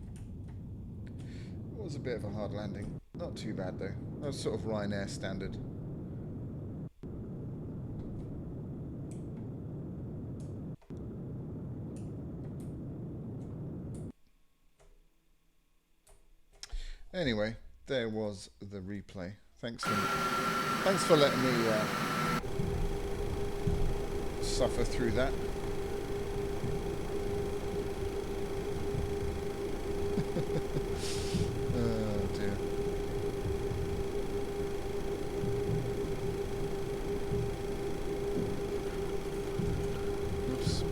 It was a bit of a hard landing. Not too bad though. That was sort of Ryanair standard. Anyway, there was the replay. Thanks for letting me suffer through that. Oh dear. Oops.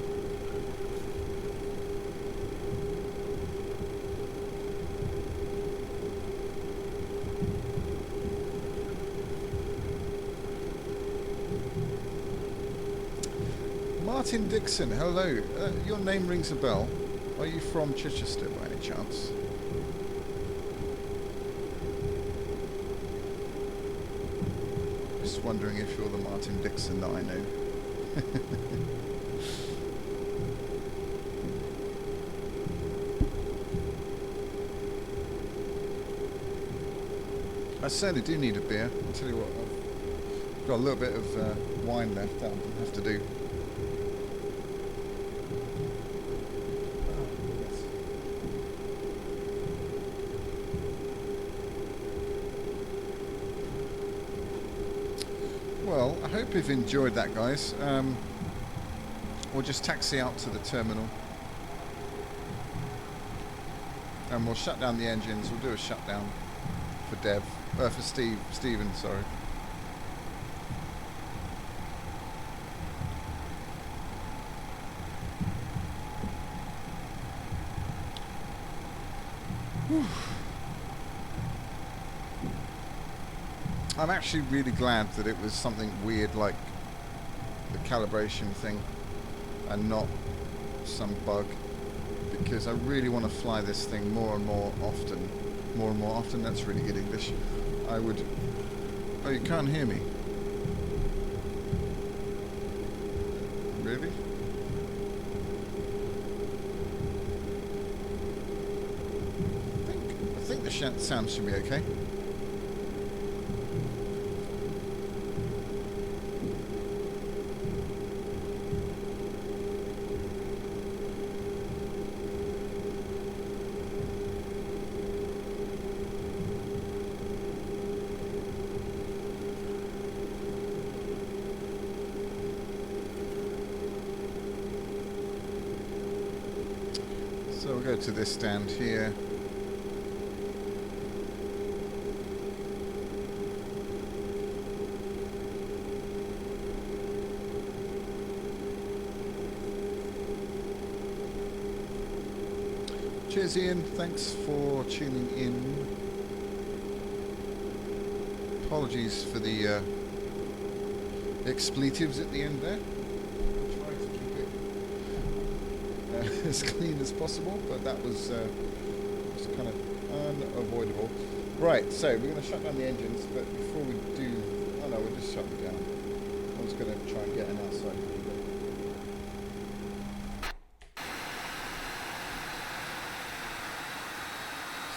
Martin Dixon, hello. Your name rings a bell. Are you from Chichester by any chance? Just wondering if you're the Martin Dixon that I know. I certainly do need a beer. I'll tell you what, I've got a little bit of wine left that I'll have to do. Well, I hope you've enjoyed that, guys. We'll just taxi out to the terminal. And we'll shut down the engines. We'll do a shutdown for Stephen, sorry. Whew. I'm actually really glad that it was something weird like the calibration thing and not some bug, because I really want to fly this thing more and more often. More and more often, that's really good English. I would... Oh, you can't hear me? Really? sound should be okay. So we'll go to this stand here. Cheers, Ian. Thanks for tuning in. Apologies for the expletives at the end there. I'll try to keep it as clean as possible, but that was kind of unavoidable. Right, so we're going to shut down the engines, but before we do... Oh no, we'll just shut them down. I'm just going to try and get an outside view.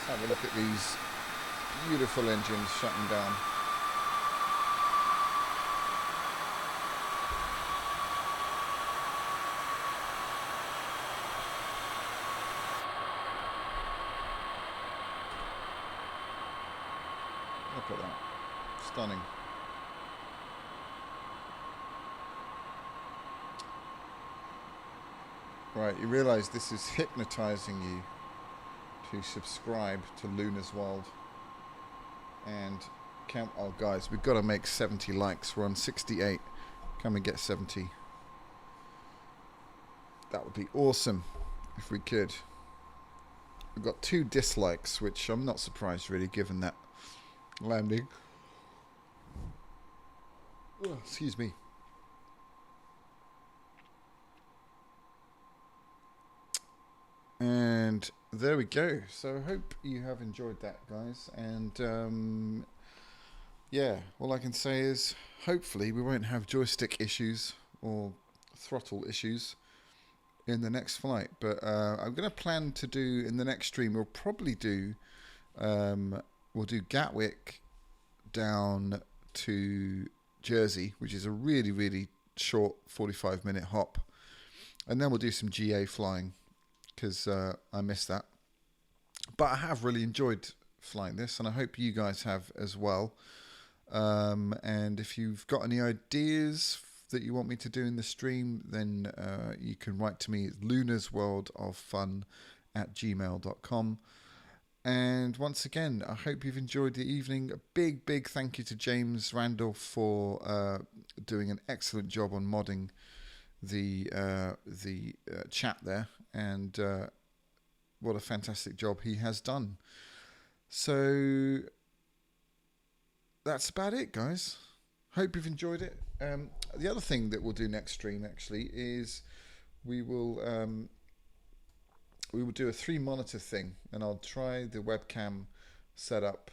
Have a look at these beautiful engines shutting down. Look at that. Stunning. Right, you realise this is hypnotising you to subscribe to Luna's World and count. Oh guys, we've got to make 70 likes. We're on 68. Come and get 70. That would be awesome if we could. We've got 2 dislikes, which I'm not surprised really given that landing. Oh, excuse me. And there we go. So I hope you have enjoyed that, guys. And yeah, all I can say is hopefully we won't have joystick issues or throttle issues in the next flight. But I'm going to plan to do in the next stream. We'll probably do we'll do Gatwick down to Jersey, which is a really, really short 45-minute hop, and then we'll do some GA flying, because I missed that. But I have really enjoyed flying this, and I hope you guys have as well. And if you've got any ideas that you want me to do in the stream, then you can write to me at lunasworldofFun@gmail.com. And once again, I hope you've enjoyed the evening. A big, big thank you to James Randall for doing an excellent job on modding the chat there, and what a fantastic job he has done. So that's about it, guys. Hope you've enjoyed it. The other thing that we'll do next stream actually is we will do a 3-monitor thing, and I'll try the webcam setup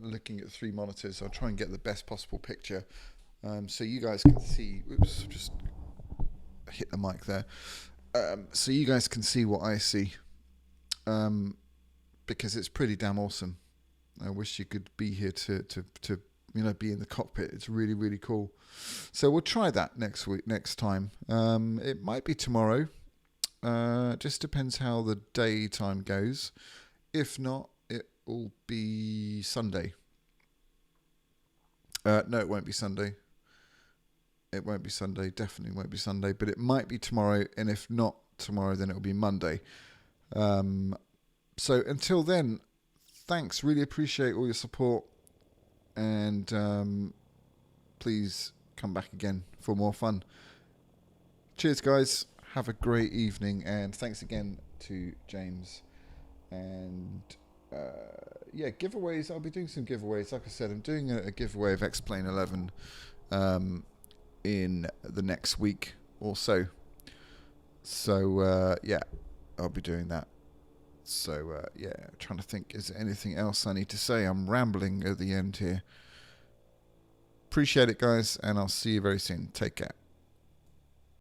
looking at 3 monitors. I'll try and get the best possible picture so you guys can see. Oops, just hit the mic there. So you guys can see what I see, because it's pretty damn awesome. I wish you could be here to be in the cockpit. It's really, really cool. So we'll try that next time. It might be tomorrow. Just depends how the daytime goes. If not, it will be Sunday. No, it won't be Sunday. It won't be Sunday. Definitely won't be Sunday. But it might be tomorrow. And if not tomorrow, then it will be Monday. So until then, thanks. Really appreciate all your support. And please come back again for more fun. Cheers, guys. Have a great evening. And thanks again to James. And yeah, giveaways. I'll be doing some giveaways. Like I said, I'm doing a giveaway of X-Plane 11 in the next week or so. So yeah, I'll be doing that. So yeah, trying to think, is there anything else I need to say? I'm rambling at the end here. Appreciate it, guys, and I'll see you very soon. Take care.